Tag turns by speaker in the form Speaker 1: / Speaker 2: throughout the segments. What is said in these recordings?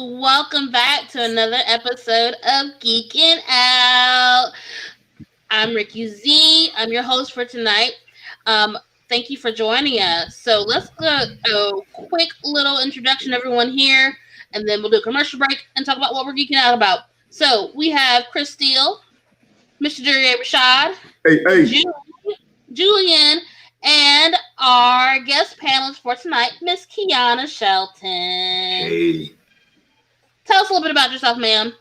Speaker 1: welcome back to another episode of Geekin Out. I'm Ricky Z. I'm your host for tonight. Thank you for joining us. So let's go a quick little introduction, everyone here, and then we'll do a commercial break and talk about what we're geeking out about. So we have Chris Steele, Mr. Durier Rashad,
Speaker 2: Hey.
Speaker 1: Julian, and our guest panelist for tonight, Miss Kiana Shelton.
Speaker 2: Hey.
Speaker 1: Tell us a little bit about yourself, ma'am.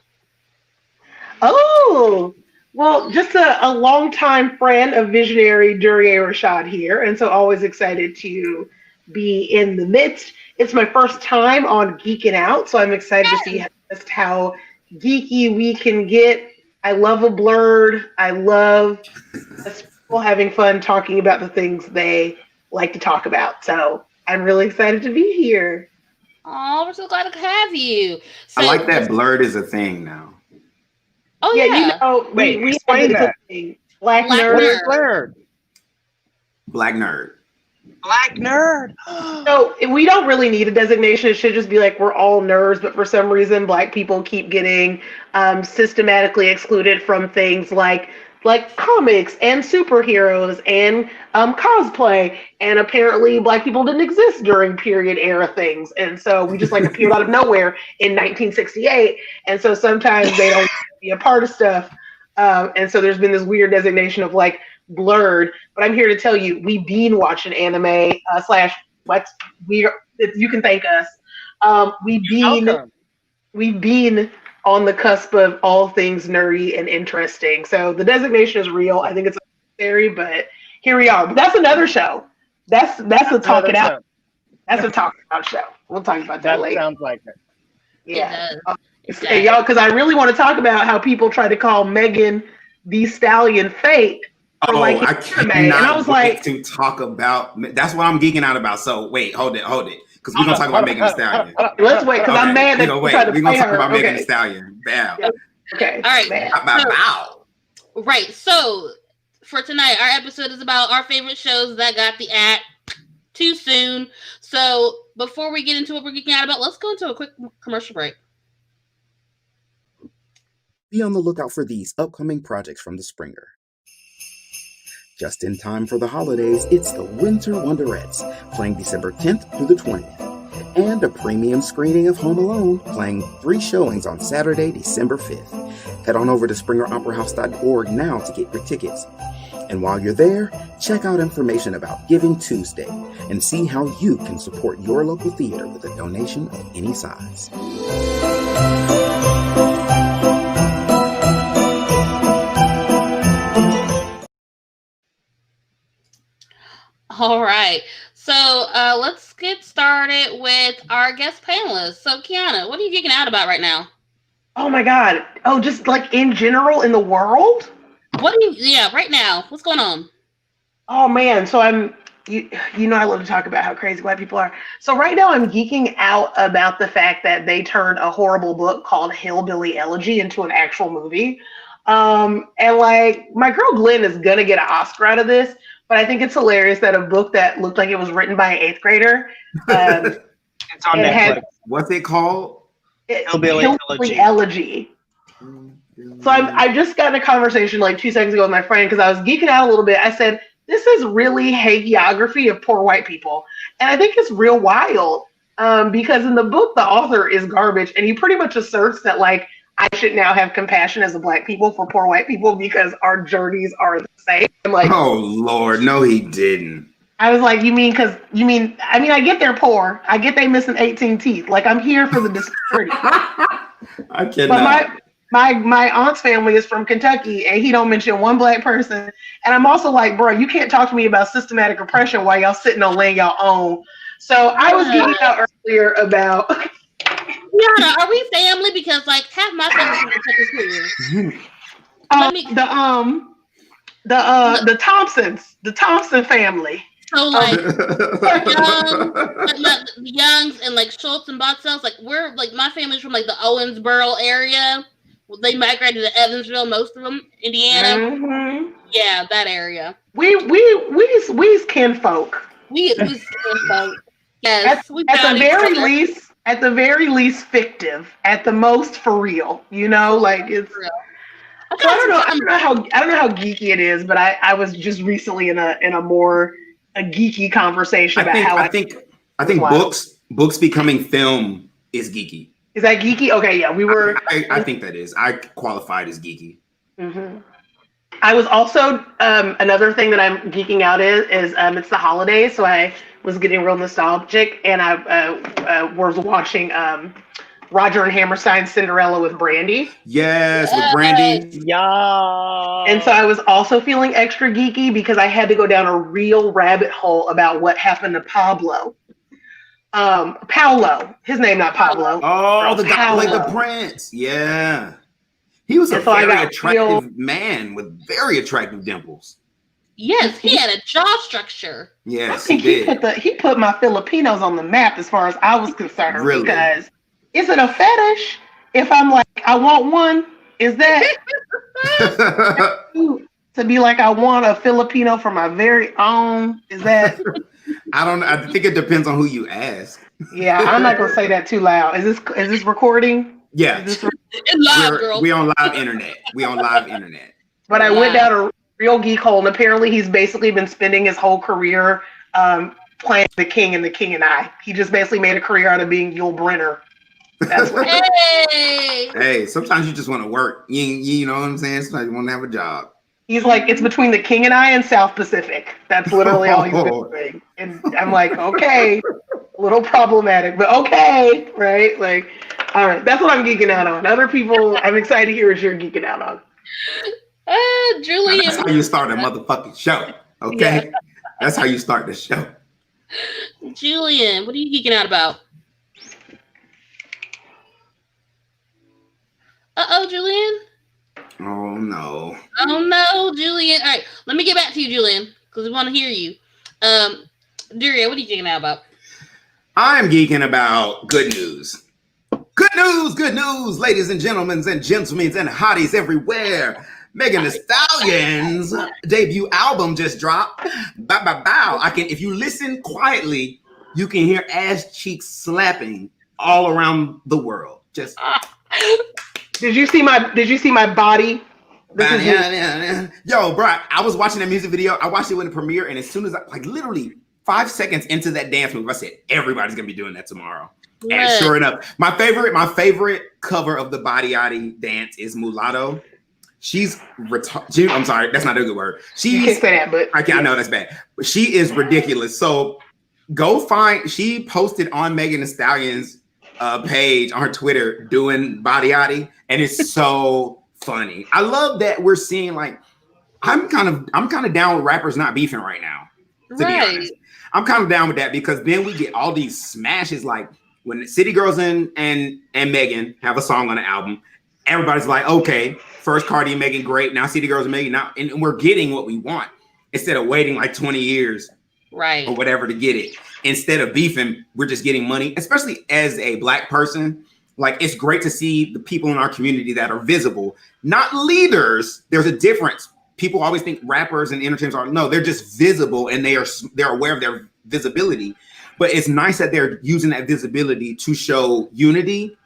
Speaker 3: Oh, well, just a longtime friend of visionary Durier Rashad here, and so always excited to be in the midst. It's my first time on Geekin' Out, so I'm excited to see just how geeky we can get. I love a blurred. I love people having fun talking about the things they like to talk about. So I'm really excited to be here.
Speaker 1: Oh, we're so glad to have you. So,
Speaker 2: I like that blurred is a thing now.
Speaker 1: Oh yeah.
Speaker 3: You know,
Speaker 4: Wait,
Speaker 3: we
Speaker 4: explain that.
Speaker 3: Black
Speaker 1: Black
Speaker 3: nerd.
Speaker 4: What is blurred?
Speaker 2: Black nerd.
Speaker 4: Black nerd.
Speaker 3: So we don't really need a designation. It should just be like we're all nerds, but for some reason, Black people keep getting systematically excluded from things like comics and superheroes and cosplay. And apparently, Black people didn't exist during period era things, and so we just like appeared out of nowhere in 1968. And so sometimes they don't be a part of stuff. And so there's been this weird designation of like blurred, but I'm here to tell you we been watching anime you can thank us. We've been on the cusp of all things nerdy and interesting. So the designation is real. I think it's necessary, but here we are. But that's another show. That's a talking out. That's a talking out show. We'll talk about that later.
Speaker 4: Sounds like it.
Speaker 3: Yeah. Hey, y'all, because I really want to talk about how people try to call Megan the Stallion fake.
Speaker 2: I cannot and I was wait to talk about. That's what I'm geeking out about. So wait, hold it, because we're gonna talk about Megan Thee Stallion.
Speaker 3: Let's wait, because I'm mad that
Speaker 2: we're gonna talk about Megan Thee Stallion. Bam.
Speaker 3: Okay.
Speaker 1: All right.
Speaker 2: Wow.
Speaker 1: Right. So for tonight, our episode is about our favorite shows that got the act too soon. So before we get into what we're geeking out about, let's go into a quick commercial break.
Speaker 5: Be on the lookout for these upcoming projects from the Springer. Just in time for the holidays, it's the Winter Wonderettes, playing December 10th through the 20th, and a premium screening of Home Alone, playing 3 showings on Saturday, December 5th. Head on over to SpringerOperaHouse.org now to get your tickets. And while you're there, check out information about Giving Tuesday and see how you can support your local theater with a donation of any size.
Speaker 1: All right. So let's get started with our guest panelists. So Kiana, what are you geeking out about right now?
Speaker 3: Oh my God. Oh, just like in general in the world?
Speaker 1: Right now. What's going on?
Speaker 3: Oh man. So you know I love to talk about how crazy White people are. So right now I'm geeking out about the fact that they turned a horrible book called Hillbilly Elegy into an actual movie. And like my girl Glenn is gonna get an Oscar out of this. But I think it's hilarious that a book that looked like it was written by an 8th grader.
Speaker 4: It's on Netflix.
Speaker 2: What's it called?
Speaker 4: Hillbilly
Speaker 3: Elegy. So I just got in a conversation like 2 seconds ago with my friend because I was geeking out a little bit. I said, this is really hagiography of poor white people. And I think it's real wild because in the book, the author is garbage. And he pretty much asserts that like, I should now have compassion as a Black people for poor white people because our journeys are the same. I'm like,
Speaker 2: oh Lord, no, he didn't.
Speaker 3: I was like, I get they're poor. I get they missing 18 teeth. Like I'm here for the disparity.
Speaker 2: I cannot.
Speaker 3: But my aunt's family is from Kentucky and he don't mention one Black person. And I'm also like, bro, you can't talk to me about systematic oppression while y'all sitting on land y'all own. So I was geeking out earlier about
Speaker 1: Kiana, are we family? Because like half my family from Kentucky too.
Speaker 3: The Thompson family.
Speaker 1: So like the Youngs and like Schultz and Botzells, like we're like my family's from like the Owensboro area. They migrated to Evansville, most of them, Indiana.
Speaker 3: Mm-hmm.
Speaker 1: Yeah, that area.
Speaker 3: We's kinfolk.
Speaker 1: We's kinfolk. Yes.
Speaker 3: At the very least, at the very least fictive, at the most for real. You know, like it's. So I don't know how geeky it is, but I was just recently in a more geeky conversation about how
Speaker 2: I think books becoming film is geeky.
Speaker 3: Is that geeky? Okay, yeah, we were.
Speaker 2: I think that is. I qualified as geeky.
Speaker 3: Mm-hmm. I was also another thing that I'm geeking out is it's the holidays, so I was getting real nostalgic, and I was watching Roger and Hammerstein's Cinderella with Brandy.
Speaker 2: Yes, with Brandy.
Speaker 4: Yeah.
Speaker 3: And so I was also feeling extra geeky because I had to go down a real rabbit hole about what happened to Pablo. Paolo. His name, not Pablo.
Speaker 2: Oh, the guy played the prince. Yeah. He was a very attractive man with very attractive dimples.
Speaker 1: Yes, he had a jaw structure.
Speaker 2: Yes,
Speaker 3: I think he put my Filipinos on the map as far as I was concerned.
Speaker 2: Really?
Speaker 3: Because is it a fetish if I'm like, I want one? Is that to be like, I want a Filipino for my very own? Is that?
Speaker 2: I don't know. I think it depends on who you ask.
Speaker 3: Yeah, I'm not gonna say that too loud. Is this recording?
Speaker 2: Yeah. We on live internet. But
Speaker 3: I went down a real geek hole, and apparently he's basically been spending his whole career playing the King and the King and I. He just basically made a career out of being Yul Brynner. That's what
Speaker 2: Hey, sometimes you just want to work. You know what I'm saying? Sometimes you want to have a job.
Speaker 3: He's like, it's between the King and I and South Pacific. That's literally all he's been doing. And I'm like, okay, a little problematic, but okay, right? Like, all right, that's what I'm geeking out on. Other people, I'm excited to hear what you're geeking out on.
Speaker 1: Julian.
Speaker 2: That's how you start a motherfucking show, okay? Yeah. That's how you start the show.
Speaker 1: Julian, what are you geeking out about? Julian.
Speaker 2: Oh no,
Speaker 1: Julian. All right, let me get back to you, Julian, because we want to hear you. Duria, what are you geeking out about?
Speaker 2: I'm geeking about good news. Good news, ladies and gentlemen and hotties everywhere. Megan Thee Stallion's debut album just dropped. Bow, bow, bow. If you listen quietly, you can hear ass cheeks slapping all around the world. Just.
Speaker 3: Did you see my body?
Speaker 2: Yo, bro, I was watching that music video. I watched it when it premiere, and as soon as literally 5 seconds into that dance move, I said, everybody's gonna be doing that tomorrow. Yeah. And sure enough, my favorite cover of the Body Yachty dance is Mulatto. I'm sorry, that's not a good word.
Speaker 3: You can't say that, but
Speaker 2: I know that's bad. But she is ridiculous. So she posted on Megan Thee Stallion's page on her Twitter doing Body Yachty, and it's so funny. I love that we're seeing I'm kind of down with rappers not beefing right now. To be honest, I'm kind of down with that because then we get all these smashes like when City Girls and Megan have a song on the album. Everybody's like, okay, first Cardi and Megan, great. Now City Girls and Megan, now and we're getting what we want instead of waiting like 20 years,
Speaker 1: right,
Speaker 2: or whatever to get it. Instead of beefing, we're just getting money. Especially as a Black person, it's great to see the people in our community that are visible, not leaders. There's a difference. People always think rappers and entertainers they're just visible and they're aware of their visibility. But it's nice that they're using that visibility to show unity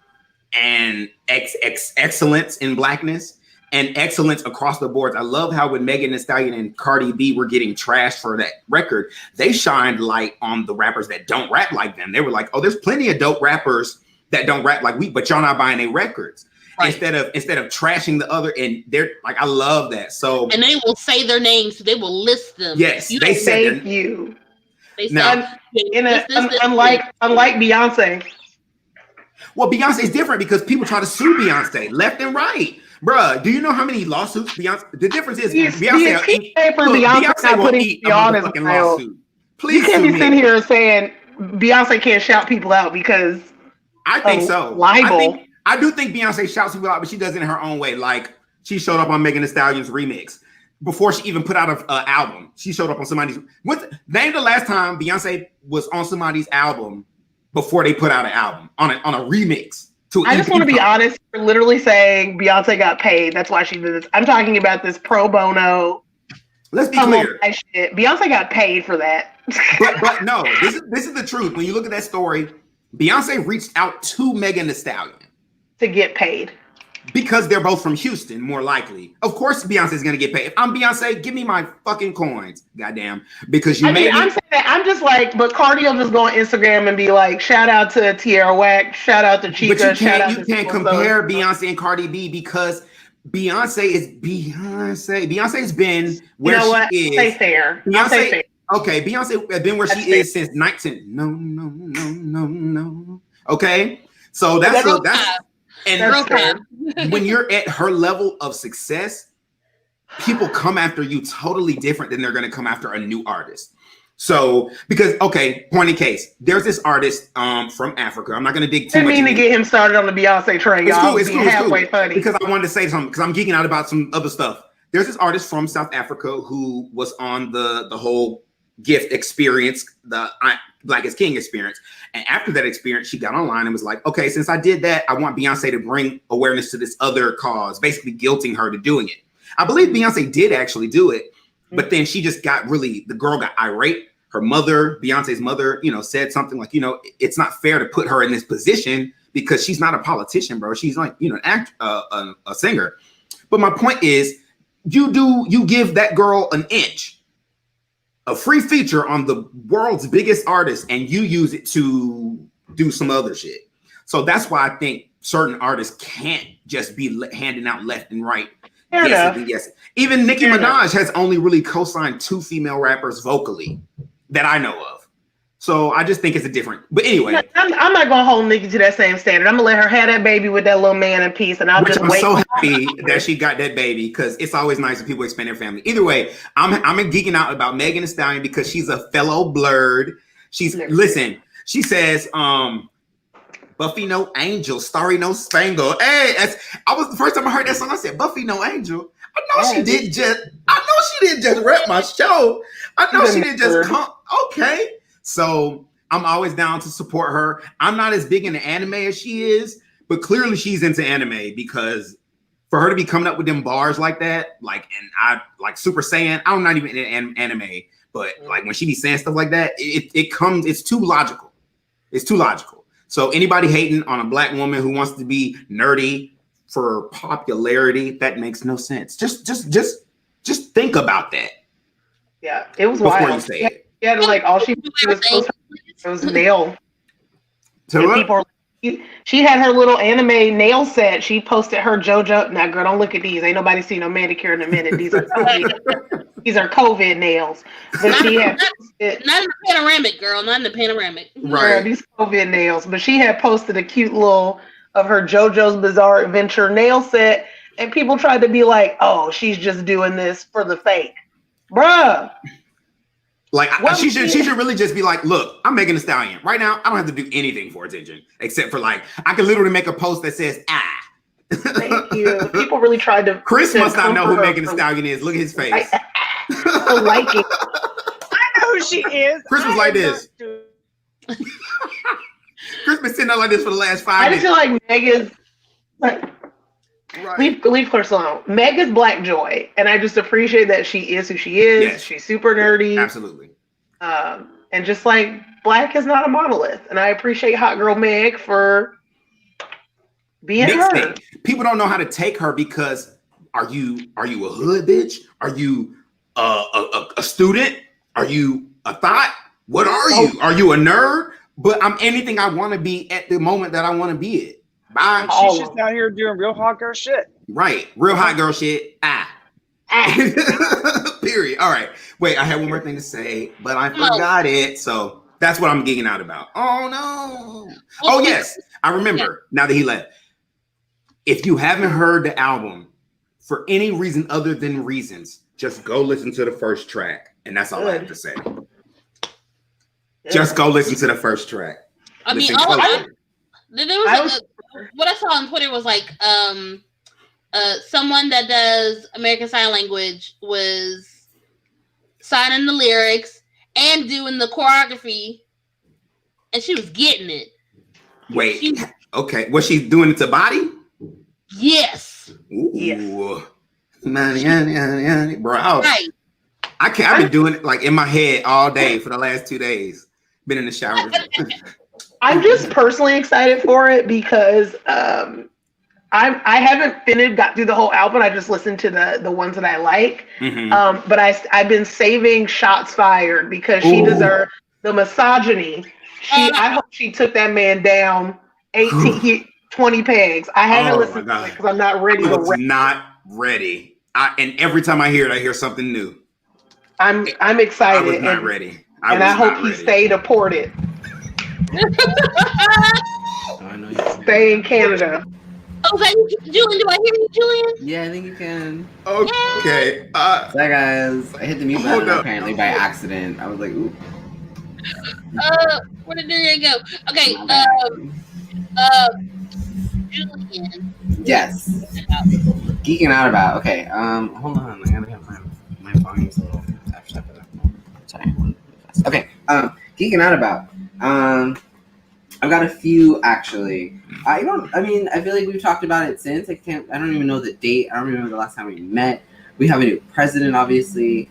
Speaker 2: and excellence in Blackness and excellence across the board. I love how when Megan Thee Stallion and Cardi B were getting trashed for that record, they shined light on the rappers that don't rap like them. They were like, oh, there's plenty of dope rappers that don't rap like we, but y'all not buying their records. Right. Instead of trashing the other, and they're like, I love that. So
Speaker 1: and they will say their names, so they will list them.
Speaker 2: Yes, they said
Speaker 3: thank you.
Speaker 1: They said
Speaker 3: unlike Beyonce.
Speaker 2: Well, Beyonce is different because people try to sue Beyonce left and right. Bruh, do you know how many lawsuits Beyonce? The difference is Beyonce won't eat a motherfucking lawsuit. Please,
Speaker 3: you can't be sitting here saying Beyonce can't shout people out because
Speaker 2: I think so.
Speaker 3: Libel.
Speaker 2: I do think Beyonce shouts people out, but she does it in her own way. Like she showed up on Megan Thee Stallion's remix before she even put out an album. She showed up on somebody's. Name the last time Beyonce was on somebody's album before they put out an album on a remix.
Speaker 3: I just want to be honest. You're literally saying Beyonce got paid. That's why she did this. I'm talking about this pro bono.
Speaker 2: Let's be clear.
Speaker 3: Beyonce got paid for that.
Speaker 2: but no, this is the truth. When you look at that story, Beyonce reached out to Megan Thee Stallion
Speaker 3: to get paid.
Speaker 2: Because they're both from Houston, more likely. Of course, Beyonce's gonna get paid. If I'm Beyonce, give me my fucking coins, goddamn. Because you made me.
Speaker 3: I'm saying that, I'm just like, but Cardi will just go on Instagram and be like, shout out to Tierra Whack, shout out to Chica,
Speaker 2: but you can't compare
Speaker 3: Beyonce
Speaker 2: Beyonce and Cardi B because Beyonce is Beyonce. Beyonce's been where she is.
Speaker 3: Say fair.
Speaker 2: Beyonce. Okay, Beyonce has been where she is since 19. No. Okay, so that's. And when you're at her level of success, people come after you totally different than they're going to come after a new artist. So, because, okay, point in case, there's this artist from Africa. I'm not going to dig too much.
Speaker 3: I didn't mean to get him started on the Beyonce train.
Speaker 2: It's cool. It's
Speaker 3: halfway funny.
Speaker 2: Because I wanted to say something, because I'm geeking out about some other stuff. There's this artist from South Africa who was on the whole gift experience, the Black is King experience. And after that experience, she got online and was like, okay, since I did that, I want Beyonce to bring awareness to this other cause, basically guilting her to doing it. I believe Beyonce did actually do it, but then she just got the girl got irate. Her mother, Beyonce's mother, said something like, it's not fair to put her in this position because she's not a politician, bro. She's like, a singer. But my point is, you give that girl an inch, a free feature on the world's biggest artist, and you use it to do some other shit. So that's why I think certain artists can't just be handing out left and right. Yes. Even Nicki Minaj has only really co-signed 2 female rappers vocally that I know of. So I just think it's a different. But anyway,
Speaker 3: I'm not gonna hold Nicki to that same standard. I'm gonna let her have that baby with that little man in peace, and I'm
Speaker 2: so happy that she got that baby because it's always nice when people expand their family. Either way, I'm geeking out about Megan Thee Stallion because she's a fellow blurred. She says, Buffy no angel, starry no spangle. Hey, I was the first time I heard that song. I said, Buffy no angel. I know she didn't just rep my show. I know she didn't just come. Okay. So I'm always down to support her. I'm not as big into anime as she is, but clearly she's into anime because for her to be coming up with them bars like that, like Super Saiyan, I'm not even in anime, but like when she be saying stuff like that, it's too logical. It's too logical. So anybody hating on a Black woman who wants to be nerdy for popularity, that makes no sense. Just think about that.
Speaker 3: Yeah, it was wild.
Speaker 2: You say it.
Speaker 3: Yeah, like all she did was post her nail.
Speaker 2: So
Speaker 3: she had her little anime nail set. She posted her JoJo. Now, girl, don't look at these. Ain't nobody seen no manicure in a minute. These are COVID nails. But she had
Speaker 1: not in the panoramic, girl. Not in the panoramic.
Speaker 2: Right.
Speaker 3: These COVID nails. But she had posted a cute little of her JoJo's Bizarre Adventure nail set, and people tried to be like, "Oh, she's just doing this for the fake, bruh."
Speaker 2: Like she should really just be like, look, I'm Megan Thee Stallion. Right now, I don't have to do anything for attention except for I could literally make a post that says,
Speaker 3: Thank you. People really tried to.
Speaker 2: Chris must not know who Megan Thee Stallion is. Look at his face.
Speaker 3: I like it.
Speaker 4: I know who she is.
Speaker 2: Chris was like this. Chris been sitting there like this for the last 5 minutes.
Speaker 3: I just feel like Megan's. Right. Leave Chris alone. Meg is Black Joy, and I just appreciate that she is who she is. Yes. She's super nerdy.
Speaker 2: Absolutely.
Speaker 3: And just like Black is not a monolith, and I appreciate Hot Girl Meg for being her.
Speaker 2: People don't know how to take her because are you a hood bitch? Are you a student? Are you a thought? What are you? Are you a nerd? But I'm anything I want to be at the moment that I want to be it. Bye.
Speaker 4: She's just out here doing real hot girl shit.
Speaker 2: Right. Real hot girl shit. Period. All right. Wait, I had one more thing to say, but I forgot it. So that's what I'm geeking out about. Oh, no. Oh, yes. I remember now that he left. If you haven't heard the album for any reason other than reasons, just go listen to the first track. And that's all I have to say. Just go listen to the first track.
Speaker 1: I mean, what I saw on Twitter was like someone that does American Sign Language was signing the lyrics and doing the choreography, and she was getting it.
Speaker 2: Wait, okay. Was she doing it to body?
Speaker 1: Yes.
Speaker 2: Ooh.
Speaker 3: Yes.
Speaker 2: Bro, I've been doing it like in my head all day for the last 2 days. Been in the shower.
Speaker 3: I'm just personally excited for it because I haven't got through the whole album. I just listened to the ones that I like. But I've been saving shots fired because she deserved the misogyny. I hope she took that man down 20 pegs. I haven't listened to it because I'm not ready to rap.
Speaker 2: Not ready. And every time I hear it, I hear something new.
Speaker 3: I'm excited.
Speaker 2: I was not ready.
Speaker 3: I hope he stay deported. Stay in Canada.
Speaker 1: Oh, Julian, do I hear you, Julian?
Speaker 6: Yeah, I think you can.
Speaker 2: Okay.
Speaker 6: Sorry, guys. I hit the mute button apparently by accident. I was like, ooh.
Speaker 1: Where did it go? Okay. Julian.
Speaker 6: Yes. Geeking out about. Okay. Hold on. I gotta have my volume's a little touched up. Sorry. Okay. Geeking out about. I've got a few actually. I feel like we've talked about it since. I don't even know the date. I don't remember the last time we met. We have a new president, obviously.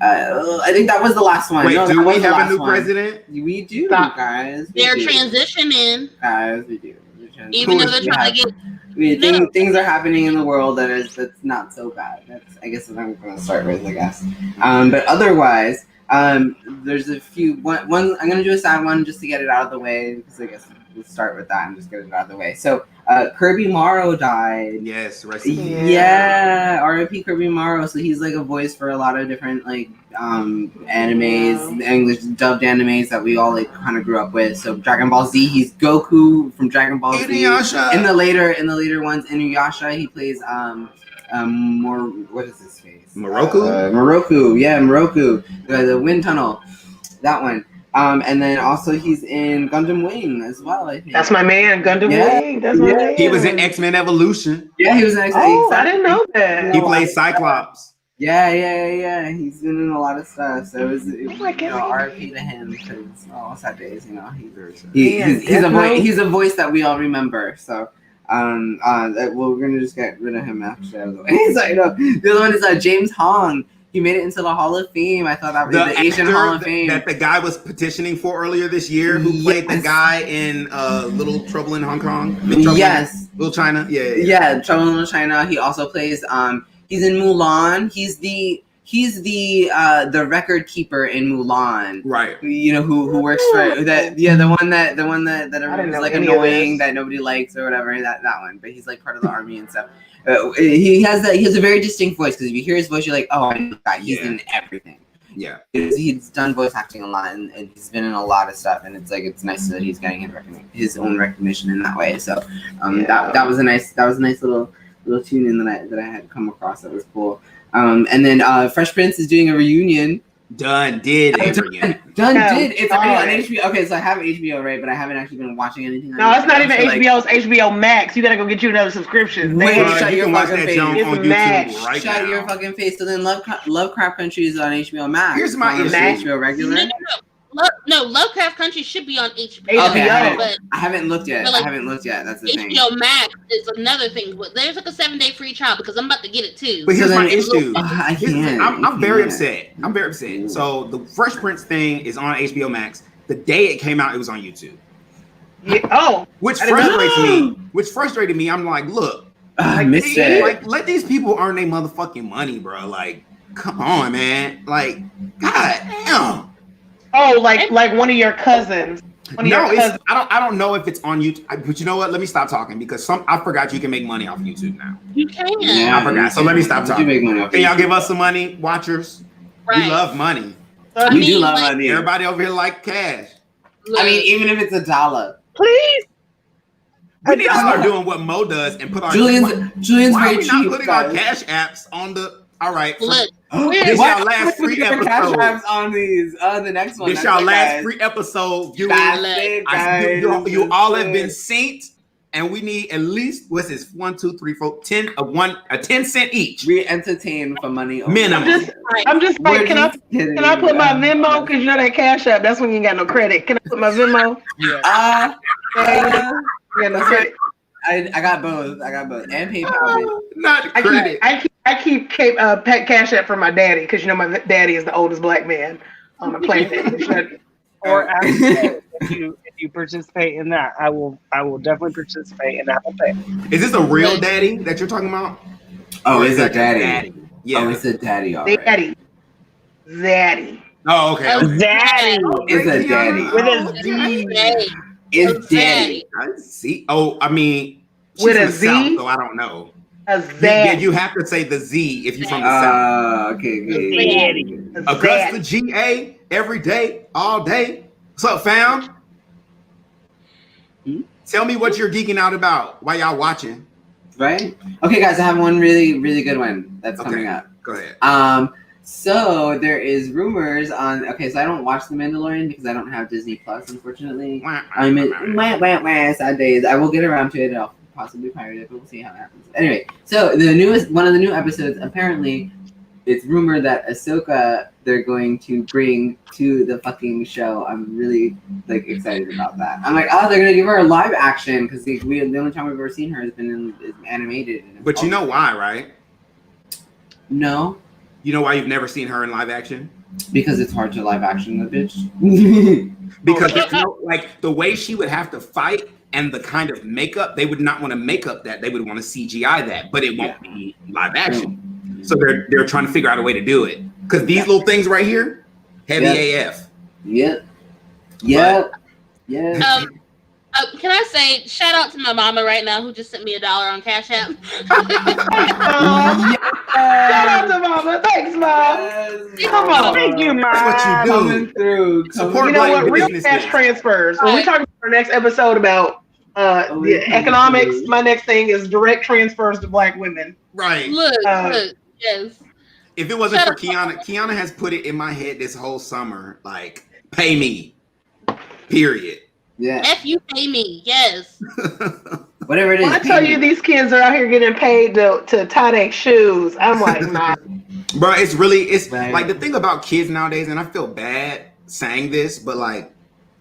Speaker 6: I think that was the last one.
Speaker 2: Wait,
Speaker 6: no,
Speaker 2: do we have a new president?
Speaker 6: We do, guys.
Speaker 1: They're transitioning.
Speaker 6: Guys, we do.
Speaker 1: Even though they're trying to get...
Speaker 6: Things are happening in the world that's not so bad. I guess what I'm going to start with, I guess. But otherwise, there's a few. One, I'm going to do a sad one just to get it out of the way, because I guess we'll start with that and just get it out of the way. So, Kirby Morrow died.
Speaker 2: Yes, rest in peace.
Speaker 6: Yeah, R.I.P. Kirby Morrow. So he's like a voice for a lot of different animes, English dubbed animes that we all like kind of grew up with. So Dragon Ball Z, he's Goku from Dragon Ball Z.
Speaker 2: Inuyasha.
Speaker 6: In the later ones, Inuyasha, he plays what is his face?
Speaker 2: Moroku.
Speaker 6: Moroku, the wind tunnel, that one. And then also he's in Gundam Wing as well, I think.
Speaker 3: That's my man, Gundam Wing. That's my man.
Speaker 2: He was in X-Men Evolution.
Speaker 6: Yeah, he was in X-Men.
Speaker 3: Oh, I didn't know that.
Speaker 2: He played Cyclops.
Speaker 6: Yeah. He's been in a lot of stuff. So it was RIP to him because sad days. He's a voice that we all remember. So we're gonna just get rid of him after out of the way. So, the other one is James Hong. He made it into the Hall of Fame. I thought that was the Asian Hall of Fame
Speaker 2: that the guy was petitioning for earlier this year. Who played the guy in Little Trouble in Hong Kong? Little China. Yeah.
Speaker 6: Trouble in Little China. He also plays. He's in Mulan. He's the record keeper in Mulan.
Speaker 2: Right.
Speaker 6: Who works for that? Yeah, the one that everyone's like annoying that nobody likes or whatever. That one. But he's like part of the army and stuff. He has a very distinct voice because if you hear his voice, you're like, oh, I know that guy. He's in everything.
Speaker 2: Yeah.
Speaker 6: He's done voice acting a lot and he's been in a lot of stuff, and it's nice that he's getting his own recognition in that way. So that was a nice little tune in that I had come across that was cool. And then Fresh Prince is doing a reunion.
Speaker 2: Did. It's already on
Speaker 6: HBO. Okay, so I have HBO, right? But I haven't actually been watching anything.
Speaker 3: No, it's not even HBO. It's HBO Max. You gotta go get you another subscription.
Speaker 6: Shut your fucking face.
Speaker 2: On YouTube right
Speaker 6: Shut
Speaker 2: now.
Speaker 6: your fucking face. So then Lovecraft Country is on HBO Max.
Speaker 2: Here's my issue.
Speaker 6: HBO regular.
Speaker 1: No, Lovecraft Country should be on HBO.
Speaker 6: Okay,
Speaker 1: but
Speaker 6: I haven't looked yet.
Speaker 1: Like,
Speaker 6: That's the thing.
Speaker 1: HBO Max is another thing. But there's like a 7-day free trial because I'm about to get it too.
Speaker 2: But here's my issue.
Speaker 6: I'm
Speaker 2: very upset. So the Fresh Prince thing is on HBO Max. The day it came out, it was on YouTube.
Speaker 3: Yeah.
Speaker 2: Which frustrated me. I'm like, look,
Speaker 6: I missed it.
Speaker 2: Like, let these people earn their motherfucking money, bro. Like, come on, man. Like, God damn.
Speaker 3: Oh, like one of your cousins.
Speaker 2: I don't know if it's on YouTube. But you know what? Let me stop talking because I forgot you can make money off YouTube now.
Speaker 1: You can.
Speaker 2: Yeah, I forgot. So let me stop talking.
Speaker 6: Make money off
Speaker 2: Can y'all give us some money, watchers?
Speaker 1: Right.
Speaker 2: We love money.
Speaker 6: We do love money.
Speaker 2: Everybody over here like cash.
Speaker 6: I mean, even if it's $1.
Speaker 3: Please.
Speaker 2: We need to start doing what Mo does and put our
Speaker 6: Julian's
Speaker 2: why
Speaker 6: very
Speaker 2: are we
Speaker 6: cheap.
Speaker 2: not putting our cash apps on the? All right.
Speaker 1: Look,
Speaker 2: This y'all last free
Speaker 6: cash
Speaker 2: episode.
Speaker 6: apps on these. The next one.
Speaker 2: This y'all last free episode. You all have been synced, and we need at least what's this? 1, 2, 3, 4, 10 a 10 cent each.
Speaker 6: We entertain for money.
Speaker 2: Minimum.
Speaker 3: I'm just like, can I put my Venmo? Because you know that Cash App, that's when you ain't got no credit. Can I put my Venmo?
Speaker 6: Yeah.
Speaker 3: No credit.
Speaker 6: I got both. And PayPal.
Speaker 2: Not credit.
Speaker 3: I keep Cash App for my daddy because you know my daddy is the oldest black man on the planet.
Speaker 4: or Apple Pay. If you participate in that, I will definitely participate in Apple Pay.
Speaker 2: Is this a real daddy that you're talking about?
Speaker 6: Oh,
Speaker 2: Or
Speaker 6: is
Speaker 2: that
Speaker 6: it daddy?
Speaker 2: daddy? Yeah.
Speaker 6: Oh, it's a daddy, all right.
Speaker 3: Daddy. Zaddy.
Speaker 2: Oh, okay.
Speaker 1: Oh,
Speaker 2: okay.
Speaker 4: Daddy
Speaker 6: It's a daddy.
Speaker 4: with a
Speaker 2: Oh,
Speaker 4: Z.
Speaker 6: It's daddy.
Speaker 2: I see. Oh, I mean, she's
Speaker 3: With
Speaker 2: from
Speaker 3: a
Speaker 2: the
Speaker 3: Z?
Speaker 2: South, so I don't know.
Speaker 3: A
Speaker 2: Yeah,
Speaker 3: zaddy.
Speaker 2: you have to say the Z if you're from the South.
Speaker 6: Okay, good.
Speaker 4: Daddy.
Speaker 3: A
Speaker 2: Augusta
Speaker 3: zaddy.
Speaker 2: GA every day, all day. What's up, fam? Tell me what you're geeking out about while y'all watching.
Speaker 6: Right? Okay, guys, I have one really, really good one that's coming up.
Speaker 2: Go ahead.
Speaker 6: So there is rumors on. Okay, so I don't watch The Mandalorian because I don't have Disney Plus, unfortunately. I'm in sad days. I will get around to it. I'll possibly pirate it, but we'll see how it happens. Anyway, so one of the new episodes, apparently, it's rumored that Ahsoka they're going to bring to the fucking show. I'm really excited about that. I'm like, oh, they're gonna give her a live action because the only time we've ever seen her has been is animated.
Speaker 2: But you know why, right?
Speaker 6: No.
Speaker 2: You know why you've never seen her in live action?
Speaker 6: Because it's hard to live action the bitch.
Speaker 2: Because the way she would have to fight and the kind of makeup, they would not want to make up that. They would want to CGI that, but it won't be live action. So they're trying to figure out a way to do it. Because these little things right here, heavy AF.
Speaker 6: Yep.
Speaker 1: Can I say shout out to my mama right now who just sent me $1 on Cash App?
Speaker 3: Shout out to Mama. Thanks, Mom. Come on.
Speaker 4: Thank you, Mom.
Speaker 2: That's what you do.
Speaker 6: Coming through.
Speaker 2: Support
Speaker 3: You know
Speaker 2: black
Speaker 3: what? Real
Speaker 2: businesses.
Speaker 3: cash transfers. When we talk about our next episode about the economics, my next thing is direct transfers to black women.
Speaker 2: Right.
Speaker 1: Look, yes.
Speaker 2: If it wasn't for Kiana has put it in my head this whole summer, like, pay me. Period.
Speaker 6: Yeah.
Speaker 1: F you pay me, yes.
Speaker 6: Whatever it is.
Speaker 3: When I tell you these kids are out here getting paid to tie their shoes, I'm like, nah.
Speaker 2: Bro, it's
Speaker 6: Right.
Speaker 2: like the thing about kids nowadays, and I feel bad saying this, but like,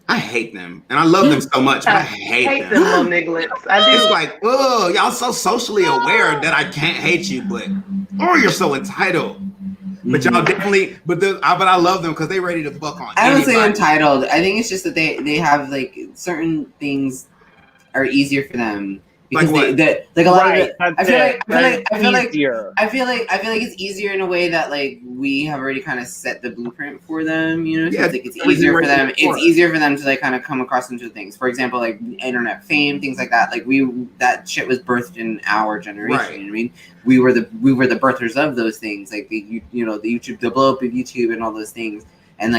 Speaker 2: I hate them. And I love them so much, but I hate them.
Speaker 3: little nigglets. I do.
Speaker 2: It's like, oh, y'all so socially aware that I can't hate you, but you're so entitled. But y'all definitely, but I love them because they ready to buck on.
Speaker 6: I don't say
Speaker 2: anybody.
Speaker 6: entitled. I think it's just that they have certain things are easier for them because
Speaker 2: Like what?
Speaker 6: a lot
Speaker 4: Right.
Speaker 6: of it. I feel like
Speaker 4: easier.
Speaker 6: it's easier in a way that we have already kind of set the blueprint for them. You know, so
Speaker 2: Yeah,
Speaker 6: it's easier for them. It's easier for them to kind of come across into things. For example, internet fame, things like that. That shit was birthed in our generation.
Speaker 2: Right.
Speaker 6: You know what I mean? We were the birthers of those things, the YouTube, the blow up of YouTube, and all those things. And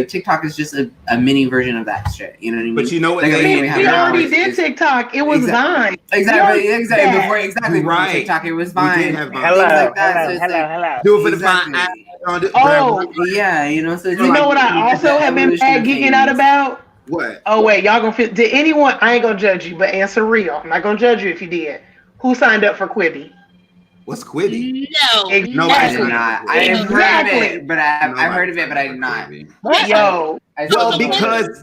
Speaker 6: TikTok is just a mini version of that shit. You know what I mean?
Speaker 2: But you know what?
Speaker 6: Like, I mean,
Speaker 3: We
Speaker 6: now
Speaker 3: already
Speaker 6: is-
Speaker 3: did TikTok. It was Vine.
Speaker 6: Exactly.
Speaker 3: Yeah.
Speaker 6: Before
Speaker 2: Right.
Speaker 6: TikTok, it was
Speaker 2: We
Speaker 6: fine.
Speaker 2: did have Vine.
Speaker 4: Hello,
Speaker 6: like that, so it's
Speaker 4: hello.
Speaker 2: Do it for
Speaker 6: Exactly.
Speaker 2: the fine.
Speaker 3: Oh,
Speaker 6: Yeah, so it's
Speaker 3: you know what I also have been mad geeking out about?
Speaker 2: What?
Speaker 3: Oh wait, y'all gonna fit? Did anyone? I ain't gonna judge you, but answer real. I'm not gonna judge you if you did. Who signed up for Quibi?
Speaker 2: What's Quibi?
Speaker 1: No.
Speaker 3: No,
Speaker 6: I
Speaker 3: Exactly.
Speaker 6: did not. I have heard of
Speaker 3: Exactly.
Speaker 6: it, but I've heard of it, but I did not.
Speaker 3: Yo,
Speaker 2: Well, because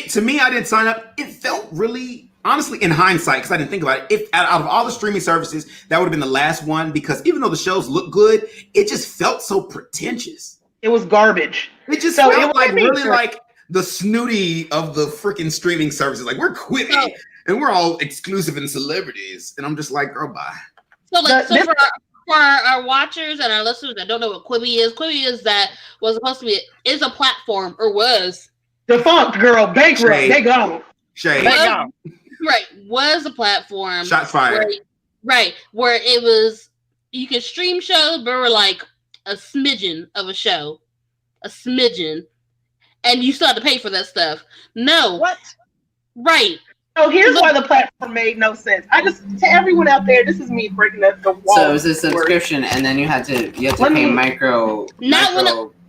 Speaker 2: to me, I didn't sign up. It felt really, honestly, in hindsight, because I didn't think about it. If out of all the streaming services, that would have been the last one. Because even though the shows look good, it just felt so pretentious.
Speaker 3: it was garbage.
Speaker 2: It just
Speaker 3: So it
Speaker 2: felt
Speaker 3: was
Speaker 2: like really
Speaker 3: featured.
Speaker 2: like the snooty of the freaking streaming services. Like, we're Quibi,
Speaker 1: Oh.
Speaker 2: and we're all exclusive and celebrities. And I'm just like, girl, bye.
Speaker 1: So
Speaker 3: The-
Speaker 1: for our watchers and our listeners that don't know what Quibi is that was supposed to be is a platform or was
Speaker 3: Defunct girl, bankrupt,
Speaker 2: Shade.
Speaker 3: they gone.
Speaker 2: Shade.
Speaker 1: was a platform.
Speaker 2: Shots fired.
Speaker 1: Where it was you could stream shows, but were like a smidgen of a show, and you still had to pay for that stuff. No,
Speaker 4: What?
Speaker 1: right?
Speaker 3: So here's why the platform made no sense. To everyone out there, this is me breaking up the wall.
Speaker 6: So it was a subscription, and then you had to pay micro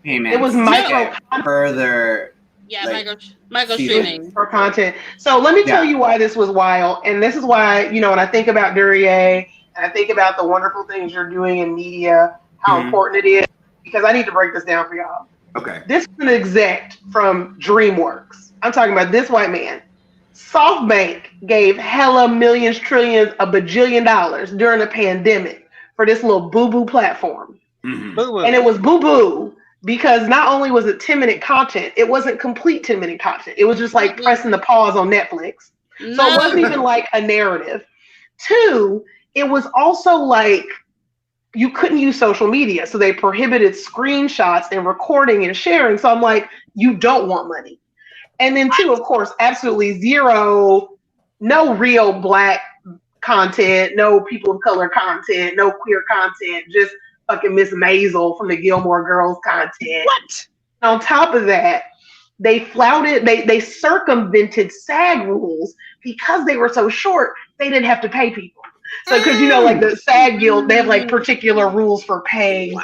Speaker 6: payments.
Speaker 3: It was
Speaker 6: to
Speaker 3: micro
Speaker 6: get further.
Speaker 1: Yeah,
Speaker 6: Like,
Speaker 1: micro
Speaker 6: see,
Speaker 1: streaming.
Speaker 3: for content. So let me tell
Speaker 6: Yeah.
Speaker 3: you why this was wild. And this is why, when I think about Duryea and I think about the wonderful things you're doing in media, how
Speaker 2: Mhm.
Speaker 3: important it is, because I need to break this down for y'all.
Speaker 2: Okay.
Speaker 3: This is an exec from DreamWorks. I'm talking about this white man. SoftBank gave hella millions, trillions, a bajillion dollars during the pandemic for this little boo-boo platform.
Speaker 2: Mhm.
Speaker 4: Boo-boo.
Speaker 3: And it was boo-boo because not only was it 10-minute content, it wasn't complete 10-minute content. It was just like pressing the pause on Netflix. So it wasn't even like a narrative. 2, it was also like you couldn't use social media. So they prohibited screenshots and recording and sharing. So I'm like, you don't want money. And then 2, of course, absolutely zero, no real Black content, no people of color content, no queer content, just fucking Miss Maisel from the Gilmore Girls content.
Speaker 4: What?
Speaker 3: On top of that, they flouted, they circumvented SAG rules because they were so short, they didn't have to pay people. So, because you know, like the SAG Guild, they have like particular rules for paying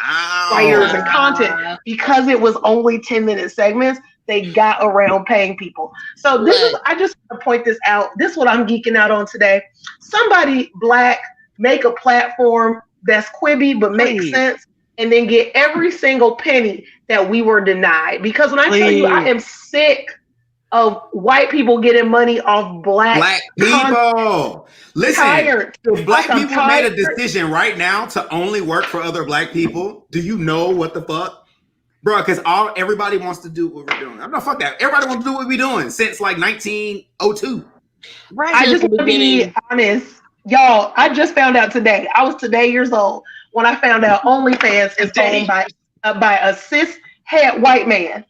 Speaker 3: writers and content. Because it was only 10-minute segments, they got around paying people. So this is, I just want to point this out. This is what I'm geeking out on today. Somebody Black make a platform that's quibby but makes sense, and then get every single penny that we were denied. Because when I tell you, I am sick of white people getting money off black
Speaker 2: people. Listen, if black
Speaker 3: I'm
Speaker 2: people made a decision right now to only work for other Black people, do you know what the fuck? Bro, because everybody wants to do what we're doing. I'm not fuck that. Everybody wants to do what we're doing since like 1902.
Speaker 3: Right. I just want to be honest. Y'all, I just found out today. I was today years old when I found out OnlyFans is owned by a cis het white man.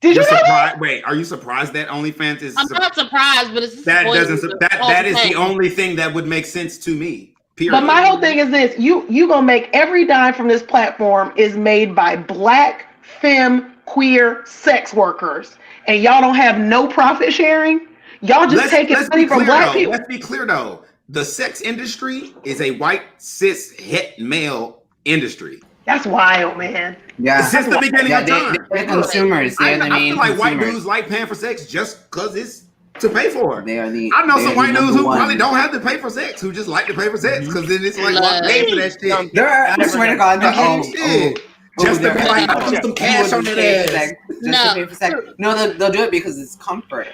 Speaker 3: Did you know that?
Speaker 2: Wait, are you surprised that OnlyFans is?
Speaker 1: I'm not surprised, but it's
Speaker 2: that is the only thing that would make sense to me. Period.
Speaker 3: But my whole thing is this: you gonna make every dime from this platform is made by Black, femme, queer sex workers, and y'all don't have no profit sharing. Y'all just taking money from Black people.
Speaker 2: Let's be clear though. The sex industry is a white cis het male industry.
Speaker 3: That's wild, man.
Speaker 6: Yeah,
Speaker 2: since the beginning of time.
Speaker 6: They're consumers. They're the main
Speaker 2: I feel like white
Speaker 6: consumers.
Speaker 2: dudes like paying for sex just because it's to pay for.
Speaker 6: They are the.
Speaker 2: I know some white dudes who probably don't have to pay for sex, who just like to pay for sex because then it's like, well, pay for that shit.
Speaker 6: There are. I swear to God,
Speaker 2: just to be like, I put some cash on that ass.
Speaker 6: Just to pay for sex. No, they'll do it because it's comfort.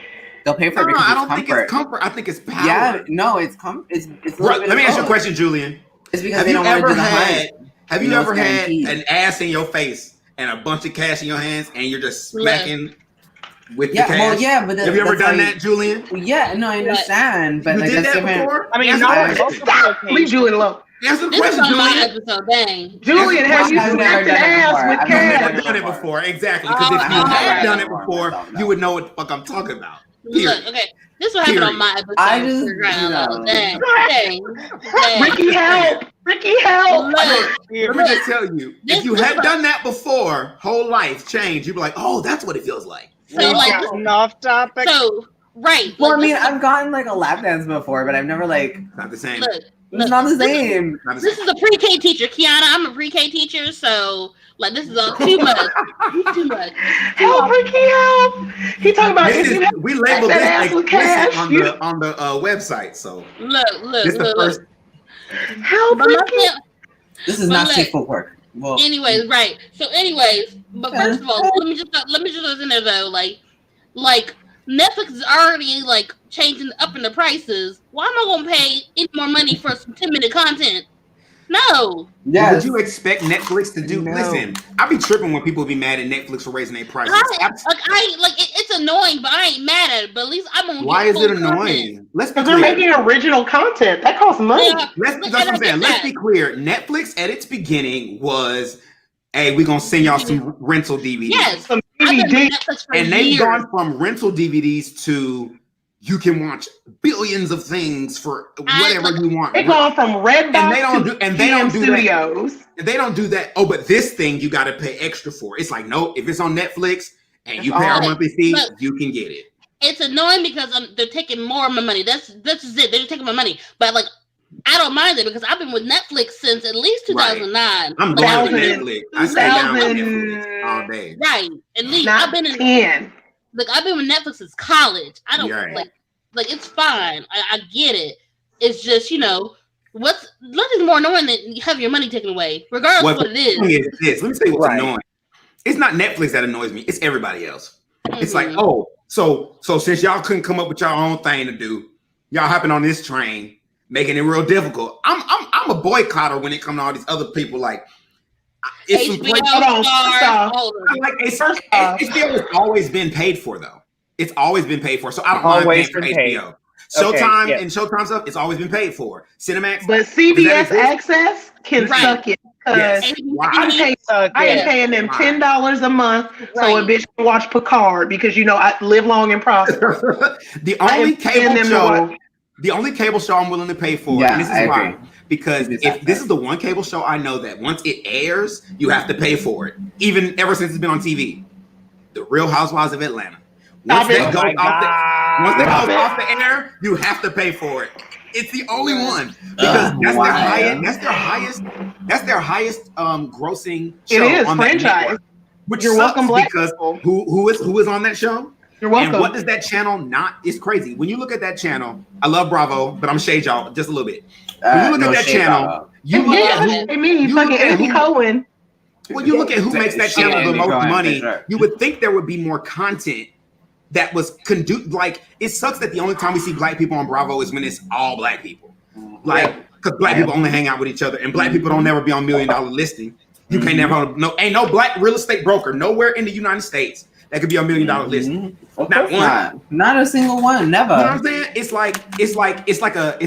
Speaker 6: They'll pay for it because
Speaker 2: I don't think it's comfort. I think it's power.
Speaker 6: Yeah, no, it's comfort. It's
Speaker 2: let me ask you a question, Julian.
Speaker 6: It's because they don't want to do the hunt.
Speaker 2: Have you ever had an ass in your face and a bunch of cash in your hands and you're just smacking with the cash?
Speaker 6: Well, yeah, but
Speaker 2: have you ever done that, Julian?
Speaker 6: Yeah, no, I understand, but
Speaker 2: you
Speaker 6: like
Speaker 2: did
Speaker 6: that's
Speaker 2: that
Speaker 6: different.
Speaker 2: before?
Speaker 4: I mean,
Speaker 3: Leave Julian alone.
Speaker 2: Answer the
Speaker 1: This
Speaker 2: question,
Speaker 1: is on my
Speaker 2: Julian.
Speaker 1: episode, dang.
Speaker 3: Julian, have you smacked an ass with
Speaker 2: I've
Speaker 3: cash?
Speaker 2: never done it before, exactly. Because if you had done it before, you would know what the fuck I'm talking about.
Speaker 1: Look, okay, this is what happened on my episode.
Speaker 6: I just,
Speaker 1: dang.
Speaker 3: Ricky, help! Ricky, help!
Speaker 2: Let me just tell you, if you had done that before, whole life changed. You'd be like, oh, that's what it feels like.
Speaker 1: So like,
Speaker 4: off topic.
Speaker 1: so right.
Speaker 6: Well,
Speaker 1: like,
Speaker 6: I mean, I've gotten like a lap dance before, but I've never like.
Speaker 2: It's not the same.
Speaker 1: Look,
Speaker 6: It's not the same.
Speaker 1: This is a pre-K teacher, Kiana. I'm a pre-K teacher, so like this is all too much. Too much.
Speaker 3: Help, Ricky, help! He talking about
Speaker 2: we labeled this explicit on the website. So
Speaker 1: look.
Speaker 3: Help, Ricky!
Speaker 6: This is not safe for work. Well,
Speaker 1: anyways, right. So, but first of all, let me just throw in there though, like Netflix is already like changing up in the prices. Why am I gonna pay any more money for some 10-minute content? No.
Speaker 6: yes.
Speaker 2: Would you expect Netflix to do?
Speaker 6: No.
Speaker 2: Listen, I be tripping when people be mad at Netflix for raising their prices.
Speaker 1: It's annoying, but I ain't mad at it. But at least I'm gonna.
Speaker 2: Why is it annoying? Let's be
Speaker 3: Because they're making original content. That costs money.
Speaker 1: Yeah.
Speaker 2: That's what I'm saying. Let's be clear. Netflix at its beginning was, hey, we're gonna send y'all some rental DVDs.
Speaker 1: Yes,
Speaker 3: Some
Speaker 1: I've been
Speaker 3: DVD.
Speaker 1: with Netflix for
Speaker 2: And they've
Speaker 1: years.
Speaker 2: gone from rental DVDs to you can watch billions of things for whatever you want.
Speaker 3: They're going from Redbox
Speaker 2: And they don't
Speaker 3: to
Speaker 2: do- and they don't do that.
Speaker 3: Studios.
Speaker 2: They don't do that. Oh, but this thing you got to pay extra for. It's like, no, if it's on Netflix and you pay our monthly fee, you can get it.
Speaker 1: It's annoying because they're taking more of my money. That's just it. They're taking my money. But like, I don't mind it because I've been with Netflix since at least 2009.
Speaker 2: I'm going with Netflix. I stay down with Netflix all day.
Speaker 1: Right. At least
Speaker 3: Not
Speaker 1: I've been in
Speaker 3: 10.
Speaker 1: I've been with Netflix since college. I don't
Speaker 2: Right.
Speaker 1: like it's fine. I get it. It's just, nothing's more annoying than have your money taken away, regardless of what it is.
Speaker 2: Let me tell you what's annoying. It's not Netflix that annoys me. It's everybody else. It's like, oh, so since y'all couldn't come up with your own thing to do, y'all hopping on this train, making it real difficult. I'm a boycotter when it comes to all these other people. Like, It's some
Speaker 1: HBO,
Speaker 3: Hold on,
Speaker 1: Stars, all of
Speaker 2: I
Speaker 1: them.
Speaker 2: like
Speaker 3: First off-
Speaker 2: HBO has always been paid for though. It's always been paid for, so I don't mind paying
Speaker 4: Always
Speaker 2: for
Speaker 4: been paid.
Speaker 2: HBO. Showtime
Speaker 4: Okay, yeah.
Speaker 2: and Showtime stuff, it's always been paid for. Cinemax,
Speaker 3: But
Speaker 2: does
Speaker 3: CBS
Speaker 2: that exist?
Speaker 3: Access can
Speaker 1: Right.
Speaker 3: suck it
Speaker 2: Yes.
Speaker 3: because
Speaker 2: Wow.
Speaker 3: I am paying them $10 a month so a
Speaker 1: Right.
Speaker 3: bitch can watch Picard because I live long and prosper.
Speaker 2: the
Speaker 3: I
Speaker 2: only
Speaker 3: am paying
Speaker 2: cable
Speaker 3: them to
Speaker 2: show,
Speaker 3: watch.
Speaker 2: the only cable show I'm willing to pay for,
Speaker 6: Yeah,
Speaker 2: and this is
Speaker 6: I
Speaker 2: why,
Speaker 6: agree.
Speaker 2: because
Speaker 6: CBS
Speaker 2: if this
Speaker 6: Access.
Speaker 2: is the one cable show I know that once it airs, you have to pay for it, even ever since it's been on TV. The Real Housewives of Atlanta. Once
Speaker 3: Stop it.
Speaker 2: that
Speaker 4: Oh
Speaker 2: goes
Speaker 4: my
Speaker 2: once that
Speaker 3: God.
Speaker 2: goes off the air, you have to pay for it. It's the only one because that's
Speaker 6: wow.
Speaker 2: their highest. That's their highest grossing
Speaker 3: It
Speaker 2: show
Speaker 3: is
Speaker 2: on that
Speaker 3: franchise.
Speaker 2: network. Which
Speaker 3: You're
Speaker 2: sucks
Speaker 3: welcome, black
Speaker 2: because
Speaker 3: people.
Speaker 2: who is on that show?
Speaker 3: You're welcome.
Speaker 2: And what does that channel not? It's crazy. When you look at that channel, I love Bravo, but I'm shade y'all just a little bit. When you look at that
Speaker 6: shade,
Speaker 2: channel,
Speaker 6: Bravo.
Speaker 2: you look at who.
Speaker 3: I mean,
Speaker 2: you
Speaker 3: fucking
Speaker 2: look at
Speaker 3: Andy
Speaker 2: who-
Speaker 3: Cohen.
Speaker 2: Well, you look at who makes that channel the
Speaker 6: Andy
Speaker 2: most
Speaker 6: Cohen, for
Speaker 2: money.
Speaker 6: sure.
Speaker 2: You would think there would be more content that was like. It sucks that the only time we see black people on Bravo is when it's all black people. Like, because black people only hang out with each other, and black people don't never be on $1 million listing. You can't never ain't no black real estate broker nowhere in the United States that could be on $1 million listing.
Speaker 6: Of
Speaker 2: Not
Speaker 6: course
Speaker 2: one.
Speaker 6: not a single one. Never.
Speaker 2: You know what I'm saying? It's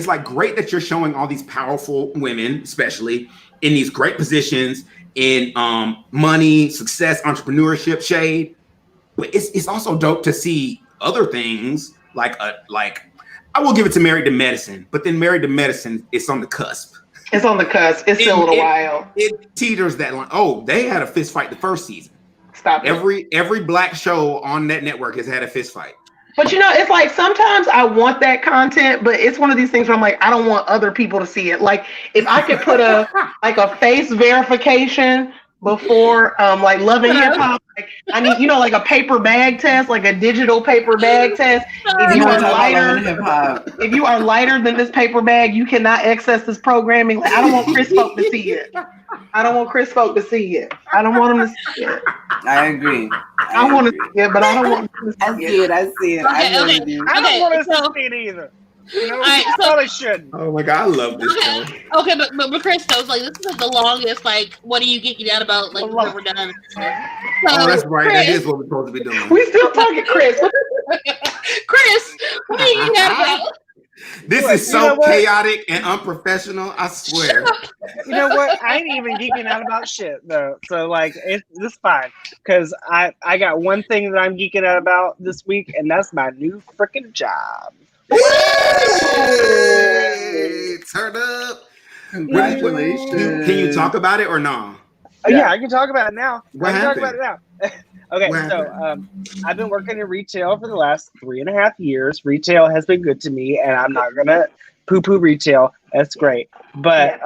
Speaker 2: like great that you're showing all these powerful women, especially in these great positions in money, success, entrepreneurship, shade. But it's also dope to see other things like I will give it to Married to Medicine, but then Married to Medicine, it's on the cusp.
Speaker 3: It's on the cusp. It's still a little while.
Speaker 2: It teeters that line. Oh, they had a fist fight the first season.
Speaker 3: Stop it.
Speaker 2: Every black show on that network has had a fist fight.
Speaker 3: But it's like sometimes I want that content, but it's one of these things where I'm like, I don't want other people to see it. Like if I could put a face verification before like Love and Hip Hop, like I need like a paper bag test, like a digital paper bag test. If you are lighter than this paper bag, you cannot access this programming. Like I don't want Chris Folk to see it. I don't want Chris Folk to see it. I don't want him to see it.
Speaker 6: I agree.
Speaker 3: I want to see it, but I don't want him to see it.
Speaker 6: I see it.
Speaker 1: Okay,
Speaker 6: I really
Speaker 1: okay.
Speaker 6: do.
Speaker 4: I don't want to
Speaker 1: so-
Speaker 4: see it either. You know,
Speaker 1: Alright,
Speaker 4: I
Speaker 1: so-
Speaker 4: probably shouldn't.
Speaker 2: Oh my god, I love this show.
Speaker 1: Okay, but Chris, so it's like this is like the longest. Like, what are you geeking out about? Like,
Speaker 4: Long.
Speaker 1: we're done. So,
Speaker 2: Oh, that's right.
Speaker 1: Chris,
Speaker 2: That is what we're supposed to be doing.
Speaker 3: We still talking, Chris.
Speaker 1: Chris, what are you geeking out about?
Speaker 2: This
Speaker 4: Look,
Speaker 2: is
Speaker 4: you know
Speaker 2: so
Speaker 4: what?
Speaker 2: chaotic and unprofessional. I swear.
Speaker 4: You know what? I ain't even geeking out about shit though. So like, it's fine because I got one thing that I'm geeking out about this week, and that's my new freaking job.
Speaker 2: Hey, turn up.
Speaker 6: Congratulations.
Speaker 2: Can you talk about it or no?
Speaker 4: Yeah, I can talk about it now.
Speaker 2: What
Speaker 4: I can
Speaker 2: happened?
Speaker 4: talk about it now. Okay,
Speaker 2: What
Speaker 4: so I've been working in retail for the last 3.5 years. Retail has been good to me, and I'm not gonna poo-poo retail. That's great, but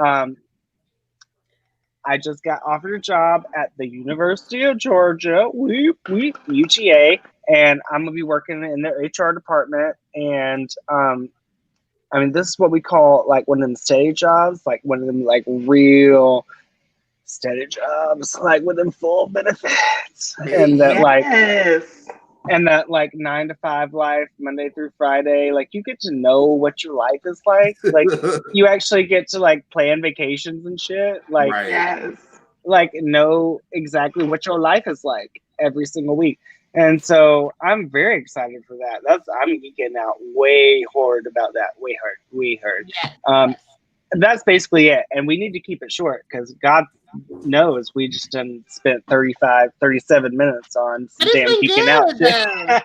Speaker 4: I just got offered a job at the University of Georgia, UGA, and I'm gonna be working in their HR department. And I mean, this is what we call like one of them steady jobs, like one of them like real steady jobs, like with them full benefits, and that like 9 to 5 life, Monday through Friday. Like you get to know what your life is like. Like you actually get to like plan vacations and shit. Like
Speaker 2: Right.
Speaker 4: like know exactly what your life is like every single week. And so I'm very excited for that. I'm geeking out way hard about that. Way hard.
Speaker 1: Yes.
Speaker 4: That's basically it. And we need to keep it short because God knows we just done spent 37 minutes on some
Speaker 1: But
Speaker 4: damn
Speaker 1: it's been
Speaker 4: geeking
Speaker 1: good,
Speaker 4: out.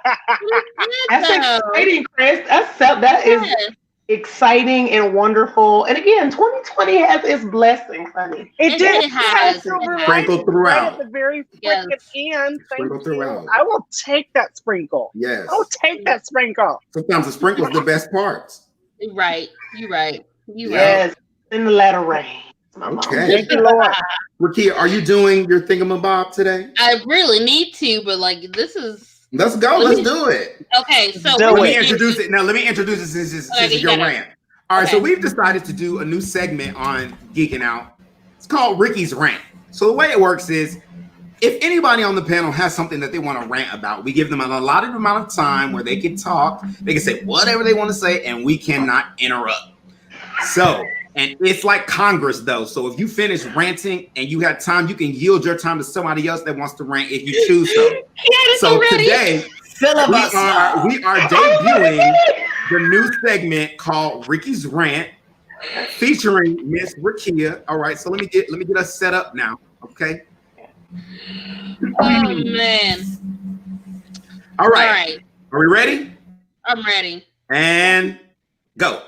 Speaker 3: That's
Speaker 1: though.
Speaker 3: exciting, Chris. That is
Speaker 1: Yes.
Speaker 3: exciting and wonderful. And again, 2020 has its blessings, honey.
Speaker 4: It did.
Speaker 1: It has.
Speaker 4: Silver
Speaker 1: It has.
Speaker 2: Sprinkled
Speaker 4: lining
Speaker 2: throughout.
Speaker 4: right at the very
Speaker 1: Yes.
Speaker 4: freaking end. Thank
Speaker 2: Sprinkled
Speaker 4: you.
Speaker 2: throughout.
Speaker 4: I will take that sprinkle.
Speaker 2: Yes.
Speaker 4: I'll take that sprinkle.
Speaker 2: Sometimes the sprinkle's the best parts.
Speaker 1: Right. You're right. You right.
Speaker 3: Yes, in the latter rain.
Speaker 2: Okay.
Speaker 4: Thank you, Lord.
Speaker 2: Rakia, are you doing your thingamabob today?
Speaker 1: I really need to, but like this is
Speaker 2: Let's go. Let's do it.
Speaker 1: okay. So
Speaker 4: Do
Speaker 2: Let
Speaker 4: it.
Speaker 2: me introduce it. Now, let me introduce it since it's
Speaker 1: you
Speaker 2: your
Speaker 1: gotta-
Speaker 2: rant. All right, so
Speaker 1: Okay.
Speaker 2: we've decided to do a new segment on Geeking Out. It's called Ricky's Rant. So the way it works is, if anybody on the panel has something that they want to rant about, we give them an allotted amount of time where they can talk. They can say whatever they want to say, and we cannot interrupt. So And it's like Congress, though. So if you finish ranting and you have time, you can yield your time to somebody else that wants to rant if you choose so. So today, we are debuting the new segment called Ricky's Rant, featuring Miss Rikia. All right, so let me get us set up now. Okay.
Speaker 1: Oh man.
Speaker 2: All right. Are we ready?
Speaker 1: I'm ready.
Speaker 2: And go.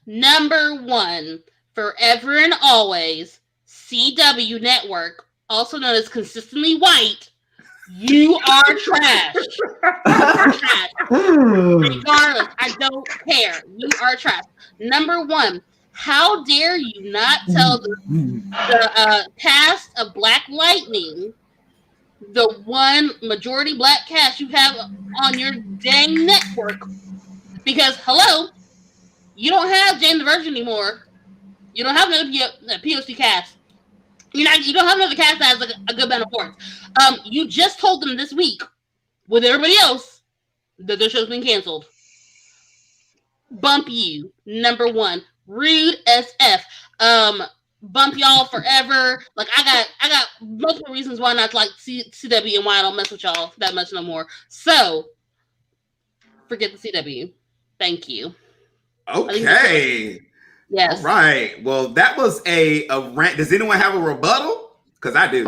Speaker 1: Number 1, forever and always, CW Network, also known as Consistently White. You are trash. Trash. Regardless, I don't care. You are trash. Number 1, how dare you not tell the cast of Black Lightning, the one majority black cast you have on your dang network, because hello, you don't have Jane the Virgin anymore. You don't have another POC cast. You don't have another cast that has a good amount of points. You just told them this week with everybody else that their show's been canceled. Bump you, number 1. Rude as F. Bump y'all forever. Like I got multiple reasons why not to like CW and why I don't mess with y'all that much no more. So forget the CW. Thank you.
Speaker 2: Okay.
Speaker 1: Yes.
Speaker 2: All right. Well, that was a rant. Does anyone have a rebuttal? Because I do.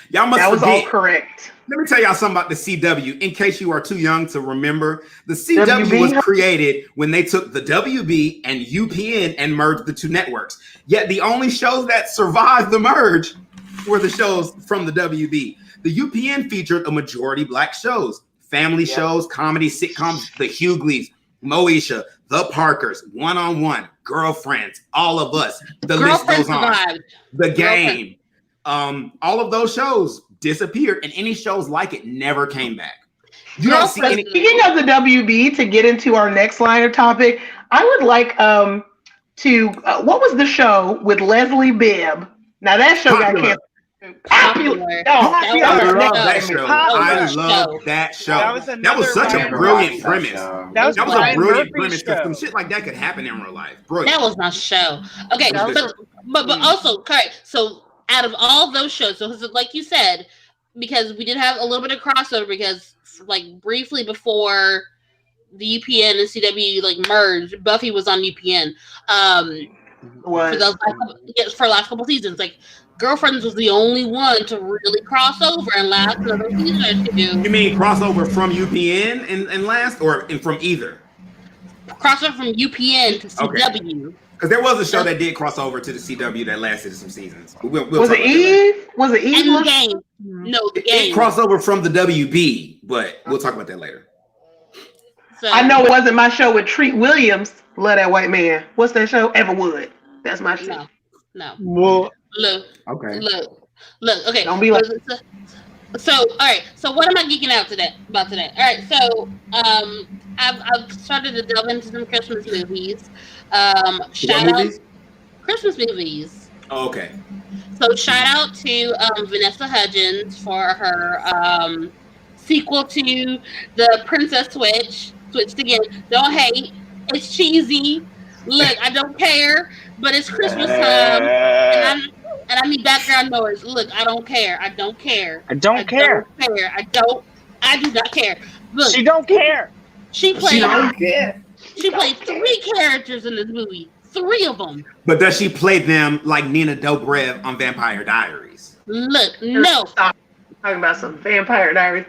Speaker 2: Y'all must
Speaker 3: That was
Speaker 2: forget.
Speaker 3: all correct.
Speaker 2: Let me tell y'all something about the CW. In case you are too young to remember, the CW
Speaker 3: WB?
Speaker 2: was created when they took the WB and UPN and merged the two networks. Yet the only shows that survived the merge were the shows from the WB. The UPN featured a majority black shows, family shows, comedy, sitcoms, the Hughleys, Moesha, the Parkers, One on One, Girlfriends, All of Us. The list goes on.
Speaker 1: Survived.
Speaker 2: The Game. All of those shows disappeared, and any shows like it never came back. You don't see any.
Speaker 3: Speaking of the WB, to get into our next line of topic, I would like what was the show with Leslie Bibb? Now that show got canceled. Popular.
Speaker 2: I love that show. I love that show. That was such a brilliant premise. That was a brilliant premise because some shit like that could happen in real life. Brilliant.
Speaker 1: That was my show. Okay, but also, correct. So out of all those shows, so like you said, because we did have a little bit of crossover because like briefly before the UPN and CW like merged, Buffy was on UPN. For the last couple seasons, like Girlfriends was the only one to really cross over and last another season or two.
Speaker 2: You mean crossover from UPN and last, or from either?
Speaker 1: Crossover from UPN to CW.
Speaker 2: Okay. Because there was a show that did cross over to the CW that lasted some seasons. We'll
Speaker 3: was it Eve? Was it Eve?
Speaker 1: And the Game. No, the Game.
Speaker 2: It crossed over from the WB, but we'll talk about that later.
Speaker 3: So, I know it wasn't my show with Treat Williams. Love that white man. What's that show? Everwood. That's my show.
Speaker 1: No.
Speaker 3: Well,
Speaker 1: look.
Speaker 2: Okay.
Speaker 1: Look. Okay.
Speaker 3: Don't be like.
Speaker 1: So all right. So what am I geeking out about today? All right. So I've started to delve into some Christmas movies. Shout out Christmas movies.
Speaker 2: Oh, okay.
Speaker 1: So shout out to Vanessa Hudgens for her sequel to The Princess Switched Again. Don't hate. It's cheesy. Look, I don't care, but it's Christmas time, and I need background noise. Look, I don't care. I do not care. Look,
Speaker 4: she don't care.
Speaker 1: She played 3 characters in this movie. 3 of them.
Speaker 2: But does she play them like Nina Dobrev on Vampire Diaries?
Speaker 1: Look, no.
Speaker 3: Stop talking about some Vampire Diaries.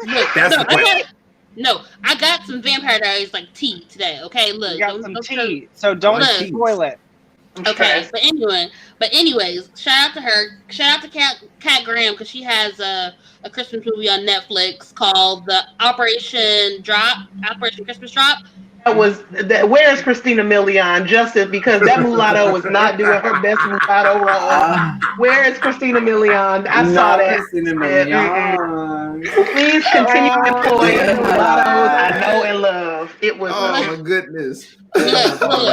Speaker 1: Look,
Speaker 2: that's the question.
Speaker 1: I got some Vampire Diaries like tea today. Okay, look.
Speaker 4: You got some tea, so don't spoil it.
Speaker 1: Okay, but anyways, shout out to her. Shout out to Kat Graham because she has a Christmas movie on Netflix called the Operation Christmas Drop.
Speaker 3: Where's Christina Milian? Justin, because that mulatto was not doing her best mulatto role. Where is Christina Milian? I saw that.
Speaker 6: Christina Milian.
Speaker 3: Please continue employing the mulattoes I know and love. It was.
Speaker 2: Oh my goodness.
Speaker 1: Look. All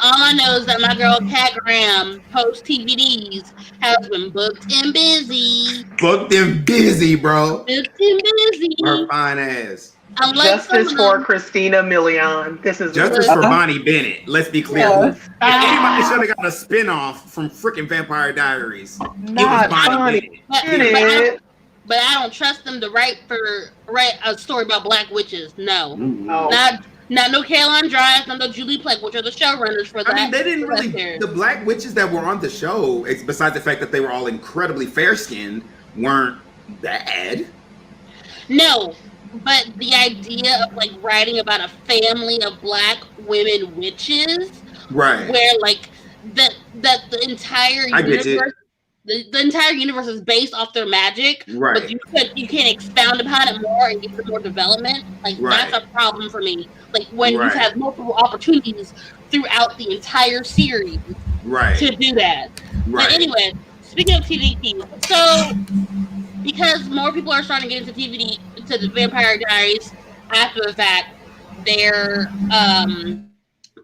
Speaker 1: I know is that my girl Kat Graham post TVDs has been booked and busy.
Speaker 2: Booked and busy, bro.
Speaker 1: Booked and busy.
Speaker 2: Her fine ass.
Speaker 3: Justice for Christina Milian. This is
Speaker 2: justice for Bonnie Bennett. Let's be clear.
Speaker 3: Yes.
Speaker 2: If anybody should have got a spinoff from freaking Vampire Diaries,
Speaker 3: Not
Speaker 2: it was Bonnie
Speaker 3: Bennett.
Speaker 1: But I don't trust them to write a story about black witches. No,
Speaker 3: Oh.
Speaker 1: not no Caroline Dries, not no Julie Plec, which are the showrunners for that.
Speaker 2: I mean, they didn't really. The black witches that were on the show, besides the fact that they were all incredibly fair-skinned, weren't bad.
Speaker 1: No, but the idea of like writing about a family of black women witches,
Speaker 2: right?
Speaker 1: Where like that the entire universe. The entire universe is based off their magic,
Speaker 2: right?
Speaker 1: But you can expound upon it more and give it more development. Like that's a problem for me. Like when you have multiple opportunities throughout the entire series, to do that. But anyway, speaking of TVP, so because more people are starting to get into TV, to the Vampire Diaries after the fact, they're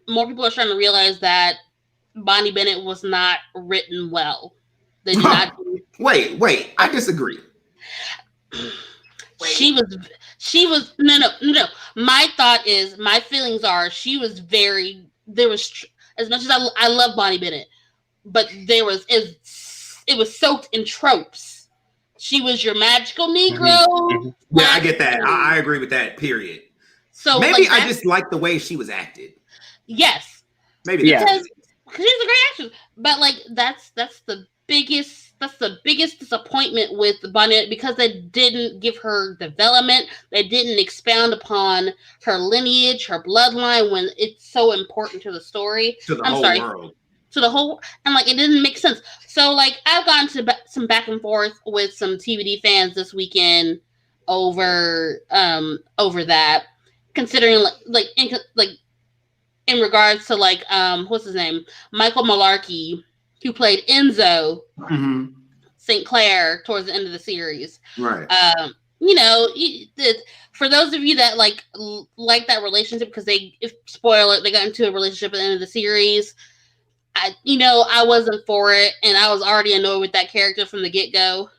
Speaker 1: more people are starting to realize that Bonnie Bennett was not written well. They did not.
Speaker 2: Wait. I disagree.
Speaker 1: She was no. My thought is, my feelings are, she was very. There was, as much as I love Bonnie Bennett, but it was soaked in tropes. She was your magical Negro.
Speaker 2: Mm-hmm. Yeah, I get that. I agree with that. Period.
Speaker 1: So
Speaker 2: maybe I just like the way she was acted.
Speaker 1: Yes.
Speaker 2: Maybe
Speaker 1: because she's a great actress, but like that's the biggest disappointment with Bonnie, because they didn't give her development. They didn't expound upon her lineage, her bloodline, when it's so important to the story.
Speaker 2: To the whole world.
Speaker 1: To the whole, and like it didn't make sense. So like I've gotten to some back and forth with some TVD fans this weekend over that, considering in regards to like what's his name, Michael Malarkey, who played Enzo St. Clair towards the end of the series.
Speaker 2: Right.
Speaker 1: For those of you that like that relationship, because they got into a relationship at the end of the series. I wasn't for it, and I was already annoyed with that character from the get-go.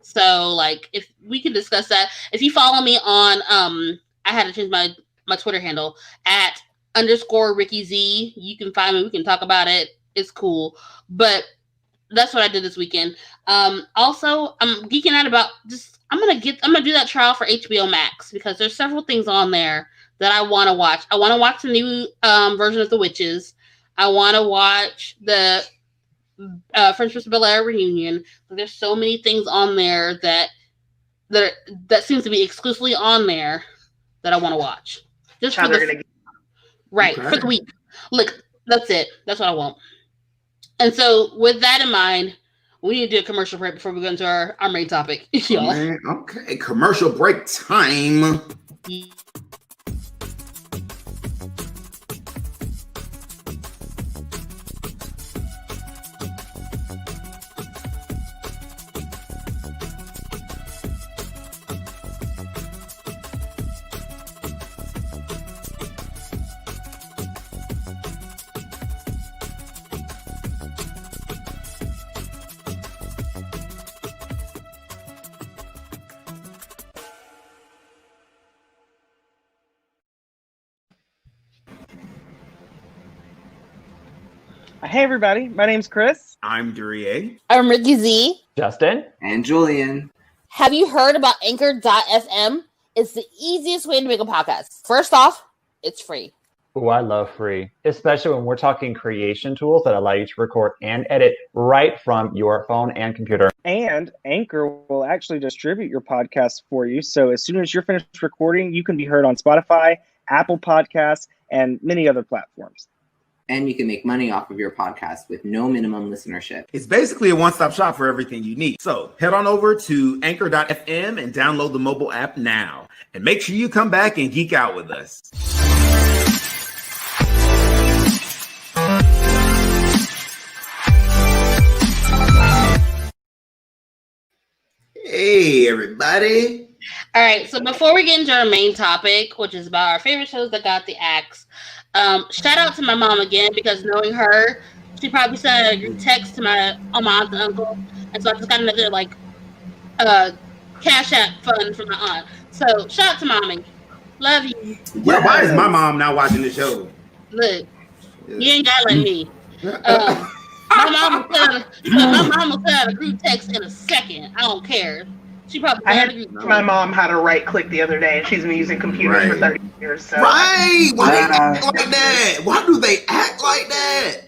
Speaker 1: So like, if we can discuss that, if you follow me on, I had to change my Twitter handle at _Ricky Z. You can find me. We can talk about it. It's cool. But that's what I did this weekend. Also, I'm geeking out about I'm gonna do that trial for HBO Max, because there's several things on there that I want to watch. I want to watch the new version of The Witches. I want to watch the French Prince of Bel-Air reunion. There's so many things on there that seems to be exclusively on there that I want to watch. Just for for the week. Look, that's it. That's what I want. And so, with that in mind, we need to do a commercial break before we go into our main topic, y'all.
Speaker 2: Okay, commercial break time.
Speaker 4: Hey everybody, my name's Chris.
Speaker 2: I'm Duryea.
Speaker 1: I'm Ricky Z.
Speaker 7: Justin.
Speaker 6: And Julian.
Speaker 1: Have you heard about Anchor.fm? It's the easiest way to make a podcast. First off, it's free.
Speaker 7: Oh, I love free, especially when we're talking creation tools that allow you to record and edit right from your phone and computer.
Speaker 4: And Anchor will actually distribute your podcast for you. So as soon as you're finished recording, you can be heard on Spotify, Apple Podcasts, and many other platforms.
Speaker 6: And you can make money off of your podcast with no minimum listenership.
Speaker 2: It's basically a one-stop shop for everything you need. So head on over to anchor.fm and download the mobile app now. And make sure you come back and geek out with us. Hey, everybody.
Speaker 1: All right, so before we get into our main topic, which is about our favorite shows that got the axe, shout out to my mom again, because knowing her, she probably sent a text to my aunt and uncle, and so I just got another Cash App fund from my aunt. So shout out to mommy. Love you.
Speaker 2: Why is my mom not watching the show?
Speaker 1: Look, you ain't gotta let me. My mom will put out a group text in a second. I don't care. She probably.
Speaker 3: I had to teach my mom how to right click the other day, and she's been using computers for 30 years. So.
Speaker 2: Right? Why they act like that? Why do they act like that?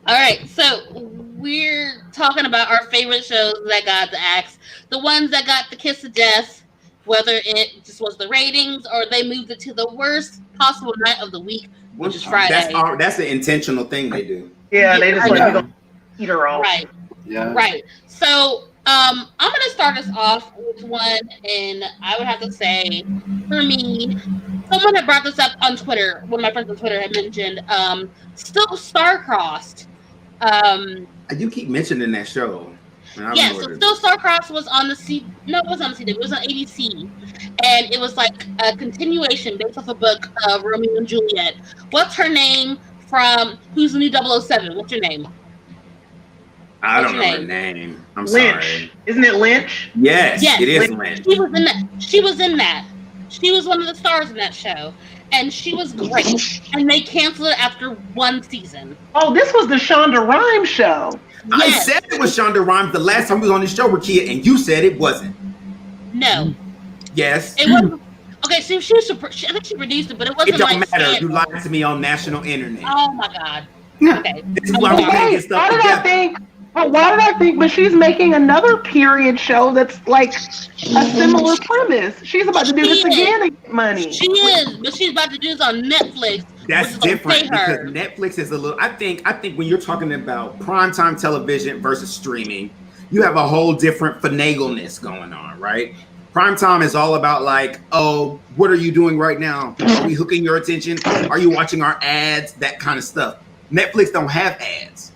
Speaker 1: All right, so we're talking about our favorite shows that got the axe, the ones that got the kiss of death, whether it just was the ratings or they moved it to the worst possible night of the week, which is Friday.
Speaker 2: That's an intentional thing they do.
Speaker 3: Yeah, they just want to eat her off.
Speaker 1: Right. Yeah. Right. So I'm gonna start us off with one, and I would have to say, for me, someone had brought this up on Twitter. One of my friends on Twitter had mentioned still Star-Crossed.
Speaker 2: You keep mentioning that show.
Speaker 1: Yeah, so Still Star-Crossed was on the it wasn't on the CW, it was on ABC. And it was like a continuation based off a book of Romeo and Juliet. What's her name from Who's the New 007? What's your name?
Speaker 2: I don't know her name. I'm
Speaker 3: Lynch.
Speaker 2: sorry.
Speaker 3: Isn't it Lynch?
Speaker 2: Yes, it is Lynch.
Speaker 1: She was in that. She was one of the stars in that show. And she was great. And they canceled it after one season.
Speaker 3: Oh, this was the Shonda Rhimes show.
Speaker 2: Yes. I said it was Shonda Rhimes the last time we was on this show, Rakia, and you said it wasn't.
Speaker 1: No.
Speaker 2: Yes.
Speaker 1: It wasn't. Okay, so I think she produced it, but it wasn't.
Speaker 2: It don't
Speaker 1: like
Speaker 2: matter.
Speaker 1: Scandal.
Speaker 2: You lied to me on national internet.
Speaker 1: Oh my God. Okay.
Speaker 2: This is why we can't get stuff together.
Speaker 3: Why did I think? But she's making another period show that's like a similar premise. She's about to do this again to get money.
Speaker 1: She is, but she's about to do this on Netflix.
Speaker 2: That's different because Netflix is a little. I think when you're talking about primetime television versus streaming, you have a whole different finagleness going on, right? Primetime is all about like, oh, what are you doing right now? Are we hooking your attention? Are you watching our ads? That kind of stuff. Netflix don't have ads.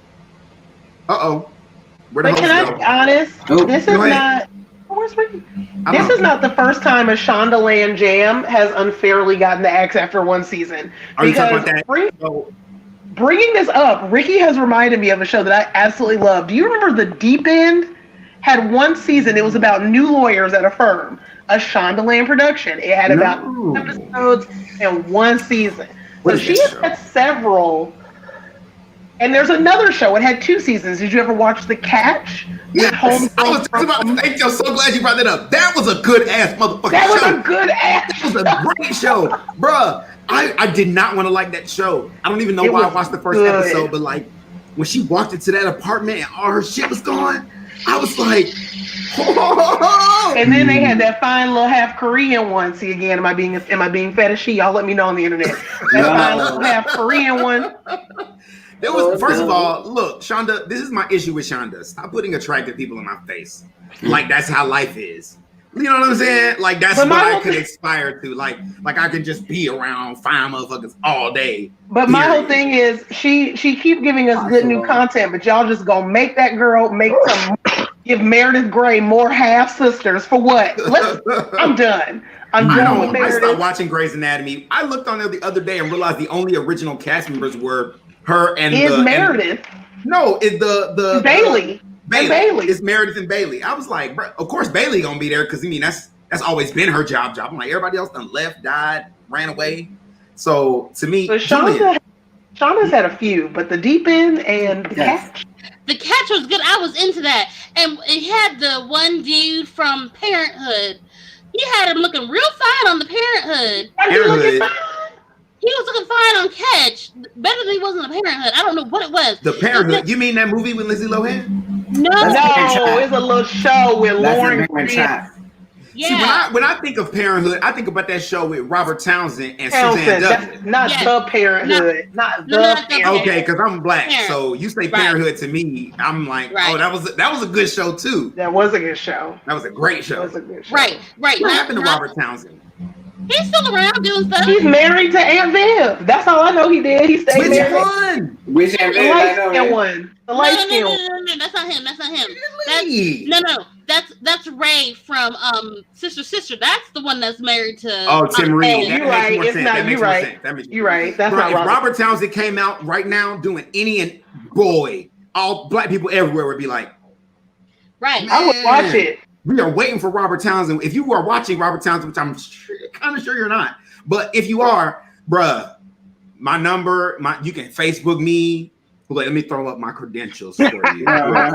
Speaker 3: But can I be honest? This is not. Where's Ricky? This is not the first time a Shondaland jam has unfairly gotten the axe after one season.
Speaker 2: Are you talking about that?
Speaker 3: Bringing this up, Ricky has reminded me of a show that I absolutely love. Do you remember The Deep End? Had one season. It was about new lawyers at a firm. A Shondaland production. It had about 2 episodes and one season. So she has had several. And there's another show. It had 2 seasons. Did you ever watch The Catch?
Speaker 2: Yes. I was just about to thank you. I'm so glad you brought that up. That was a good ass motherfucking show.
Speaker 3: That was a good ass
Speaker 2: show. That was a great show. Bruh, I did not want to like that show. I don't even know why I watched the first episode, but like when she walked into that apartment and all her shit was gone, I was like, oh. And
Speaker 3: then they had that fine little half Korean one. See again, am I being fetishy? Y'all let me know on the internet. That fine little half Korean one.
Speaker 2: There was, first of all, look, Shonda, this is my issue with Shonda. Stop putting attractive people in my face. Like, that's how life is. You know what I'm saying? Like, that's what I could aspire to. Like I could just be around fine motherfuckers all day.
Speaker 3: But my whole thing is, she keep giving us good new content, but y'all just gonna make that girl give Meredith Grey more half sisters for what? I'm done. I'm done with Meredith.
Speaker 2: I stopped watching Grey's Anatomy. I looked on there the other day and realized the only original cast members were her and
Speaker 3: Meredith.
Speaker 2: No, it's the
Speaker 3: Bailey. Bailey.
Speaker 2: It's Meredith and Bailey. I was like, bro, of course Bailey gonna be there because I mean that's always been her job. I'm like, everybody else done left, died, ran away. So to me,
Speaker 3: Shonda's had a few, but The Deep End and The Catch.
Speaker 1: The Catch was good. I was into that, and it had the one dude from Parenthood. He had him looking real fine on the Parenthood. He was looking fine on Catch. Better than he was on the Parenthood. I don't know what it was.
Speaker 2: The Parenthood? You mean that movie with Lindsay Lohan?
Speaker 3: No, it's a little show with Lauren Grant.
Speaker 1: Yeah.
Speaker 2: See, when I think of Parenthood, I think about that show with Robert Townsend and Suzanne Duffy.
Speaker 3: Not the Parenthood. Not the Parenthood.
Speaker 2: Okay, because I'm black. So you say Parenthood to me, I'm like, oh, that was a good show too.
Speaker 3: That was a good show.
Speaker 2: That was a great show.
Speaker 1: Right.
Speaker 2: What happened to Robert Townsend?
Speaker 1: He's still around doing stuff.
Speaker 3: He's married to Aunt Viv. That's all I know he did. He stayed married.
Speaker 2: Which one?
Speaker 6: Which Aunt Viv?
Speaker 3: The light-skinned one. The light-skinned one.
Speaker 1: No, that's not him. That's not him.
Speaker 2: Really?
Speaker 1: That's Ray from Sister. That's the one that's married to.
Speaker 2: Oh, Tim Reed.
Speaker 3: You're right. It's not. You're right. You're right. That's not
Speaker 2: Robert. If Robert Townsend came out right now doing any and boy, all black people everywhere would be like,
Speaker 1: right.
Speaker 3: I would watch it.
Speaker 2: We are waiting for Robert Townsend. If you are watching Robert Townsend, which I'm kind of sure you're not, but if you are, bruh, my number, you can Facebook me. Wait, let me throw up my credentials for you.
Speaker 3: Stop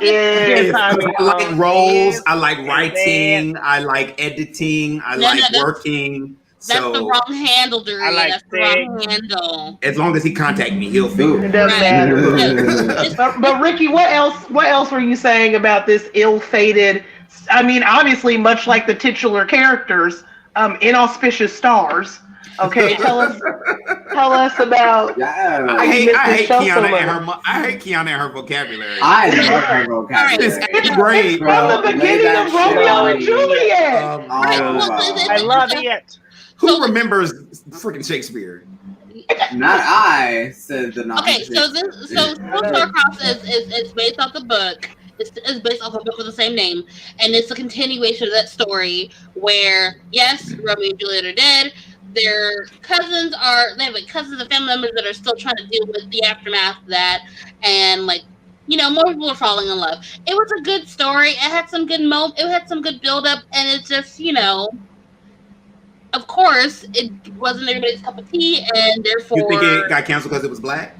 Speaker 3: it.
Speaker 2: I like roles. I like writing. I like editing. I like working.
Speaker 1: That's the wrong handle, dude. That's the wrong handle.
Speaker 2: As long as he contact me, he'll figure
Speaker 3: it. Doesn't matter. But Ricky, what else were you saying about this ill-fated? I mean, obviously, much like the titular characters, inauspicious stars. Okay, tell us about.
Speaker 2: I hate Kiana and her vocabulary.
Speaker 6: I love her vocabulary.
Speaker 2: It's 8th grade,
Speaker 3: from the beginning of Romeo and Juliet.
Speaker 4: I love it.
Speaker 2: Who remembers freaking Shakespeare?
Speaker 6: Not I, said the novel.
Speaker 1: Okay, so Starcross is based off the book. It's based off a book with the same name, and it's a continuation of that story where, yes, Romeo and Juliet are dead. Their cousins they have like cousins and family members that are still trying to deal with the aftermath of that, and like, you know, more people are falling in love. It was a good story. It had some good it had some good build up, and it's just, you know, of course, it wasn't everybody's cup of tea, and therefore
Speaker 2: you think it got canceled because it was black?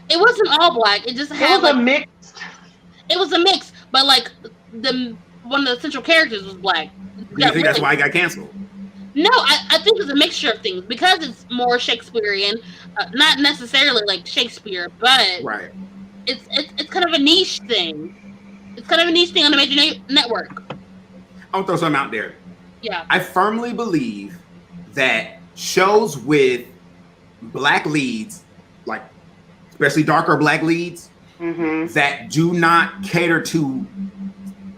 Speaker 1: It wasn't all black. It just had
Speaker 3: a mix.
Speaker 1: It was a mix, but like one of the central characters was black.
Speaker 2: You think that's why it got canceled?
Speaker 1: No, I think it's a mixture of things because it's more Shakespearean, not necessarily like Shakespeare, but
Speaker 2: right.
Speaker 1: It's kind of a niche thing. It's kind of a niche thing on a major network.
Speaker 2: I'll throw something out there.
Speaker 1: Yeah.
Speaker 2: I firmly believe that shows with black leads, like especially darker black leads, that do not cater to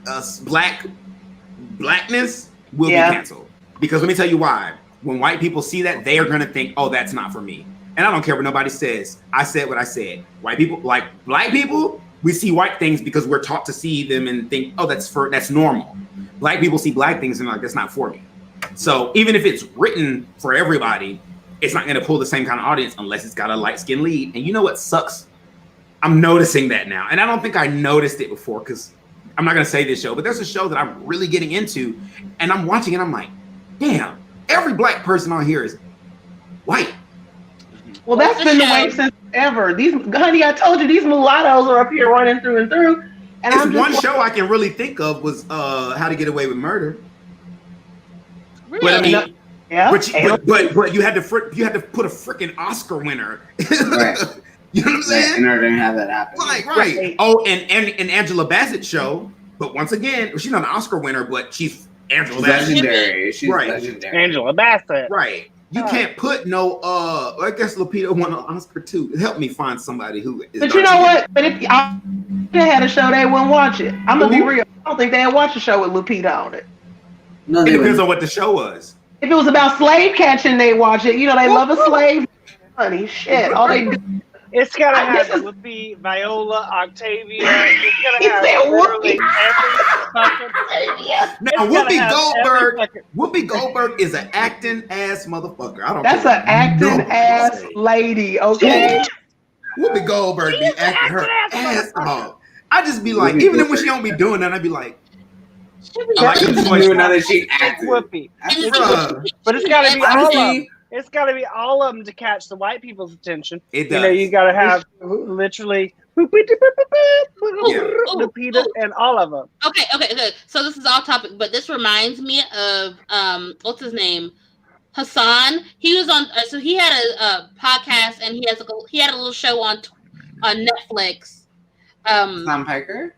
Speaker 2: us blackness will be canceled. Because let me tell you why. When white people see that, they are going to think, oh, that's not for me. And I don't care what nobody says. I said what I said. White people, like black people, we see white things because we're taught to see them and think, oh, that's normal. Black people see black things and they're like, that's not for me. So even if it's written for everybody, it's not going to pull the same kind of audience unless it's got a light-skinned lead. And you know what sucks? I'm noticing that now. And I don't think I noticed it before because I'm not going to say this show, but there's a show that I'm really getting into and I'm watching it. I'm like, damn, every black person on here is white.
Speaker 3: Well, that's been the way since ever. Honey, I told you these mulattoes are up here running through and through. And
Speaker 2: it's one show I can really think of was How to Get Away with Murder.
Speaker 1: Really?
Speaker 2: But I mean,
Speaker 3: yeah.
Speaker 2: But you had to put a freaking Oscar winner.
Speaker 6: Right.
Speaker 2: You know what I'm saying?
Speaker 6: In order to have that happen.
Speaker 2: Right. Oh, and Angela Bassett show. But once again, she's not an Oscar winner, but she's Angela Bassett.
Speaker 6: Legendary. She's legendary.
Speaker 4: Angela Bassett.
Speaker 2: Right. You can't put no. I guess Lupita won an Oscar too. Help me find somebody who is.
Speaker 3: But you know what? But if I had a show, they wouldn't watch it. I'm gonna be real. I don't think they'd watch a show with Lupita on it.
Speaker 6: No,
Speaker 2: it depends on what the show was.
Speaker 3: If it was about slave catching, they watch it. You know, they love a slave. Honey, shit. All they do.
Speaker 4: It's gotta have Whoopi, Viola, Octavia. It's gotta have literally every fucking.
Speaker 2: Now Whoopi Goldberg is an acting ass motherfucker. I don't.
Speaker 3: That's an acting ass lady. Okay.
Speaker 2: Whoopi Goldberg be acting her ass off. I just be like, even when she don't be doing that, I be like,
Speaker 6: I like the voice now that she acted.
Speaker 4: Whoopi. But it's gotta be all of them. It's got to be all of them to catch the white people's attention.
Speaker 2: It does.
Speaker 4: You know, you got to have literally Lupita and all of them.
Speaker 1: Okay. So this is off topic, but this reminds me of what's his name, Hassan. He was on. So he had a podcast, and he had a little show on Netflix.
Speaker 6: Hassan Piker.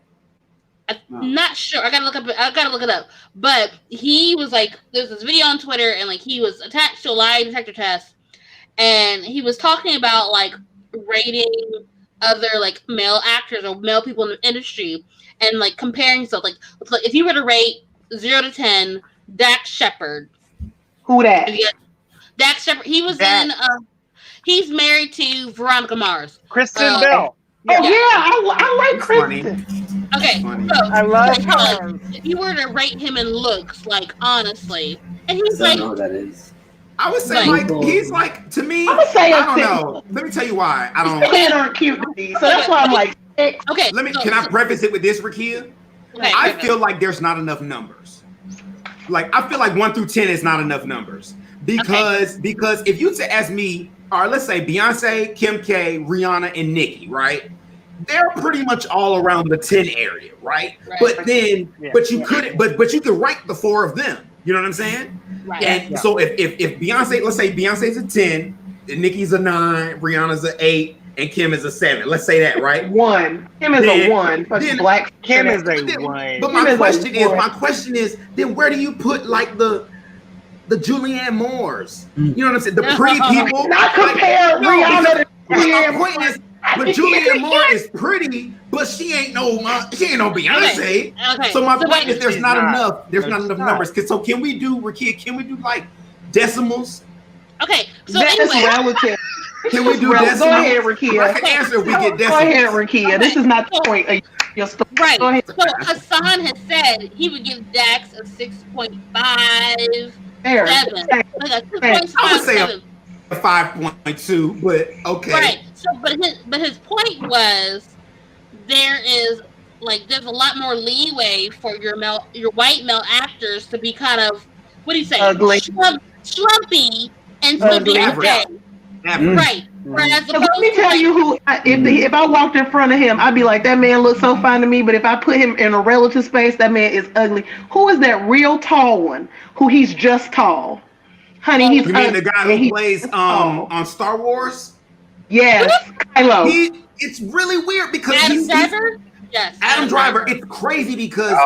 Speaker 1: I'm not sure. I gotta look it up. But he was like, there's this video on Twitter, and like he was attached to a lie detector test, and he was talking about like rating other like male actors or male people in the industry, and like comparing stuff. Like if you were to rate 0 to 10, Dax Shepard.
Speaker 3: Who that?
Speaker 1: Dax Shepard. He was in. He's married to Veronica Mars.
Speaker 4: Kristen Bell.
Speaker 3: Yeah. Oh yeah, I like Kristen.
Speaker 1: Okay, so
Speaker 4: I love her.
Speaker 1: If you were to rate him in looks, like honestly, and he's
Speaker 6: I
Speaker 1: like,
Speaker 6: don't know what that is.
Speaker 2: I would say he's like to me.
Speaker 3: I would say
Speaker 2: I don't know. Let me tell you why I don't.
Speaker 3: Men aren't cute to me, so that's why I'm like.
Speaker 1: Okay.
Speaker 2: Can I preface it with this, Rakia?
Speaker 1: Okay,
Speaker 2: I feel like there's not enough numbers. Like I feel like 1 through 10 is not enough numbers because if you to ask me, all right, let's say Beyonce, Kim K, Rihanna, and Nicki, right? They're pretty much all around the 10 area, right? But then, but you could rank the 4 of them. You know what I'm saying?
Speaker 1: Right.
Speaker 2: And so if Beyonce, let's say Beyonce's a 10, Nicki's a 9, Rihanna's a 8, and Kim is a 7. Let's say that, right?
Speaker 3: 1. Kim is a 1.
Speaker 2: Then
Speaker 3: Black
Speaker 4: Kim is a 1.
Speaker 2: But my question is, then where do you put like the Julianne Moores? You know what I'm saying? The pretty people.
Speaker 3: Not compare Rihanna to
Speaker 2: Julianne. My point is, but Julianne Moore is pretty, but she ain't no Beyonce.
Speaker 1: Okay.
Speaker 2: So my point is, there's
Speaker 4: she's
Speaker 2: not
Speaker 4: not.
Speaker 2: enough. There's not enough numbers. So can we do, Rakia? Can we do like decimals?
Speaker 1: Okay. So
Speaker 3: That's
Speaker 1: anyway,
Speaker 3: relative.
Speaker 2: Can we do decimals?
Speaker 3: Go ahead, Rakia.
Speaker 2: I can answer if we get
Speaker 3: Go ahead,
Speaker 2: decimals.
Speaker 3: Rakia. This is not the point of your story.
Speaker 1: right.
Speaker 3: Go ahead.
Speaker 1: So Hassan has said he would give Dax a 6.57.
Speaker 3: Fair.
Speaker 1: Like a
Speaker 3: Fair.
Speaker 1: 6.57.
Speaker 2: I would say a 5.2, but okay.
Speaker 1: Right. So, but his point was there's a lot more leeway for your white male actors to be kind of, what do you say,
Speaker 3: Ugly.
Speaker 1: schlumpy and still be okay. Right. Whereas
Speaker 3: Let me tell you who. If I walked in front of him, I'd be like, that man looks so fine to me. But if I put him in a relative space, that man is ugly. Who is that real tall one? Who he's just tall, honey? He's
Speaker 2: You mean
Speaker 3: ugly.
Speaker 2: the guy who plays on Star Wars?
Speaker 3: Yes, Kylo.
Speaker 2: It's really weird because
Speaker 1: Adam Driver. Yes.
Speaker 2: Adam Driver. It's crazy because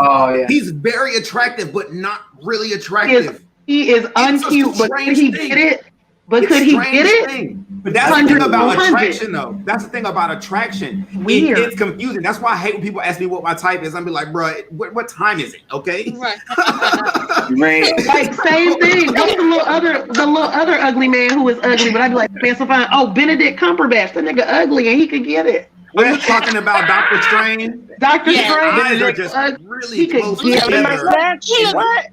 Speaker 2: he's very attractive, but not really attractive.
Speaker 3: He is uncute, but could he get it? But could he get it?
Speaker 2: But that's the thing about attraction, though. That's the thing about attraction.
Speaker 3: Weird.
Speaker 2: It's confusing. That's why I hate when people ask me what my type is. I'm be like, bro, what time is it? Okay.
Speaker 1: Right.
Speaker 3: Like same thing. That's the little other ugly man who is ugly. But I'd be like, man, so fine. Oh, Benedict Cumberbatch, that nigga ugly, and he could get it.
Speaker 2: We're talking about Doctor Strange.
Speaker 3: Doctor
Speaker 1: Yeah.
Speaker 3: Strange.
Speaker 2: Eyes are just really
Speaker 3: He could
Speaker 2: close
Speaker 3: get
Speaker 2: together.
Speaker 4: What?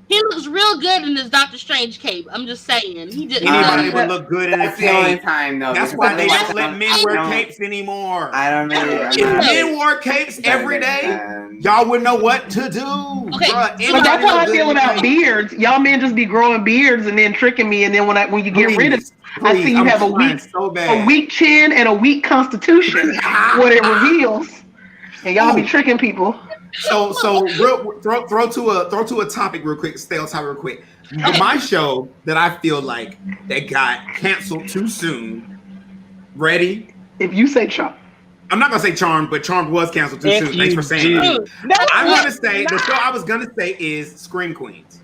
Speaker 1: He looks real good in his Doctor Strange cape. I'm just saying. He did.
Speaker 2: Anybody would look good in a
Speaker 6: That's the only
Speaker 2: cape.
Speaker 6: time, though.
Speaker 2: That's why they don't let men wear capes anymore.
Speaker 6: I don't know.
Speaker 2: If men wore capes every day, y'all would know what to do.
Speaker 1: Okay,
Speaker 2: Bruh,
Speaker 3: But that's how I
Speaker 2: anybody
Speaker 3: feel
Speaker 2: look good
Speaker 3: about
Speaker 2: in a cape.
Speaker 3: beards. Y'all men just be growing beards and then tricking me, and then when you get rid of it, I see you
Speaker 2: I'm
Speaker 3: have a
Speaker 2: trying
Speaker 3: weak
Speaker 2: so bad.
Speaker 3: chin and a weak constitution. What it reveals, and y'all be tricking people.
Speaker 2: So throw to a topic real quick. Stay on topic real quick. My show that I feel like that got canceled too soon. Ready?
Speaker 3: If you say Charm,
Speaker 2: I'm not gonna say Charmed, but Charmed was canceled too soon. Thanks for saying that.
Speaker 4: No,
Speaker 2: I'm gonna say the show I was gonna say is Scream Queens.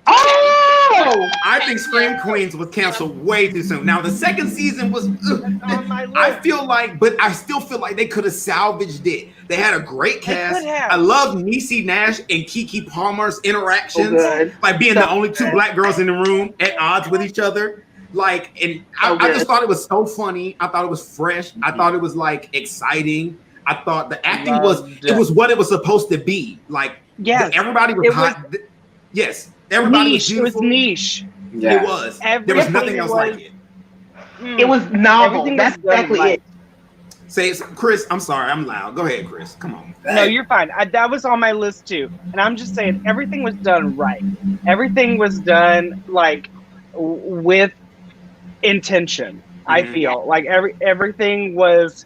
Speaker 3: oh,
Speaker 2: I think Scream Queens was canceled way too soon. Now the second season was. I feel like, but I still feel like they could have salvaged it. They had a great cast. I love Niecy Nash and Keke Palmer's interactions, like being the only two black girls in the room at odds with each other. Like, and I just thought it was so funny. I thought it was fresh. I thought it was like exciting. I thought the acting was what it was supposed to be. Like, everybody was hot. Yes. Everybody
Speaker 4: niche.
Speaker 2: was
Speaker 4: It was
Speaker 2: beautiful.
Speaker 4: niche.
Speaker 2: It was. There was nothing else like it.
Speaker 3: it was novel.
Speaker 4: Everything
Speaker 3: That's
Speaker 4: was done
Speaker 3: exactly
Speaker 4: right.
Speaker 3: it.
Speaker 2: Say it, Chris. I'm sorry. I'm loud. Go ahead, Chris. Come on.
Speaker 4: No, you're fine. That was on my list too, and I'm just saying everything was done right. Everything was done like with intention. I feel like everything was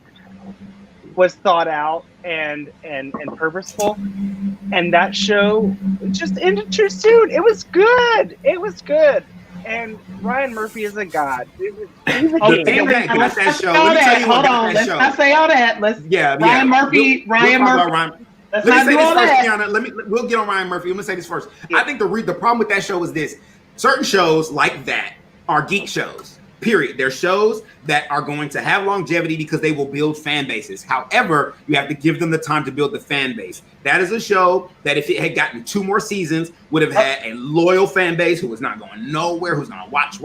Speaker 4: thought out and purposeful, and that show just ended too soon. It was good. It was good. And Ryan Murphy is a god. He's a
Speaker 3: Okay,
Speaker 4: king.
Speaker 3: let's not say all that. Hold on. Let's not say all that. Ryan Murphy. Ryan Murphy. Let's not do all that.
Speaker 2: Tiana, we'll get on Ryan Murphy. I'm gonna say this first. I think the problem with that show is this: certain shows like that are geek shows. Period. They're shows that are going to have longevity because they will build fan bases. However, you have to give them the time to build the fan base. That is a show that if it had gotten 2 more seasons, would have had a loyal fan base who was not going nowhere, who's going to watch.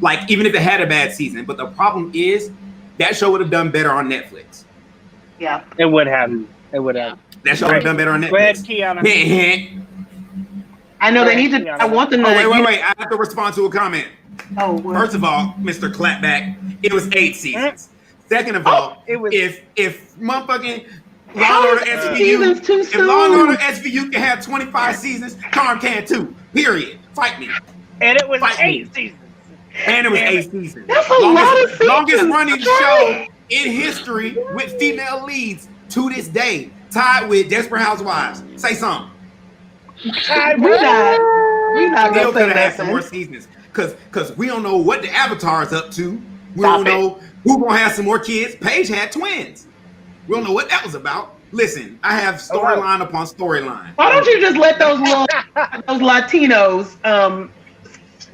Speaker 2: Like, even if it had a bad season. But the problem is that show would have done better on Netflix.
Speaker 3: Yeah.
Speaker 4: It would have. It would have.
Speaker 2: That show would have done better on Netflix.
Speaker 4: Go ahead, Kiana.
Speaker 3: I know they need to. I want them to.
Speaker 2: Wait. I have to respond to a comment.
Speaker 3: Oh,
Speaker 2: First of all, Mr. Clapback, it was 8 seasons. Second of all, if motherfucking Law and Order
Speaker 3: Seasons
Speaker 2: SVU.
Speaker 3: too
Speaker 2: If Law and
Speaker 3: soon.
Speaker 2: Order SVU can have 25 seasons, Charm can too. Period. Fight me.
Speaker 4: And it was
Speaker 2: Fight
Speaker 4: 8
Speaker 2: me.
Speaker 4: seasons.
Speaker 2: And it was
Speaker 4: Damn
Speaker 2: 8 seasons.
Speaker 3: That's a lot of seasons.
Speaker 2: Longest running
Speaker 3: That's right.
Speaker 2: show in history with female leads to this day, tied with Desperate Housewives. Say something.
Speaker 3: We're not
Speaker 2: Still
Speaker 3: gonna say
Speaker 2: could have had some more
Speaker 3: nothing.
Speaker 2: seasons, cause we don't know what the Avatar's up to. We
Speaker 3: Stop
Speaker 2: don't know who gonna have some more kids. Paige had twins. We don't know what that was about. Listen, I have storyline upon storyline.
Speaker 3: Why don't you just let those Latinos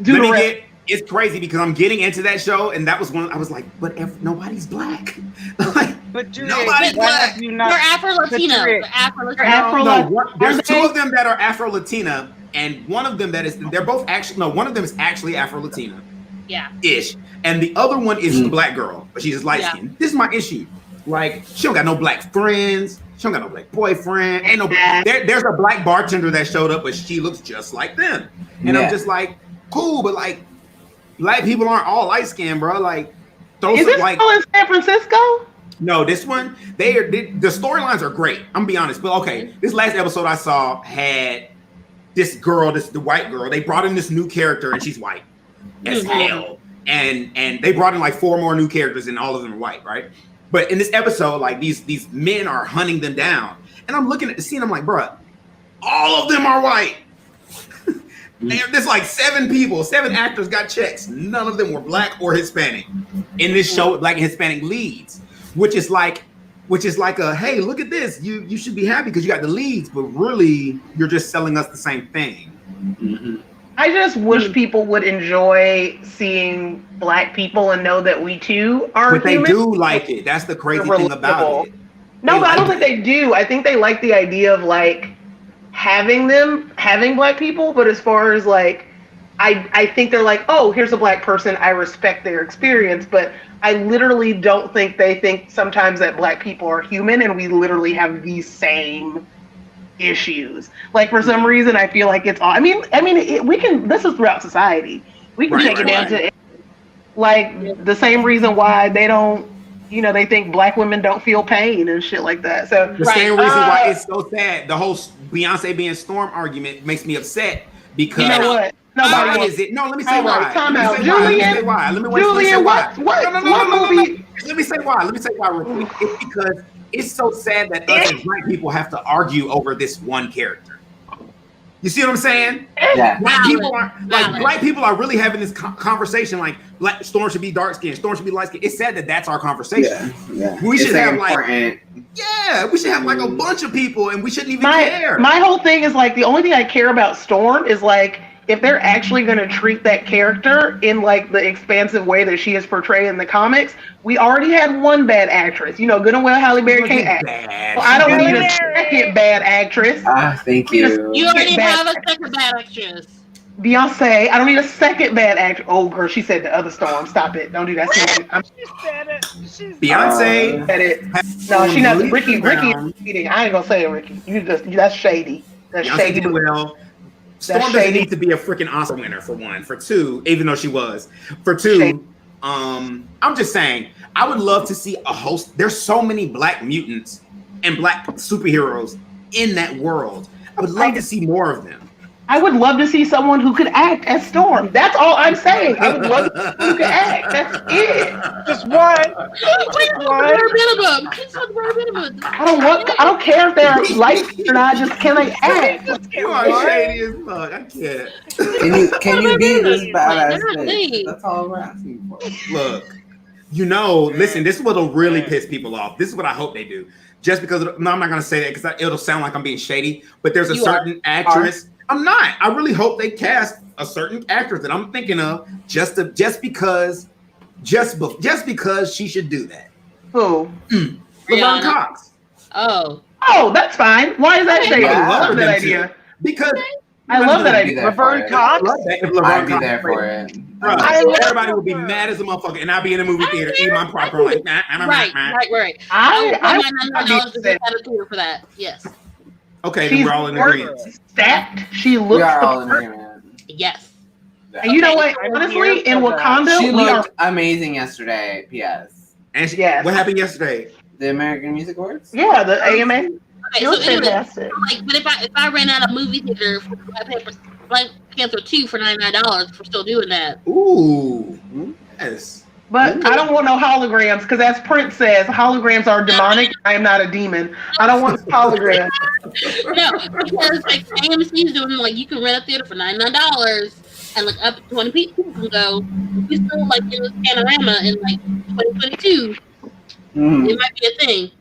Speaker 3: do the rest?
Speaker 2: It's crazy because I'm getting into that show, and that was one I was like, but nobody's black. Like,
Speaker 4: But Julia,
Speaker 2: nobody's
Speaker 4: why
Speaker 2: black.
Speaker 4: have you
Speaker 1: They're
Speaker 4: not?
Speaker 1: Afro-Latino.
Speaker 4: But
Speaker 1: They're Afro-Latino.
Speaker 3: Afro-
Speaker 2: There's
Speaker 3: Are
Speaker 2: two
Speaker 3: they?
Speaker 2: of them that are Afro-Latina, and one of them that is, they're both actually, no, one of them is actually Afro-Latina.
Speaker 1: Yeah.
Speaker 2: Ish. And the other one is a black girl, but she's just light skinned. This is my issue. Like, she don't got no black friends. She don't got no black boyfriend. Ain't no there's a black bartender that showed up, but she looks just like them. And I'm just like, cool, but like, black people aren't all light skinned, bro. Like, those
Speaker 3: Is
Speaker 2: are
Speaker 3: this
Speaker 2: like
Speaker 3: still in San Francisco?
Speaker 2: no, this one, the storylines are great. I'm gonna be honest, but okay, this last episode I saw had this girl, the white girl. They brought in this new character, and she's white as hell. And they brought in like 4 more new characters, and all of them are white, right? But in this episode, like these men are hunting them down, and I'm looking at the scene. I'm like, bruh, all of them are white. There's like 7 actors got checks. None of them were black or Hispanic in this show with black and Hispanic leads, which is like a, hey, look at this. You should be happy because you got the leads, but really you're just selling us the same thing.
Speaker 6: Mm-hmm.
Speaker 3: I just wish people would enjoy seeing black people and know that we too are
Speaker 2: But they
Speaker 3: human.
Speaker 2: do like it. That's the crazy thing about it.
Speaker 3: No, but I don't
Speaker 2: like
Speaker 3: think they do. I think they like the idea of like having black people, but as far as like I think they're like, oh, here's a black person, I respect their experience, but I literally don't think they think sometimes that black people are human and we literally have these same issues. Like for some reason I feel like it's all we can, this is throughout society. We can take it down to like the same reason why they don't, they think black women don't feel pain and shit like that. So
Speaker 2: the same reason why it's so sad. The whole Beyonce being Storm argument makes me upset because
Speaker 3: you know what?
Speaker 2: Why is it? No, let me say why.
Speaker 3: Time
Speaker 2: Let
Speaker 3: out.
Speaker 2: me say why. Let me say why.
Speaker 3: What movie?
Speaker 2: Let me say why. Real quick. It's because it's so sad that us as black people have to argue over this one character. You see what I'm saying?
Speaker 6: Yeah.
Speaker 2: Black people are really having this conversation. Like, Storm should be dark skinned, Storm should be light skinned. It's sad that that's our conversation.
Speaker 6: Yeah.
Speaker 2: We should have
Speaker 6: important.
Speaker 2: we should have like a bunch of people, and we shouldn't even care.
Speaker 3: My whole thing is like the only thing I care about Storm is like if they're actually going to treat that character in like the expansive way that she is portrayed in the comics. We already had one bad actress, good and well Halle Berry can't act. Well, I don't need a second bad actress.
Speaker 6: Thank you.
Speaker 1: You already have a second bad actress.
Speaker 3: Beyonce, I don't need a second bad actress. Oh, girl, she said the other Storm. Stop it. Don't do that.
Speaker 4: She said it.
Speaker 2: Beyonce
Speaker 3: said it. No, she not. Ricky is cheating. I ain't gonna say it, Ricky. That's shady. That's
Speaker 2: Beyonce
Speaker 3: shady.
Speaker 2: did well. Storm doesn't need to be a freaking Oscar winner, for one. For two, even though she was. For two, I'm just saying, I would love to see a host. There's so many black mutants and black superheroes in that world. I would love to see more of them.
Speaker 3: I would love to see someone who could act as Storm. That's all I'm saying. I would love to see someone who could act. That's it.
Speaker 4: Just one.
Speaker 3: I don't care if they're light or not. Just can they act?
Speaker 2: You are shady as fuck. I can't.
Speaker 6: Can you be this badass bitch? That's all we're asking for.
Speaker 2: Look, listen, this is what'll really piss people off. This is what I hope they do. Just because, I'm not going to say that because it'll sound like I'm being shady, but there's a certain actress. I'm not. I really hope they cast a certain actress that I'm thinking of just because she should do that.
Speaker 3: Who?
Speaker 2: Laverne Cox.
Speaker 1: Oh,
Speaker 3: that's fine. Why is that shady?
Speaker 2: I
Speaker 3: love that idea.
Speaker 2: Because
Speaker 3: I love that idea.
Speaker 4: Laverne Cox.
Speaker 6: I'd be there for it.
Speaker 2: Everybody would be mad as a motherfucker, and I'd be in a movie theater eating my popcorn like,
Speaker 1: right.
Speaker 3: I
Speaker 1: $9 for that. Yes.
Speaker 2: Okay, then we're all in agreement.
Speaker 3: Stacked. She looks.
Speaker 6: We are all in agreement.
Speaker 1: Yes.
Speaker 3: And you know what? Honestly, in Wakanda,
Speaker 6: She
Speaker 3: we are
Speaker 6: looked amazing yesterday. P.S.
Speaker 2: And
Speaker 3: Yes.
Speaker 2: what happened yesterday?
Speaker 6: The American Music Awards?
Speaker 3: Yeah, the AMA.
Speaker 1: Okay,
Speaker 3: It was
Speaker 1: anyway,
Speaker 3: fantastic.
Speaker 1: like, but if I ran out of movie theater for Black Panther 2 for $99, we're still doing that.
Speaker 2: Ooh, yes.
Speaker 3: But I don't want no holograms because, as Prince says, holograms are demonic. I am not a demon. I don't want holograms.
Speaker 1: No, because like AMC is doing like you can rent a theater for $99 and like up to 20 people can go. We still like in this panorama in like 2022. It might be a thing.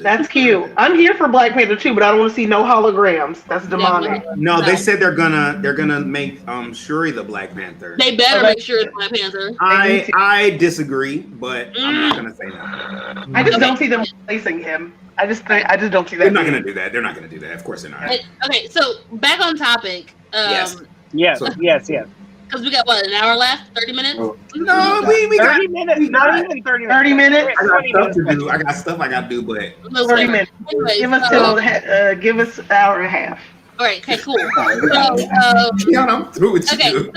Speaker 3: That's cute. I'm here for Black Panther 2, but I don't want to see no holograms. That's demonic.
Speaker 2: No, they said they're gonna make Shuri the Black Panther.
Speaker 1: They better make sure it's Black Panther.
Speaker 2: I disagree, but I'm not gonna say that.
Speaker 3: I just don't see them replacing him. I just don't see that.
Speaker 2: They're not gonna do that. They're not gonna do that. Of course they're not.
Speaker 1: Okay, so back on topic.
Speaker 4: Yes.
Speaker 1: Because we got what, an hour left? 30 minutes?
Speaker 2: No, we got
Speaker 4: 30 minutes. Not even 30 minutes.
Speaker 3: 30 minutes.
Speaker 2: I got stuff to do. I got stuff I gotta do, but
Speaker 3: 30 minutes.
Speaker 1: Anyways,
Speaker 3: Give us give us an hour and a half.
Speaker 1: all right, okay, cool. So,
Speaker 2: I'm through with
Speaker 1: okay,
Speaker 2: you.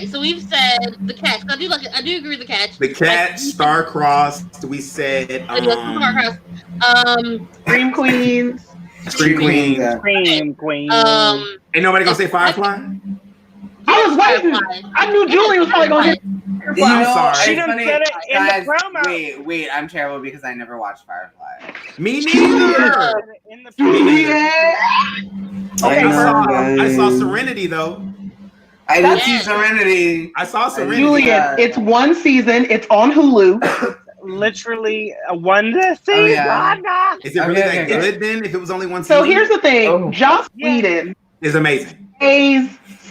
Speaker 1: So we've said the catch. I do agree with the catch.
Speaker 2: The catch, star-crossed. We said
Speaker 3: Dream Queens.
Speaker 2: Scream Queen.
Speaker 4: Scream Queen.
Speaker 2: Ain't nobody gonna say Firefly?
Speaker 3: I was waiting. I knew Julie was probably going to hit.
Speaker 2: I'm sorry.
Speaker 4: She done said it in
Speaker 6: Guys,
Speaker 4: the promo.
Speaker 6: Wait, I'm terrible because I never watched Firefly.
Speaker 2: Me neither.
Speaker 4: In the
Speaker 2: Okay, I saw Serenity though.
Speaker 6: I did see Serenity.
Speaker 2: I saw Serenity.
Speaker 3: Julian, it's one season. It's on Hulu.
Speaker 4: Literally one season.
Speaker 6: Oh, yeah.
Speaker 2: Is it really that good then? If it was only one season?
Speaker 3: So here's the thing: Joss Whedon
Speaker 2: is amazing.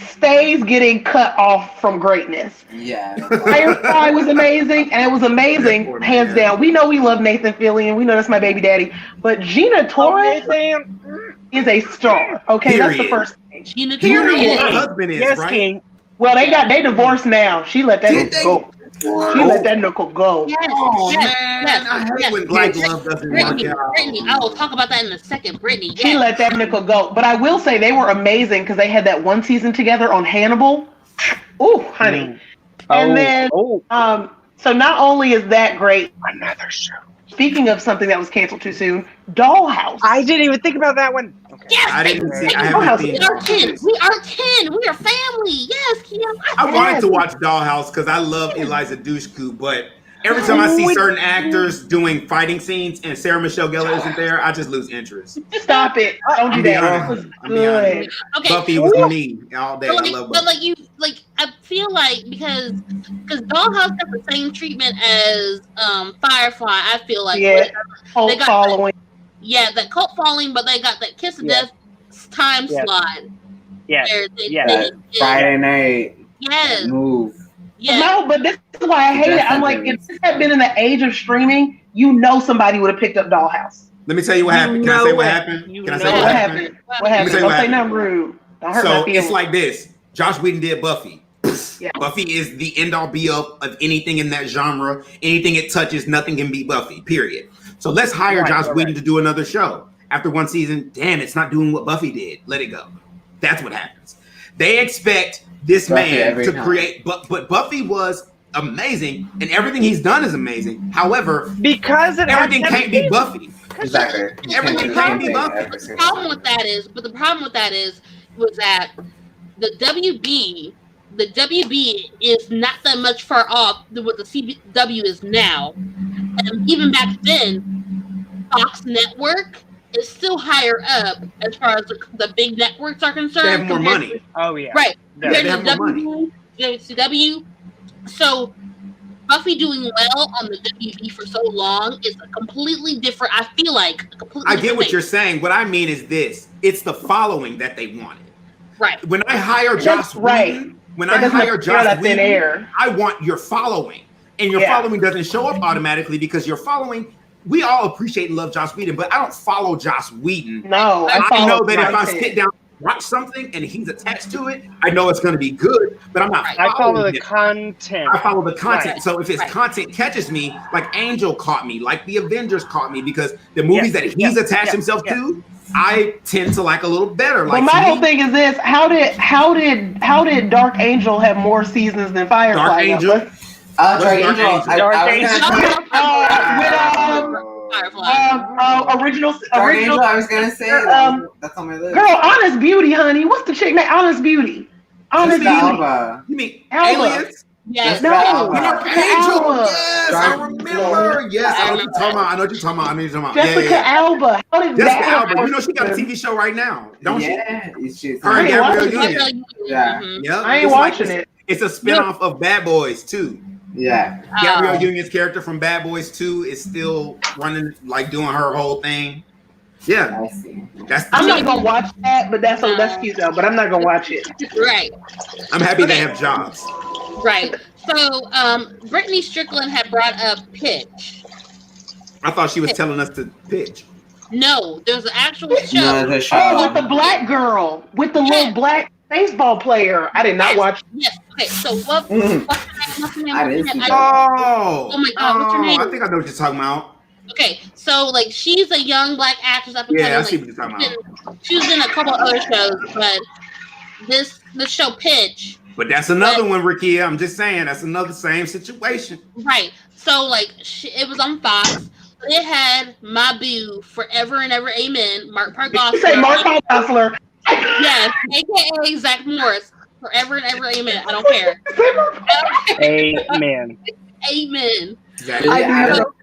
Speaker 3: Stays getting cut off from greatness.
Speaker 6: Yeah.
Speaker 3: Firefly was amazing, and it was amazing, hands down. We know we love Nathan Fillion. We know that's my baby daddy. But Gina Torres is a star. Okay, that's the first thing.
Speaker 1: Gina
Speaker 2: You know who
Speaker 1: Torres.
Speaker 2: her husband is, right?
Speaker 4: King.
Speaker 3: Well, they divorced now. She let that go. She let that knuckle go.
Speaker 1: Yes,
Speaker 2: Oh
Speaker 1: yes,
Speaker 2: man,
Speaker 1: yes,
Speaker 2: I hate
Speaker 1: yes.
Speaker 2: when black love doesn't work
Speaker 1: Brittany,
Speaker 2: out.
Speaker 1: I will talk about that in a second. Brittany, yes.
Speaker 3: She let that nickel go. But I will say they were amazing because they had that one season together on Hannibal. Ooh, honey. And then, so not only is that great,
Speaker 4: Another show.
Speaker 3: speaking of something that was canceled too soon, Dollhouse.
Speaker 4: I didn't even think about that one. Okay.
Speaker 1: Yes,
Speaker 2: I didn't see. I
Speaker 3: Dollhouse.
Speaker 2: haven't seen.
Speaker 1: We are 10. We are 10. We are family. Yes, Kim.
Speaker 2: I wanted to watch Dollhouse because I love Eliza Dushku, but every time I see certain actors doing fighting scenes and Sarah Michelle Gellar isn't there, I just lose interest.
Speaker 3: Stop it. Don't do that. It was good.
Speaker 1: Okay.
Speaker 2: Buffy was me all day. I love Buffy.
Speaker 1: But I feel like because Dollhouse got the same treatment as Firefly. I feel like
Speaker 3: Cult
Speaker 1: they got
Speaker 3: following.
Speaker 1: that cult following, but they got that kiss of death time slide.
Speaker 4: Yes.
Speaker 6: Friday night.
Speaker 1: Yes.
Speaker 6: Move.
Speaker 1: Yes.
Speaker 3: No, but this is why I hate it. I'm like, if this had been in the age of streaming, somebody would have picked up Dollhouse.
Speaker 2: Let me tell you what happened. Can I say what happened? Can I say what happened?
Speaker 3: What happened? Don't say nothing rude. Don't hurt my
Speaker 2: So
Speaker 3: feelings.
Speaker 2: it's like this. Josh Whedon did Buffy.
Speaker 3: Yeah.
Speaker 2: Buffy is the end all be all of anything in that genre. Anything it touches, nothing can beat Buffy, period. So let's hire Josh Whedon to do another show. After one season, damn, it's not doing what Buffy did. Let it go. That's what happens. They expect this man to create, but Buffy was amazing, and everything he's done is amazing. However,
Speaker 4: because
Speaker 2: everything can't be Buffy.
Speaker 6: Exactly.
Speaker 2: Everything can't be Buffy.
Speaker 1: The problem with that is was that the WB is not that much far off than what the CW is now, and even back then, Fox Network is still higher up as far as the big networks are concerned.
Speaker 2: They have more money.
Speaker 1: Right.
Speaker 2: They have more money.
Speaker 1: WCW. So Buffy doing well on the WB for so long is a completely different. I feel like
Speaker 2: I get what you're saying. What I mean is this: it's the following that they wanted.
Speaker 1: Right.
Speaker 2: When I hire Joss Whedon, I want your following, and your following doesn't show up automatically because your following. We all appreciate and love Joss Whedon, but I don't follow Joss Whedon.
Speaker 3: No,
Speaker 2: I know that if I sit down and watch something and he's attached to it, I know it's going to be good, but I'm not.
Speaker 4: I follow the content.
Speaker 2: I follow the content.
Speaker 4: Right.
Speaker 2: So if his content catches me, like Angel caught me, like the Avengers caught me, because the movies that he's attached himself to, I tend to like a little better.
Speaker 3: But my whole thing is this: how did Dark Angel have more seasons than Firefly?
Speaker 2: Dark Angel.
Speaker 6: Dark Angel.
Speaker 1: Firefly.
Speaker 3: original.
Speaker 6: Dark Angel, I was gonna say that's on my list.
Speaker 3: Girl, Honest Beauty, honey. What's the chick name? Honest Beauty. Honest
Speaker 6: Jessica
Speaker 3: Beauty.
Speaker 6: Alba.
Speaker 2: You mean
Speaker 3: Alba.
Speaker 2: Aliens?
Speaker 1: Yes.
Speaker 3: No,
Speaker 2: Dark Angel. Yes, I
Speaker 6: Dark-
Speaker 2: remember. Yes, I know what you're talking about. I know what you're talking about. I know what you're talking about.
Speaker 3: Jessica Alba. How did
Speaker 2: Jessica
Speaker 3: that
Speaker 2: Alba. You know she got a TV show right now, don't she?
Speaker 6: Yeah, she's
Speaker 2: Her and
Speaker 3: I ain't
Speaker 2: Gabrielle
Speaker 3: watching
Speaker 2: Union.
Speaker 6: Yeah.
Speaker 2: Yep.
Speaker 3: I ain't
Speaker 2: It's like-
Speaker 3: watching it.
Speaker 2: It's a spinoff of Bad Boys 2.
Speaker 6: Yeah.
Speaker 2: Gabrielle Union's character from Bad Boys 2 is still running, like doing her whole thing. Yeah,
Speaker 6: I see.
Speaker 3: I'm not gonna watch that, but that's cute though. But I'm not gonna watch it.
Speaker 1: Right.
Speaker 2: I'm happy they have jobs.
Speaker 1: Right. So, Brittany Strickland had brought up pitch.
Speaker 2: I thought she was telling us to pitch.
Speaker 1: No, there's an actual show.
Speaker 6: No, the show.
Speaker 3: Oh, with the black girl, with the little black baseball player. I did not watch.
Speaker 1: Yes. Okay. So what's her name?
Speaker 6: I didn't see that.
Speaker 2: Oh,
Speaker 1: Oh my God, what's her name?
Speaker 2: I think I know what you're talking about.
Speaker 1: Okay, so like she's a young black actress up and
Speaker 2: Yeah, I
Speaker 1: coming.
Speaker 2: see what you're talking about.
Speaker 1: She was in a couple other shows, but the show Pitch.
Speaker 2: But that's another one, Ricky. I'm just saying that's another same situation.
Speaker 1: Right. So like it was on Fox. It had my boo Forever and Ever Amen. Mark Pargossler.
Speaker 3: You say Mark Pargossler.
Speaker 1: Yes, aka Zach Morris. Forever and Ever Amen. I don't care.
Speaker 4: Amen.
Speaker 1: Amen.
Speaker 2: Exactly.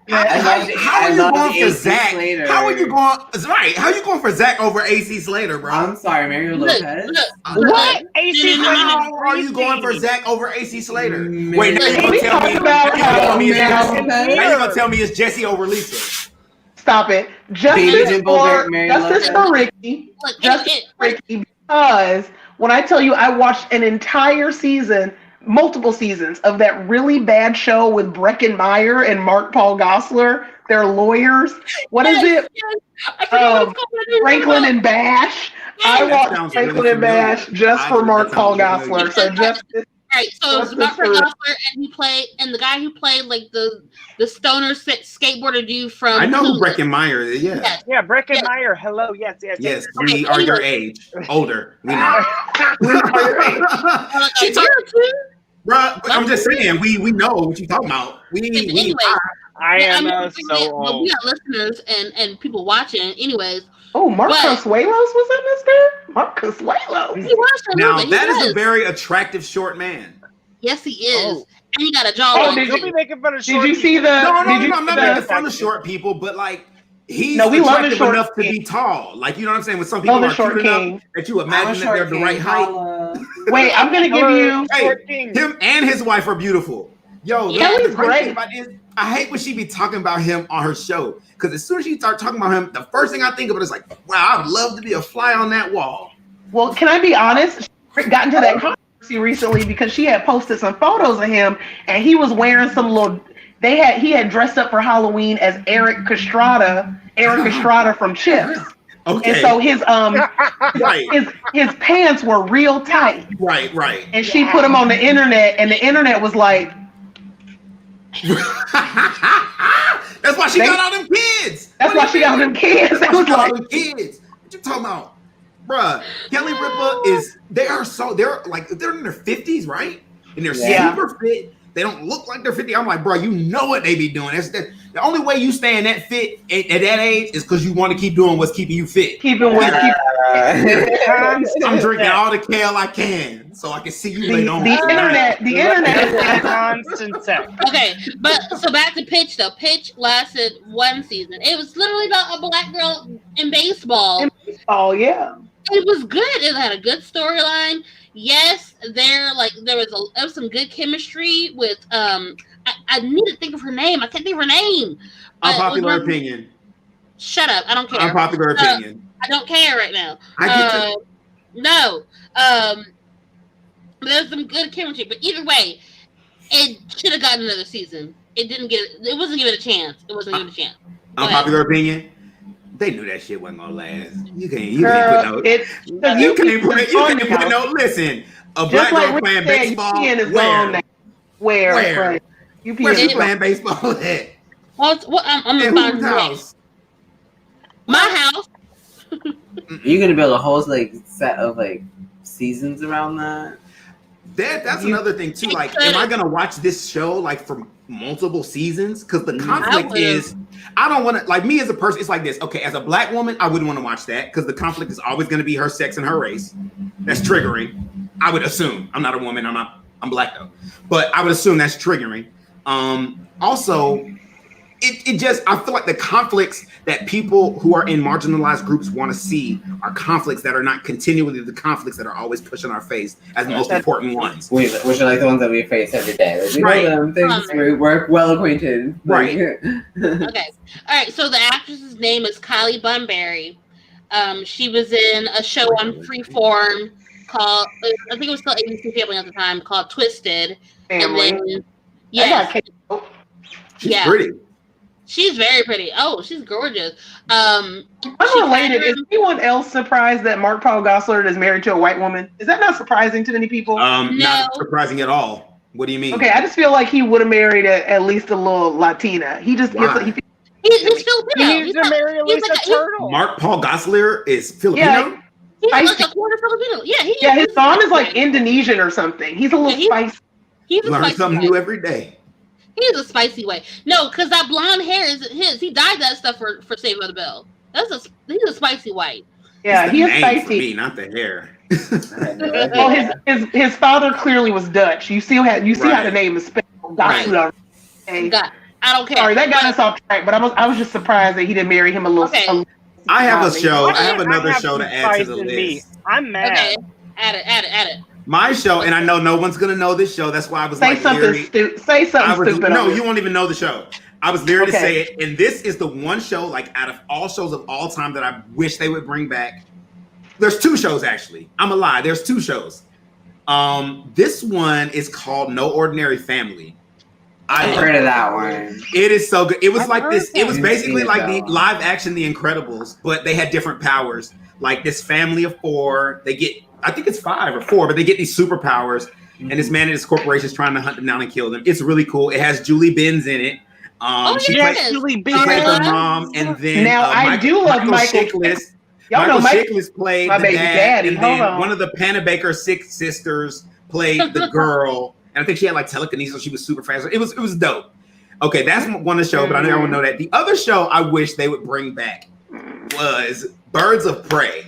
Speaker 6: How
Speaker 2: are you going for
Speaker 6: AC
Speaker 2: Zach?
Speaker 6: Slater.
Speaker 2: How are you going? Right. How are you going for Zach over AC Slater, bro?
Speaker 6: I'm sorry, Mario Lopez.
Speaker 4: What? AC
Speaker 2: How are you going for Zach over AC Slater? Wait, now
Speaker 6: Look,
Speaker 2: you're gonna tell me? Now you're gonna tell me it's Jesse over Lisa?
Speaker 3: Stop it. Justice for Ricky. Justice for Ricky, because when I tell you I watched an entire season, multiple seasons of that really bad show with Breckin Meyer and Mark Paul Gosselaar. They're lawyers. What is it? Franklin and Bash. I watched Franklin and Bash just for Mark Paul Gosselaar. So Justice.
Speaker 1: Right, so it's Mark Gosselaar, and the guy who played like the stoner skateboarder dude from.
Speaker 2: I know who Breckin Meyer is. Yeah.
Speaker 1: Yes.
Speaker 4: Yeah, Breckin Meyer. Hello. Yes.
Speaker 2: Yes. We are your age. Older. We know. She talking too. Bruh, I'm just saying, we know what you talking about.
Speaker 1: Anyway,
Speaker 4: I am so old.
Speaker 1: We got listeners and people watching. Anyways.
Speaker 3: Oh, Mark Consuelos was in this there? Mark Consuelos.
Speaker 2: Now, that is a very attractive short man.
Speaker 1: Yes, he is. And he got a jawline.
Speaker 4: Oh, did you be making fun of short
Speaker 3: Did you see the...
Speaker 2: No, I'm not making fun of short people, but like, he's attractive enough to be tall. Like, you know what I'm saying? When some people are cute enough that you imagine that they're the right height.
Speaker 3: Wait, I'm going to give you...
Speaker 2: Hey, him and his wife are beautiful. Yo, the great thing about this, I hate when she be talking about him on her show. Because as soon as she start talking about him, the first thing I think of it is like, wow, I'd love to be a fly on that wall.
Speaker 3: Well, can I be honest? She got into that controversy recently because she had posted some photos of him and he was wearing some little... He had dressed up for Halloween as Eric Estrada from Chips.
Speaker 2: Okay.
Speaker 3: And so his his pants were real tight.
Speaker 2: Right.
Speaker 3: And she put him on the internet, and the internet was like,
Speaker 2: that's why she got all them kids.
Speaker 3: That's why she got all them kids. It was like
Speaker 2: kids. What you talking about? Bruh, Kelly Ripa they're in their 50s, right? And they're super fit. They don't look like they're 50. I'm like, bro, you know what they be doing. The only way you stay in that fit at that age is because you want to keep doing what's keeping you fit.
Speaker 3: I'm
Speaker 2: drinking all the kale I can so I can see you later on.
Speaker 3: The internet
Speaker 4: is constant sex.
Speaker 1: Okay, but so back to Pitch though. Pitch lasted one season. It was literally about a black girl in baseball.
Speaker 3: Oh yeah.
Speaker 1: It was good. It had a good storyline. Yes, there was some good chemistry with I need to think of her name. I can't think of her name.
Speaker 2: Unpopular opinion.
Speaker 1: Shut up. I don't care.
Speaker 2: Unpopular opinion.
Speaker 1: I don't care right now. No. There's some good chemistry, but either way, it should have gotten another season. It wasn't given a chance.
Speaker 2: Unpopular opinion. They knew that shit wasn't gonna last. You can't put no. Listen, a black girl playing baseball. Where? Where's she playing baseball at?
Speaker 1: I'm in whose house? My house.
Speaker 6: You're gonna build a whole set of seasons around that.
Speaker 2: That's another thing too. Like, am I gonna watch this show like for multiple seasons? Because the conflict is, I don't want to. Like me as a person, it's like this. Okay, as a black woman, I wouldn't want to watch that because the conflict is always going to be her sex and her race. That's triggering. I would assume. I'm not a woman. I'm black though, but I would assume that's triggering. Also, it just, I feel like the conflicts that people who are in marginalized groups want to see are conflicts that are not continually the conflicts that are always pushing our face as the most important ones.
Speaker 6: Which are like the ones that we face every day. Like, we
Speaker 2: Right.
Speaker 6: know them things, we're well acquainted.
Speaker 2: Right.
Speaker 1: Okay. All right. So the actress's name is Kylie Bunbury. She was in a show on Freeform called, I think it was still ABC Family at the time, called Twisted.
Speaker 3: Family.
Speaker 1: And then, yeah,
Speaker 2: She's pretty.
Speaker 1: She's very pretty. Oh, she's gorgeous.
Speaker 3: Unrelated, is anyone else surprised that Mark Paul Gosselaar is married to a white woman? Is that not surprising to many people?
Speaker 2: Not surprising at all. What do you mean?
Speaker 3: Okay, I just feel like he would have married at least a little Latina. He just gets
Speaker 1: he's Filipino.
Speaker 4: He needs to marry at least a turtle.
Speaker 2: Mark Paul Gosselaar is Filipino?
Speaker 3: Yeah,
Speaker 1: he's like a quarter Filipino.
Speaker 3: Yeah, his mom is like Indonesian or something. He's a little spicy.
Speaker 1: He's a
Speaker 2: Learn
Speaker 1: spicy
Speaker 2: something new every day.
Speaker 1: He's a spicy way. No, because that blonde hair is his. He dyed that stuff for Saved by the Bell. He's a spicy white.
Speaker 3: Yeah, he is spicy.
Speaker 2: For me, not the hair.
Speaker 3: Well, his father clearly was Dutch. You see how the name is spelled. Gosselaar.
Speaker 1: I don't care.
Speaker 3: Sorry, that got us off track. But I was just surprised that he didn't marry him a little.
Speaker 1: Okay.
Speaker 2: I have a show. I have another show to add to the list.
Speaker 4: I'm mad.
Speaker 1: Okay, add it.
Speaker 2: My show, and I know no one's gonna know this show. That's why I was
Speaker 3: say
Speaker 2: like,
Speaker 3: something stupid. Say something stupid.
Speaker 2: No, you won't even know the show. I was leery to
Speaker 3: Okay.
Speaker 2: say it, and this is the one show, like out of all shows of all time, that I wish they would bring back. There's two shows actually. I'm a lie. There's two shows. This one is called No Ordinary Family.
Speaker 6: I've heard of that one.
Speaker 2: It is so good. It was like this. It was
Speaker 6: I've
Speaker 2: basically
Speaker 6: seen it,
Speaker 2: like the
Speaker 6: though.
Speaker 2: live action The Incredibles, but they had different powers. Like this family of four, they get, I think it's 5 or 4, but they get these superpowers, and this man and his corporation is trying to hunt them down and kill them. It's really cool. It has Julie Benz in it. She played the mom, and then
Speaker 3: Now I do love Michael.
Speaker 2: Chiklis.
Speaker 3: Y'all know
Speaker 2: Michael
Speaker 3: Michael.
Speaker 2: Chiklis played
Speaker 3: my
Speaker 2: the
Speaker 3: baby
Speaker 2: dad,
Speaker 3: daddy.
Speaker 2: and
Speaker 3: Hold
Speaker 2: then
Speaker 3: on.
Speaker 2: one of the Panabaker sisters played the girl, and I think she had like telekinesis. She was super fast. It was dope. Okay, that's one of the show, but I know everyone know that. The other show I wish they would bring back was Birds of Prey.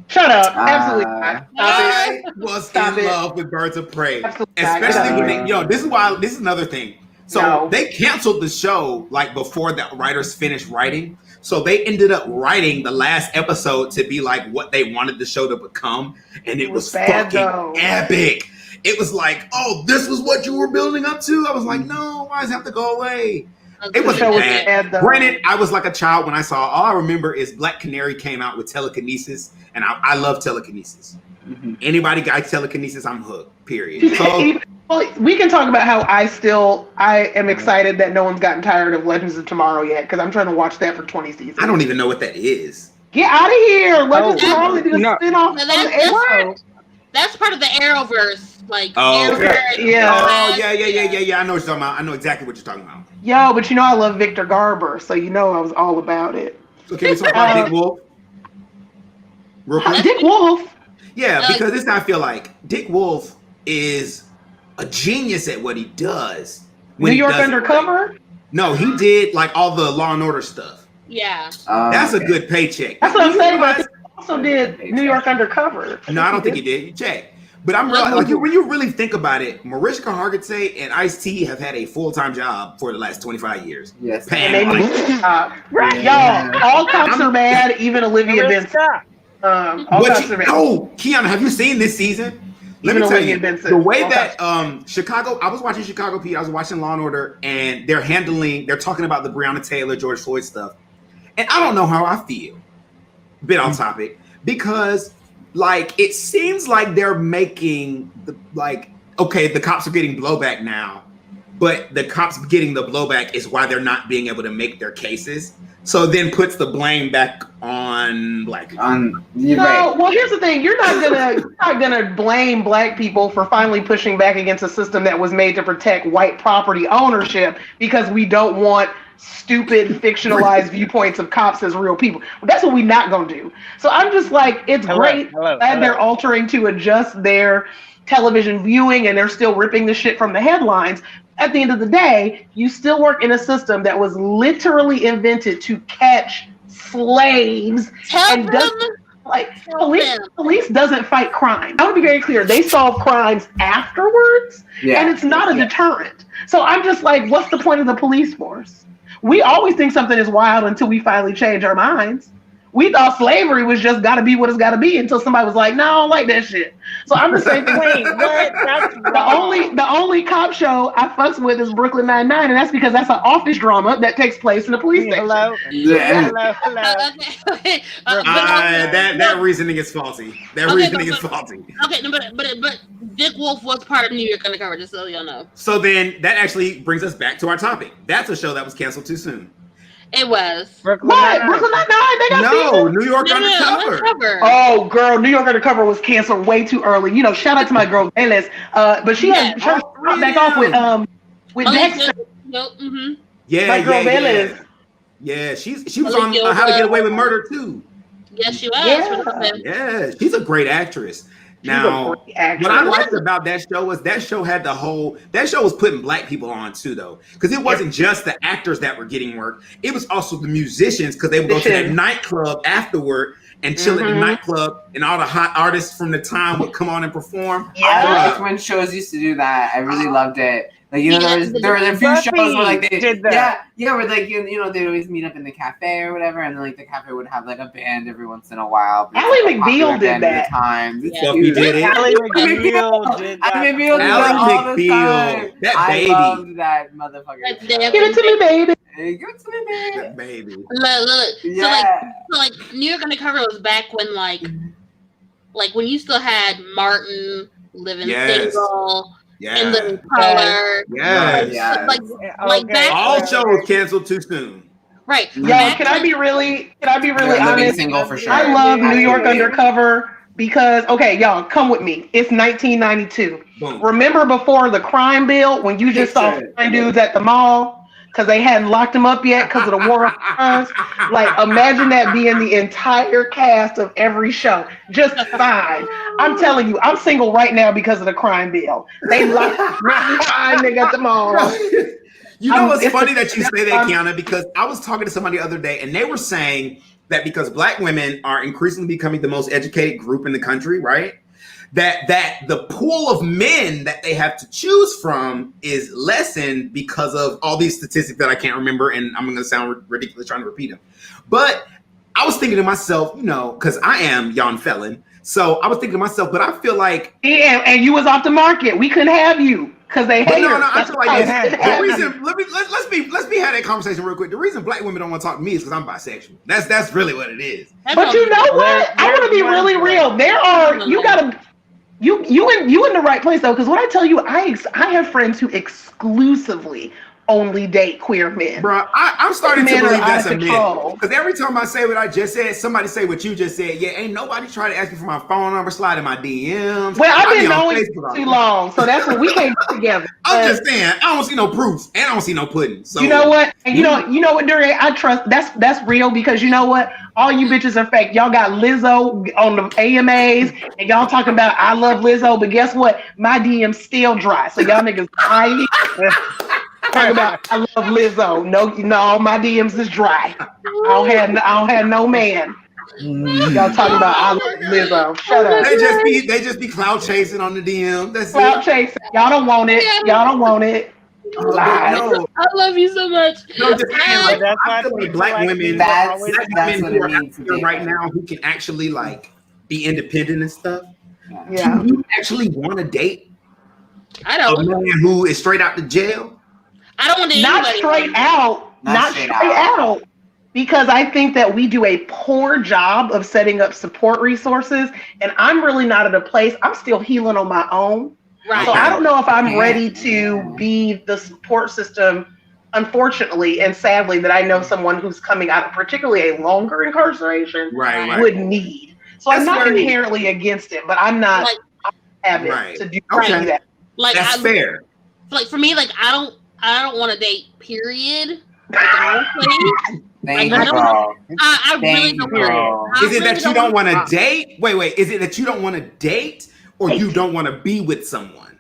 Speaker 3: Shut up! Absolutely not.
Speaker 2: I was in love with Birds of Prey, especially when they, this is another thing. So they canceled the show like before the writers finished writing. So they ended up writing the last episode to be like what they wanted the show to become, and it was
Speaker 3: bad,
Speaker 2: fucking
Speaker 3: though.
Speaker 2: epic. It was like, oh, this was what you were building up to. I was like, no, why does it have to go away? It was bad. Granted, I was like a child when I saw. All I remember is Black Canary came out with telekinesis, and I love telekinesis. Anybody got telekinesis, I'm hooked. Period. So,
Speaker 3: well, we can talk about how I am excited that no one's gotten tired of Legends of Tomorrow yet, because I'm trying to watch that for 20 seasons.
Speaker 2: I don't even know what that is.
Speaker 3: Get out of here! Legends of Tomorrow did a spinoff.
Speaker 1: That's part of the Arrowverse. Like,
Speaker 3: yeah.
Speaker 2: Oh, yeah. I know what you're talking about. I know exactly what you're talking about.
Speaker 3: Yo, but I love Victor Garber, so I was all about it.
Speaker 2: So can we talk about Dick Wolf? Real quick?
Speaker 3: Dick Wolf?
Speaker 2: Yeah, because this I feel like Dick Wolf is a genius at what he does.
Speaker 3: New York Undercover?
Speaker 2: Right. No, he did like all the Law and Order stuff.
Speaker 1: Yeah.
Speaker 2: That's a good paycheck.
Speaker 3: That's what I'm saying, but he also did New York Undercover.
Speaker 2: No, I don't think he did. You check. But I'm like when you really think about it, Mariska Hargitay and Ice-T have had a full-time job for the last 25 years.
Speaker 6: Yes.
Speaker 3: Right, y'all. All cops are mad, even Olivia Benson.
Speaker 2: Keanu, have you seen this season? Let me tell you, the way that Chicago, I was watching Chicago PD, I was watching Law and Order, and they're talking about the Breonna Taylor, George Floyd stuff. And I don't know how I feel, a bit off topic, because like it seems like they're making the cops are getting blowback now, but the cops getting the blowback is why they're not being able to make their cases. So then puts the blame back on black people.
Speaker 3: Well, here's the thing: you're not gonna blame black people for finally pushing back against a system that was made to protect white property ownership because we don't want stupid fictionalized viewpoints of cops as real people. But that's what we're not gonna do. So I'm just like, it's great that they're altering to adjust their television viewing and they're still ripping the shit from the headlines. At the end of the day, you still work in a system that was literally invented to catch slaves and doesn't like police doesn't fight crime. I want to be very clear. They solve crimes afterwards, and it's not a deterrent. So I'm just like, what's the point of the police force? We always think something is wild until we finally change our minds. We thought slavery was just got to be what it's got to be until somebody was like, no, I don't like that shit. So I'm just saying, wait, what? That's the only cop show I fucks with is Brooklyn Nine-Nine, and that's because that's an office drama that takes place in a police station.
Speaker 4: Hello.
Speaker 1: Okay.
Speaker 2: That reasoning is faulty. Reasoning is faulty.
Speaker 1: Okay, but Dick Wolf was part of New York Undercover, just so y'all know.
Speaker 2: So then that actually brings us back to our topic. That's a show that was canceled too soon.
Speaker 1: It was.
Speaker 3: Brooklyn Nine-Nine? They got
Speaker 2: New York Undercover.
Speaker 3: Oh, girl, New York Undercover was canceled way too early. You know, shout out to my girl Velez, but she had back off with Dexter.
Speaker 2: My
Speaker 3: girl Velez.
Speaker 2: Yeah, she was on How to Get Away with Murder too.
Speaker 1: Yes, she was.
Speaker 2: Yeah, she's a great actress. Now, what I liked about that show was that show was putting black people on too, though, because it wasn't just the actors that were getting work; it was also the musicians, because they would go to that nightclub afterward and chill at the nightclub, and all the hot artists from the time would come on and perform.
Speaker 6: I liked when shows used to do that. I really loved it. Like, you know, there were a few shows where like they did that. Yeah, where like you know they'd always meet up in the cafe or whatever, and then like the cafe would have like a band every once in a while.
Speaker 3: Ally McBeal did that.
Speaker 2: He did it.
Speaker 4: Ally McBeal did that.
Speaker 6: Ally McBeal.
Speaker 2: That baby.
Speaker 6: I loved that motherfucker.
Speaker 3: Give it to me, baby.
Speaker 6: Give it to me, baby.
Speaker 2: That baby.
Speaker 1: Look. So like New York Undercover was back when like when you still had Martin living single. In Living Color. Like back
Speaker 2: all shows canceled too soon.
Speaker 1: Right.
Speaker 3: Y'all, can I be really honest?
Speaker 6: Single for sure.
Speaker 3: I love New York Undercover because, okay, y'all, come with me. It's 1992.
Speaker 2: Boom.
Speaker 3: Remember before the crime bill when you just saw fine dudes at the mall because they hadn't locked them up yet because of the war on drugs? Like, imagine that being the entire cast of every show. Just fine. I'm telling you, I'm single right now because of the crime bill. They locked fine, they got them all.
Speaker 2: You know what's funny that you say that, Kiana, because I was talking to somebody the other day and they were saying that because black women are increasingly becoming the most educated group in the country, right? That the pool of men that they have to choose from is lessened because of all these statistics that I can't remember, and I'm going to sound ridiculous trying to repeat them. But I was thinking to myself, you know, because I am Jan Felon, so I was thinking to myself, but I feel like
Speaker 3: and you was off the market. We couldn't have you because they hate
Speaker 2: No, I feel like the reason. Let's be having that conversation real quick. The reason black women don't want to talk to me is because I'm bisexual. That's really what it is.
Speaker 3: But you know what? I want to be really real. There are you in the right place though, because when I tell you, I have friends who exclusively only date queer men.
Speaker 2: Bro, I'm starting to believe that's a myth. Because every time I say what I just said, somebody say what you just said. Yeah, ain't nobody trying to ask me for my phone number, slide in my DMs.
Speaker 3: Well, I've been knowing you too long, so that's what we can't get together.
Speaker 2: I'm just saying, I don't see no proof, and I don't see no pudding. So
Speaker 3: you know what? And you know what, Duray, I trust that's real because you know what? All you bitches are fake. Y'all got Lizzo on the AMAs, and y'all talking about I love Lizzo, but guess what? My DM's still dry. So y'all niggas lying. Talking about I love Lizzo. No, my DMs is dry. I don't have no man. Y'all talking about I love Lizzo. Shut up.
Speaker 2: They just be cloud chasing on the DM. That's
Speaker 3: cloud chasing. Y'all don't want it. Y'all don't want it.
Speaker 2: No.
Speaker 1: I love you so much.
Speaker 2: No, just saying, like, I feel like black women right now who can actually like be independent and stuff.
Speaker 3: Yeah.
Speaker 2: Do you actually want to date
Speaker 1: I don't.
Speaker 2: a man who is straight out the jail?
Speaker 1: I don't want to.
Speaker 3: Not straight out. Because I think that we do a poor job of setting up support resources, and I'm really not at a place. I'm still healing on my own.
Speaker 1: Right.
Speaker 3: So I don't know if I'm ready to be the support system, unfortunately and sadly, that I know someone who's coming out of particularly a longer incarceration would need. So I'm not inherently against it, but I'm not having to do that.
Speaker 1: Like
Speaker 2: that's fair.
Speaker 1: Like for me, like I don't want to date, period. Honestly,
Speaker 6: Thank
Speaker 1: I
Speaker 6: you,
Speaker 1: don't
Speaker 6: bro.
Speaker 1: I really
Speaker 6: Thank
Speaker 1: don't
Speaker 6: you,
Speaker 1: want
Speaker 6: bro.
Speaker 1: to.
Speaker 2: Is it that you don't want to date? Wait. Is it that you don't want to date, or you don't want to be with someone?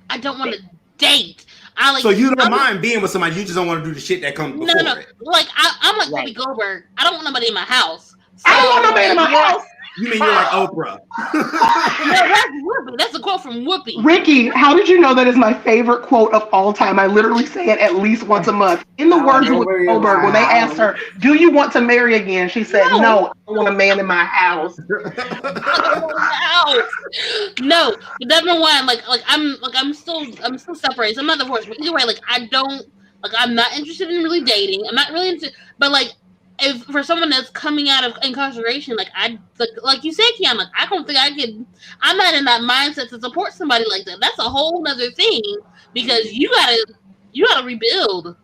Speaker 1: I don't want to date. I like.
Speaker 2: So you don't
Speaker 1: I'm,
Speaker 2: mind being with somebody, you just don't want to do the shit that comes
Speaker 1: no,
Speaker 2: before
Speaker 1: no.
Speaker 2: it.
Speaker 1: Like I'm like
Speaker 4: Right.
Speaker 1: Whoopi Goldberg. I don't want nobody in my house. So,
Speaker 3: I don't want no man in my house.
Speaker 2: You mean you're like Oprah?
Speaker 1: No, that's Whoopi. That's a quote from Whoopi.
Speaker 3: Ricky, how did you know that is my favorite quote of all time? I literally say it at least once a month. In the words of Whoopi Goldberg, when they asked her, "Do you want to marry again?" She said, "No, I don't want a man in my house."
Speaker 1: No, but number one, like I'm still separated. So I'm not divorced, but either way, like I'm not interested in really dating. I'm not really into, but like if for someone that's coming out of incarceration, like you said, Keon, like I don't think I could. I'm not in that mindset to support somebody like that. That's a whole nother thing because you gotta rebuild.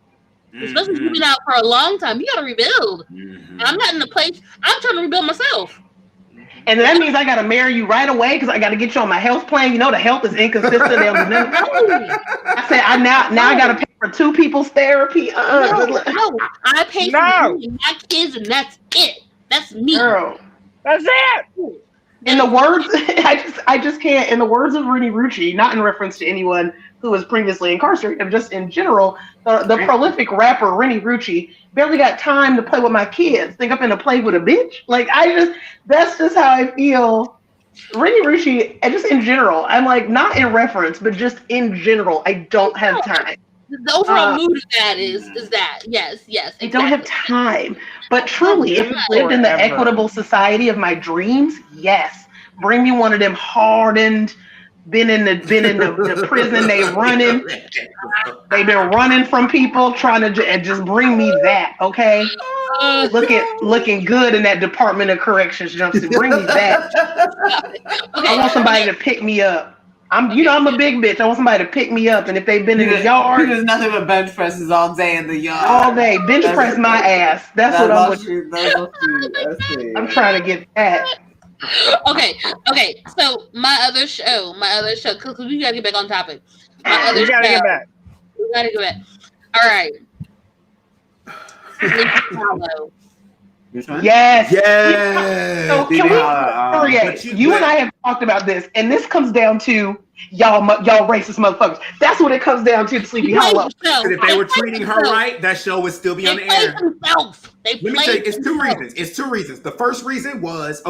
Speaker 1: Especially if you've been out for a long time, you gotta rebuild. And I'm not in the place. I'm trying to rebuild myself.
Speaker 3: And that means I got to marry you right away because I got to get you on my health plan. You know, the health is inconsistent. I said, I got to pay for 2 people's therapy.
Speaker 1: No, I pay for me and my kids, and that's it. That's me.
Speaker 3: Girl.
Speaker 4: That's it.
Speaker 3: In the words, I just can't. In the words of Rennie Rucci, not in reference to anyone who was previously incarcerated, but just in general, the prolific rapper Rennie Rucci barely got time to play with my kids. Think I'm gonna play with a bitch? Like that's just how I feel. Rennie Rucci, and just in general, I'm like not in reference, but just in general, I don't have time.
Speaker 1: The overall mood of that is that yes, exactly.
Speaker 3: I don't have time. But truly, if I lived in the equitable society of my dreams, yes, bring me one of them hardened, been in the prison. They've been running from people trying to and just bring me that. Okay, looking good in that Department of Corrections jumpsuit. Bring me that. I want somebody to pick me up. I'm a big bitch. I want somebody to pick me up, and if they've been in the yard,
Speaker 6: there's nothing but bench presses all day in the yard.
Speaker 3: All day, bench press my ass. That's what I'm looking. I'm trying to get that.
Speaker 1: Okay. So my other show, because we gotta get back on topic. We gotta get back. All right. Hollow.
Speaker 3: Yes.
Speaker 2: Yeah.
Speaker 3: So you and I have talked about this, and this comes down to y'all racist motherfuckers. That's what it comes down to. Sleepy Hollow.
Speaker 2: If they were treating her right, that show would still be on the air. Let me tell you, it's 2 reasons. It's 2 reasons. The first reason was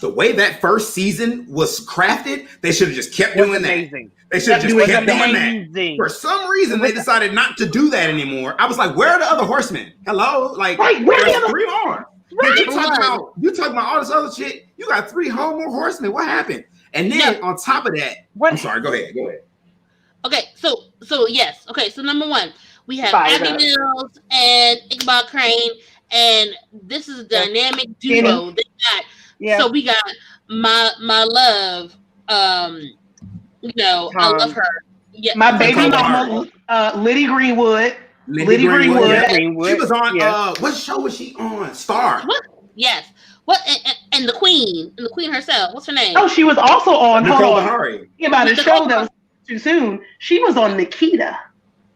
Speaker 2: the way that first season was crafted. They should have just kept doing that. They should have just kept doing that. For some reason, they decided not to do that anymore. I was like, where are the other horsemen? Hello? Like, there's 3 more. Right. You talking about all this other shit. You got 3 whole more horsemen. What happened? And then on top of that, I'm sorry, go ahead.
Speaker 1: Okay, so yes. Okay, so number 1, we have Abby Mills and Ichabod Crane, and this is a dynamic duo. So we got my love, I love her. Yeah.
Speaker 3: My baby mama, Liddy Greenwood. Liddy Greenwood.
Speaker 2: She was on. What show was she on? Star.
Speaker 1: What? Yes. What? And the queen, herself. What's her name?
Speaker 3: Oh, she was also on.
Speaker 2: Nicole Bahari.
Speaker 3: About a show that was too soon. She was on Nikita.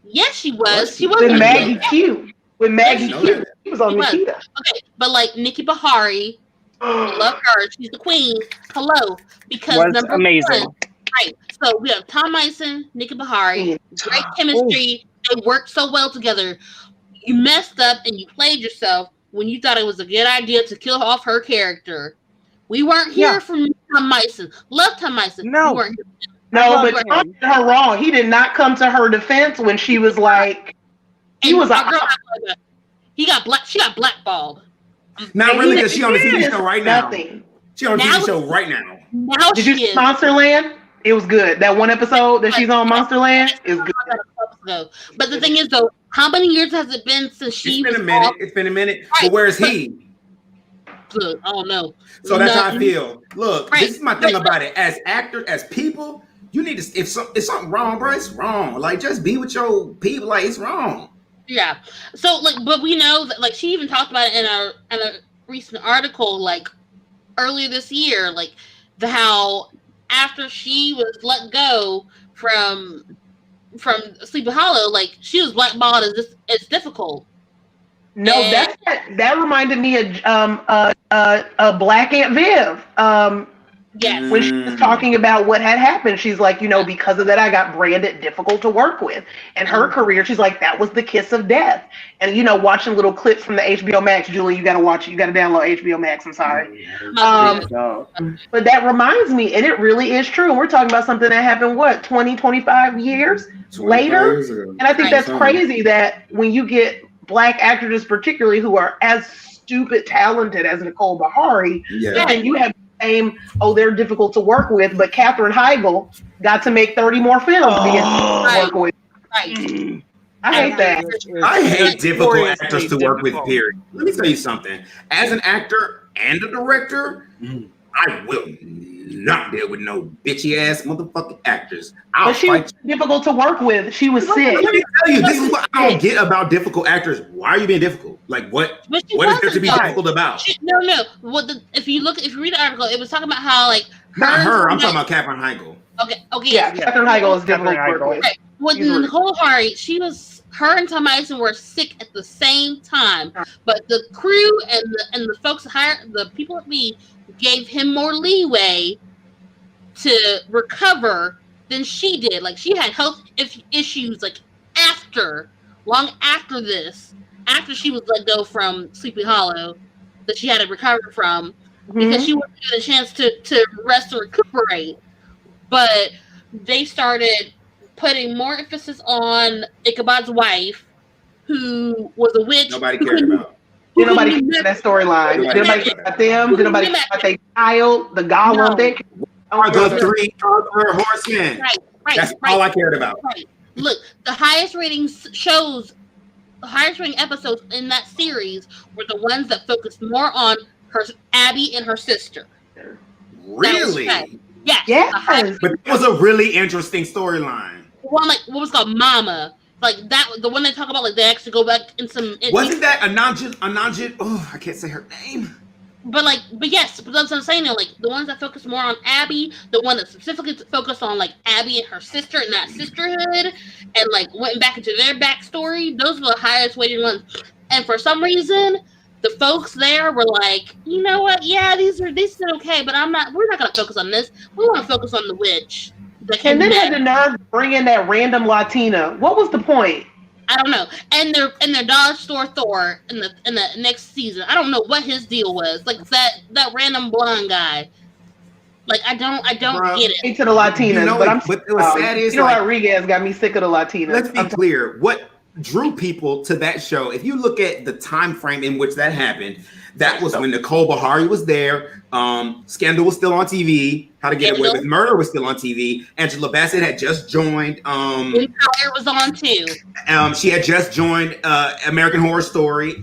Speaker 1: Yes, she was. She was
Speaker 3: with Maggie Q. With Maggie Q. She was on Nikita.
Speaker 1: Okay, but like Nikki Bahari, love her. She's the queen. Hello, because
Speaker 4: was amazing.
Speaker 1: 1, right. So we have Tom Mison, Nikki Bahari, great chemistry. They worked so well together. You messed up and you played yourself when you thought it was a good idea to kill off her character. We weren't here for Tom Mison. Love Tom Mison.
Speaker 3: No.
Speaker 1: We weren't here.
Speaker 3: No, but Tom did her wrong. He did not come to her defense when she was like, he got
Speaker 1: blackballed.
Speaker 2: Not really, because she on the TV show right now. She on the TV show right now.
Speaker 1: Now
Speaker 3: did you see Monsterland? It was good. That one episode that she's on Monsterland is good.
Speaker 1: But the thing is, though, how many years has it been since she?
Speaker 2: It's been a minute. Right. But where is he?
Speaker 1: Look, I don't know.
Speaker 2: So that's how I feel. Look, this is my thing about it. As actors, as people, you need to. If something wrong, bro, it's wrong. Like, just be with your people. Like, it's wrong.
Speaker 1: Yeah. So, like, but we know that, like, she even talked about it in a recent article, like, earlier this year, like, how after she was let go from Sleepy Hollow, like, she was blackballed as difficult.
Speaker 3: No,
Speaker 1: And
Speaker 3: that reminded me of Black Aunt Viv.
Speaker 1: yes,
Speaker 3: When she was talking about what had happened, she's like, because of that, I got branded difficult to work with. And her career, she's like, that was the kiss of death. And watching little clips from the HBO Max, Julie, you got to watch it. You got to download HBO Max. I'm sorry. But that reminds me, and it really is true. We're talking about something that happened, 20, 25 years later? And I think that's crazy that when you get Black actors, particularly who are as stupid talented as Nicole Bahari, and you have they're difficult to work with, but Katherine Heigl got to make 30 more films to work with.
Speaker 1: right.
Speaker 3: I hate that.
Speaker 2: I hate difficult actors to work with, period. Let me tell you something. As an actor and a director, I will not deal with no bitchy ass motherfucking actors.
Speaker 3: But she was difficult to work with. She was sick.
Speaker 2: Let me tell you, this is what I don't get about difficult actors. Why are you being difficult? Like what is there to be difficult about?
Speaker 1: No. If you read the article, it was talking about how
Speaker 2: not her. I'm talking about Katherine Heigl.
Speaker 1: Okay.
Speaker 3: Yeah, Katherine Heigl is difficult to work with.
Speaker 1: Right. With Nicole Bahari, her and Tom Mason were sick at the same time, but the crew and the folks hired, the people at me, gave him more leeway to recover than she did. Like she had health issues long after this, after she was let go from Sleepy Hollow, that she had to recover from because she wasn't given a chance to rest or recuperate. But they started putting more emphasis on Ichabod's wife, who was a witch.
Speaker 2: Nobody cared about.
Speaker 3: Did nobody care about that storyline? Did nobody care about them? Did nobody care about their child, the golem?
Speaker 2: The three horsemen. Right. That's all I cared about.
Speaker 1: Right. Look, the highest rating episodes in that series were the ones that focused more on Abby and her sister.
Speaker 2: Really?
Speaker 3: Yes.
Speaker 2: But it was a really interesting storyline.
Speaker 1: One what was called Mama. The one they talk about, they actually go back in some.
Speaker 2: Wasn't that Ananjit? Oh, I can't say her name.
Speaker 1: But that's what I'm saying. The ones that focus more on Abby, the one that specifically focused on Abby and her sister and that sisterhood, and went back into their backstory. Those were the highest weighted ones. And for some reason, the folks there were like, you know what? Yeah, these are okay, but we're not gonna focus on this. We want to focus on the witch.
Speaker 3: And then had the nerve to bring in that random Latina. What was the point?
Speaker 1: I don't know. And their Dollar Store Thor in the next season. I don't know what his deal was. That random blonde guy. I don't get it.
Speaker 3: To the Latinas,
Speaker 2: but it was sad is
Speaker 3: Rodriguez got me sick of the Latinas.
Speaker 2: Let's be clear. What drew people to that show? If you look at the time frame in which that happened, that was when Nicole Bahari was there. Scandal was still on TV. How to Get Away with Murder was still on TV. Angela Bassett had just joined.
Speaker 1: Empire was on too.
Speaker 2: She had just joined American Horror Story.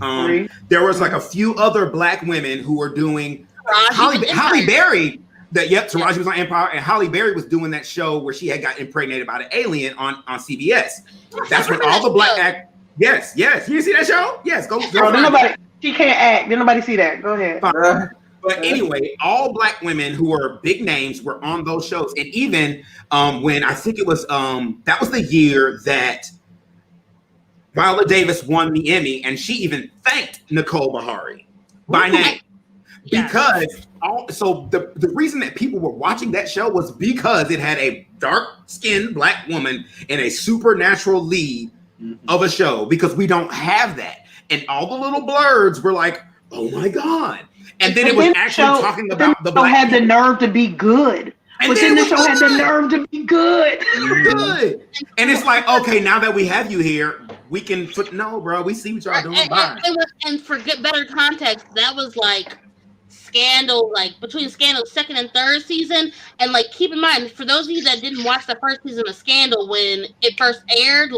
Speaker 2: There was a few other Black women who were doing. Halle Berry. Taraji was on Empire, and Halle Berry was doing that show where she had got impregnated by the alien on CBS. That's when all the Black act. Yes. You see that show? Yes. Go.
Speaker 3: She can't act. Did nobody see that? Go ahead.
Speaker 2: But anyway, all Black women who were big names were on those shows. And even when I think it was, that was the year that Viola Davis won the Emmy, and she even thanked Nicole Bahari by name. Because the reason that people were watching that show was because it had a dark-skinned Black woman in a supernatural lead of a show, because we don't have that. And all the little blurs were like, oh my God. And then it was actually talking about the Black
Speaker 3: had the nerve to be good. But then the show had the nerve to be good.
Speaker 2: Good. And it's like, okay, now that we have you here, we can put, no, bro, we see what y'all doing. Bye.
Speaker 1: And for better context, that was Scandal, between Scandal's second and third season. And keep in mind, for those of you that didn't watch the first season of Scandal when it first aired,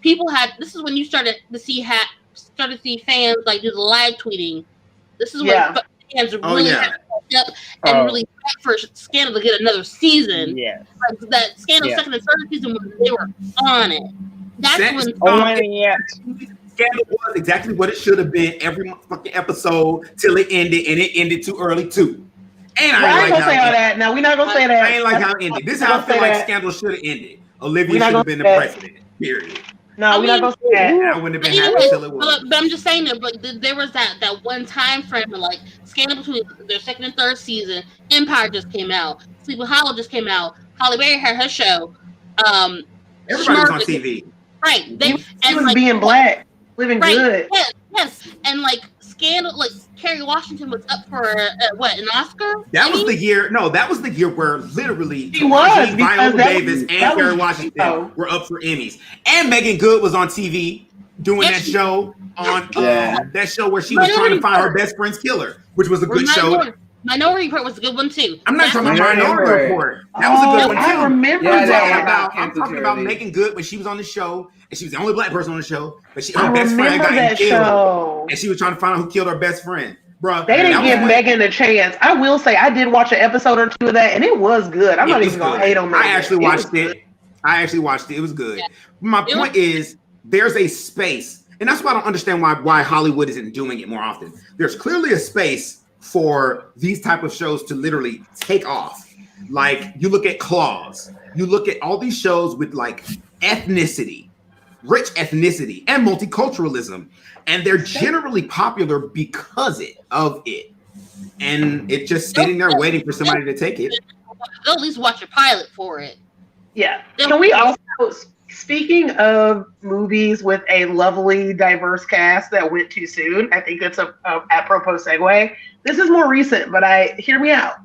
Speaker 1: people had, this is when you started to see fans do the live tweeting. This is when fans really had to catch up and really fight for Scandal to get another season.
Speaker 4: Yeah.
Speaker 1: That Scandal second and third season, when they were on it. That's when
Speaker 2: Scandal was exactly what it should have been every fucking episode till it ended, and it ended too early too. And I
Speaker 3: ain't gonna say all that. No, we're not gonna say that.
Speaker 2: I ain't like how it ended. This is how I feel like Scandal should have ended. Olivia should have been the president. Period.
Speaker 3: No, we're not gonna say that.
Speaker 2: I wouldn't have been happy until it was.
Speaker 1: But I'm just saying that. But there was that one time frame of like Scandal between their second and third season. Empire just came out. Sleepy Hollow just came out. Holly Berry had her show.
Speaker 2: Everybody was on TV.
Speaker 1: Right.
Speaker 3: She was like, being black, living good.
Speaker 1: Yes. And like Scandal, like Kerry Washington was up for an Oscar?
Speaker 2: That was the year. No, that was the year where literally
Speaker 3: Viola
Speaker 2: Davis and Kerry Washington were up for Emmys, and Megan Good was on TV doing that show on that show where she was trying to find her best friend's killer, which was a good show.
Speaker 1: Minority Report was a good one too.
Speaker 2: I'm not talking about Minority Report. That was a good one too.
Speaker 3: I remember that.
Speaker 2: I'm talking about Megan Good when she was on the show, and she was the only black person on the show. But her
Speaker 3: best
Speaker 2: friend got
Speaker 3: killed,
Speaker 2: and she was trying to find out who killed her best friend. Bruh,
Speaker 3: they didn't give Megan a chance. I will say I did watch an episode or two of that, and it was good. I'm not even gonna hate on Megan.
Speaker 2: I actually watched it. It was good. Yeah. My point is, there's a space, and that's why I don't understand why Hollywood isn't doing it more often. There's clearly a space for these type of shows to literally take off. Like you look at Claws, you look at all these shows with like ethnicity, rich ethnicity, and multiculturalism, and they're generally popular because of it. And it's just sitting there waiting for somebody to take it.
Speaker 1: They'll at least watch a pilot for it.
Speaker 3: Yeah. Can we also, speaking of movies with a lovely, diverse cast that went too soon, I think it's a apropos segue. This is more recent, but hear me out.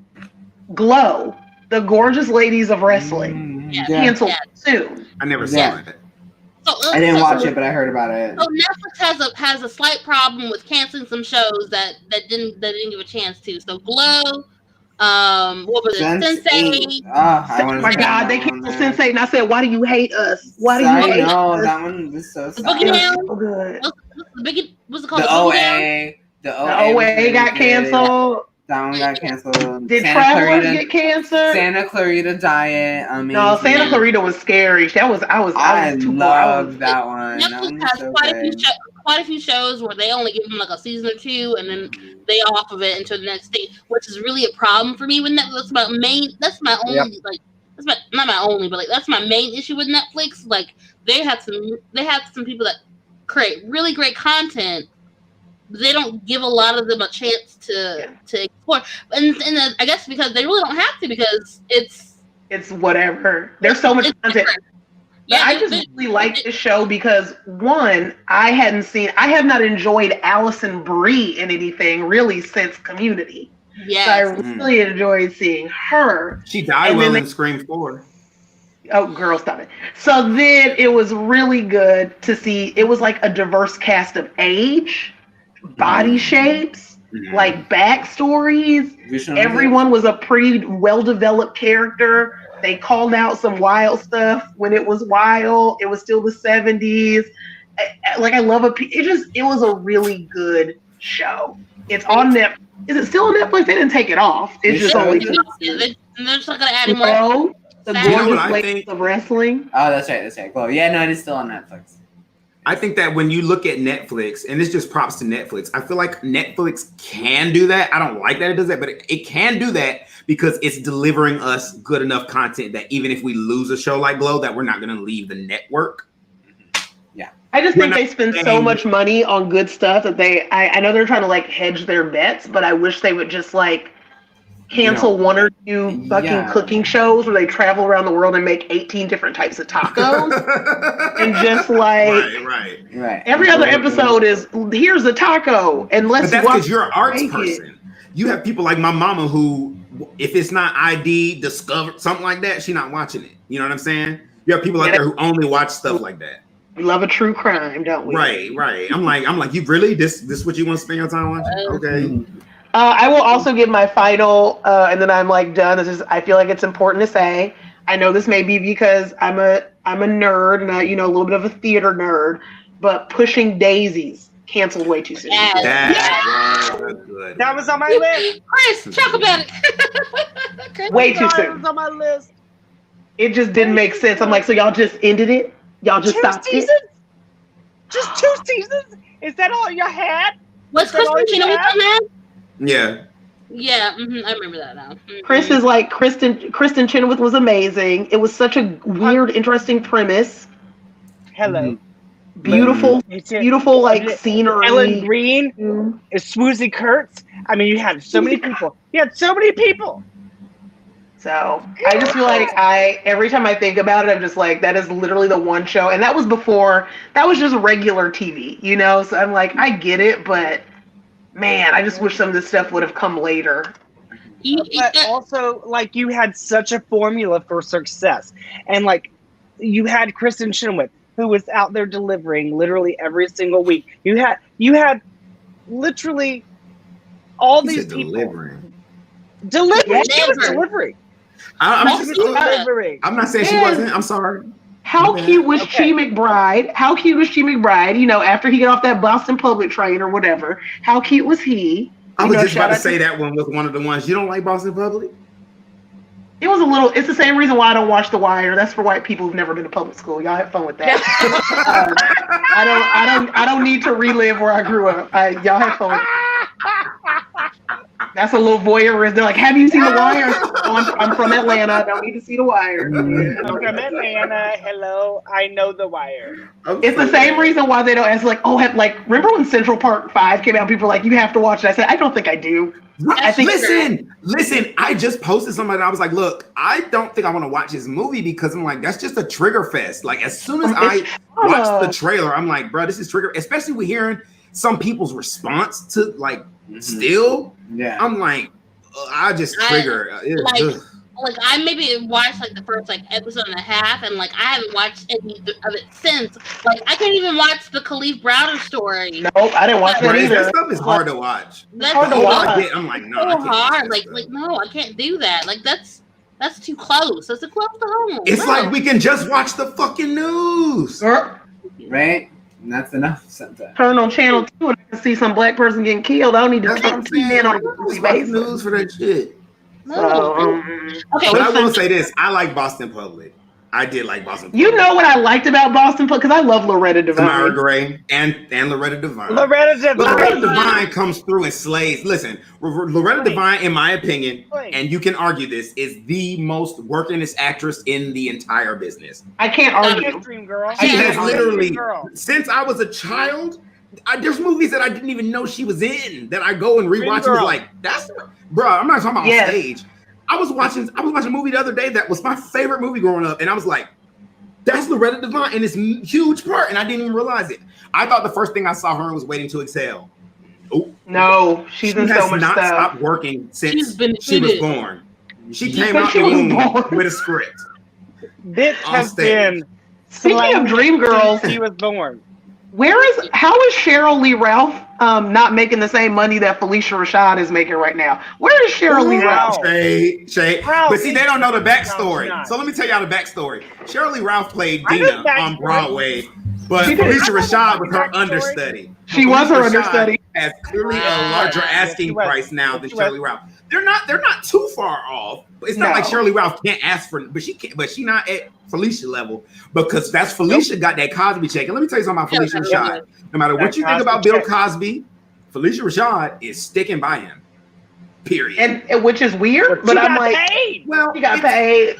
Speaker 3: Glow, the gorgeous ladies of wrestling, canceled soon.
Speaker 2: I never saw it.
Speaker 6: I didn't watch it, but I heard about it.
Speaker 1: So Netflix has a slight problem with canceling some shows that didn't give a chance to. So Glow, what was it? Sensei.
Speaker 3: Oh my God, they canceled Sensei, and I said, "Why do you hate us? Why do you hate us?"
Speaker 6: That one was so sad.
Speaker 1: So
Speaker 3: good.
Speaker 1: What's it called?
Speaker 6: The OA. The
Speaker 3: OA got canceled.
Speaker 6: That one got canceled.
Speaker 3: Did Travelers get canceled?
Speaker 6: Santa Clarita Diet. Amazing.
Speaker 3: No, Santa Clarita was scary. I
Speaker 6: loved that one.
Speaker 1: Netflix has quite a few shows where they only give them like a season or two, and then they off of it until the next day, which is really a problem for me with Netflix. That's my only not my only, but like that's my main issue with Netflix. Like they have some people that create really great content. They don't give a lot of them a chance to explore, and I guess because they really don't have to, because it's
Speaker 3: whatever. There's so much content. Yeah, I just really like this show because one, I have not enjoyed Allison Brie in anything really since Community. Yeah, so I really enjoyed seeing her.
Speaker 2: She died in Scream 4.
Speaker 3: Oh, girl, stop it. So then it was really good to see. It was like a diverse cast of age, body shapes, like backstories. Everyone was a pretty well-developed character. They called out some wild stuff when it was wild. It was still the 70s. I love it was a really good show. It's on Netflix. Is it still on Netflix? They didn't take it off. It's just only.
Speaker 1: They're just not gonna add any more.
Speaker 3: The gorgeous ladies of wrestling.
Speaker 6: Oh, that's right. Cool. Yeah, no, it is still on Netflix.
Speaker 2: I think that when you look at Netflix, and it's just props to Netflix, I feel like Netflix can do that. I don't like that it does that, but it can do that because it's delivering us good enough content that even if we lose a show like Glow, that we're not going to leave the network.
Speaker 6: Yeah.
Speaker 3: I just think they spend so much money on good stuff that I know they're trying to hedge their bets, but I wish they would just cancel one or two fucking cooking shows where they travel around the world and make 18 different types of tacos. And just
Speaker 2: right.
Speaker 3: Every other episode is, here's a taco and let's
Speaker 2: But that's because you're an arts person. You have people like my mama who, if it's not ID, Discover, something like that, she's not watching it. You know what I'm saying? You have people out there who only watch stuff like that.
Speaker 3: We love a true crime, don't we?
Speaker 2: Right. I'm like, you really? This what you want to spend your time watching? Okay.
Speaker 3: I will also give my final, and then I'm done. I feel like it's important to say. I know this may be because I'm a nerd and a little bit of a theater nerd, but Pushing Daisies canceled way too soon.
Speaker 2: That's good.
Speaker 4: That was on my list.
Speaker 1: Chris, talk about it.
Speaker 3: Way too soon.
Speaker 4: It was on my list.
Speaker 3: It just didn't make sense. I'm like, so y'all just ended it? Y'all just stopped it?
Speaker 4: Just 2 seasons? Is that all you had?
Speaker 1: What's Kristen Chenoweth on that?
Speaker 2: Yeah.
Speaker 1: Yeah, I remember that now.
Speaker 3: Chris is Kristen Chenoweth was amazing. It was such a weird, interesting premise.
Speaker 4: Hello.
Speaker 3: beautiful,
Speaker 4: It's it.
Speaker 3: beautiful like
Speaker 4: Ellen
Speaker 3: scenery.
Speaker 4: Green,
Speaker 3: Mm.
Speaker 4: Swoozie Kurtz. I mean, you had so many people.
Speaker 3: So I just feel like every time I think about it, I'm just like, that is literally the one show, and that was before, that was just regular TV, you know. So I'm like, I get it, but man, I just wish some of this stuff would have come later.
Speaker 4: But also, like, you had such a formula for success, and like, you had Kristen Chenoweth, who was out there delivering literally every single week. You had literally all these people delivering.
Speaker 3: Yes.
Speaker 4: She was delivering.
Speaker 2: I'm not saying she wasn't. I'm sorry.
Speaker 3: How cute was Chi McBride? How cute was Chi McBride? You know, after he got off that Boston Public train or whatever, how cute was he?
Speaker 2: I was just about to say that one was one of the ones. You don't like Boston Public?
Speaker 3: It was a little. It's the same reason why I don't watch The Wire. That's for white people who've never been to public school. Y'all have fun with that. I don't need to relive where I grew up. Y'all have fun with that. That's a little voyeurism. They're like, "Have you seen The Wire?" Oh, I'm from Atlanta. I don't need to see The Wire.
Speaker 4: I'm from Atlanta. Hello, I know The Wire.
Speaker 3: It's the same reason why they don't ask. Like, oh, remember when Central Park 5 came out? People were like, "You have to watch it." I said, "I don't think I do."
Speaker 2: Listen, I just posted something and I was like, look, I don't think I want to watch this movie because I'm like, that's just a trigger fest. Like, as soon as I watched the trailer, I'm like, bro, this is trigger, especially with hearing some people's response to like still. Yeah. I'm like, I just trigger.
Speaker 1: Like I maybe watched like the first like episode and a half, and like I haven't watched any of it since. Like I can't even watch the Khalif Browder story.
Speaker 3: Nope, I didn't watch that either.
Speaker 2: That stuff is hard to watch.
Speaker 1: That's
Speaker 3: hard to watch.
Speaker 2: I'm like, no,
Speaker 1: so hard. Like no, I can't do that. Like that's too close. That's too close to home.
Speaker 2: It's like we can just watch the fucking news,
Speaker 6: right? And that's enough sometimes.
Speaker 3: Turn on channel 2 and I can see some black person getting killed. I don't need to see in on
Speaker 2: the news for that shit.
Speaker 3: So,
Speaker 2: okay, but I will say this: I like Boston Public. I did like Boston Public.
Speaker 3: You know what I liked about Boston Public? Because I love Loretta Devine.
Speaker 2: Tamara Gray and Loretta Devine.
Speaker 4: Loretta
Speaker 2: Devine comes through and slays. Listen, Loretta Devine, in my opinion, and you can argue this, is the most workingest actress in the entire business.
Speaker 3: I can't argue.
Speaker 4: Dream girl.
Speaker 2: She has literally, since I was a child, there's movies that I didn't even know she was in that I go and rewatch and was like, that's, bro, I'm not talking about on stage. I was watching a movie the other day that was my favorite movie growing up, and I was like, that's Loretta Devine in this huge part, and I didn't even realize it. I thought the first thing I saw her in was Waiting to Exhale. Oh
Speaker 3: no, she has
Speaker 2: not stopped working since she was born. She came out the womb with a script.
Speaker 4: This has been
Speaker 3: speaking of Dreamgirls.
Speaker 4: She was born.
Speaker 3: How is Cheryl Lee Ralph not making the same money that Felicia Rashad is making right now? Where is Cheryl Lee Ralph?
Speaker 2: Shay. But see, they don't know the backstory. So let me tell y'all the backstory. Cheryl Lee Ralph played Dina on Broadway, but Felicia Rashad was her understudy.
Speaker 3: She was her understudy.
Speaker 2: Has clearly a larger asking price now than Cheryl Lee Ralph. They're not too far off. It's not like Cheryl Lee Ralph can't ask for, but she not at Felicia level, because that's Felicia got that Cosby check. And let me tell you something about Felicia Rashad. No matter what you think about Bill Cosby, Felicia Rashad is sticking by him. Period.
Speaker 3: And which is weird, but I'm like, well, she got paid.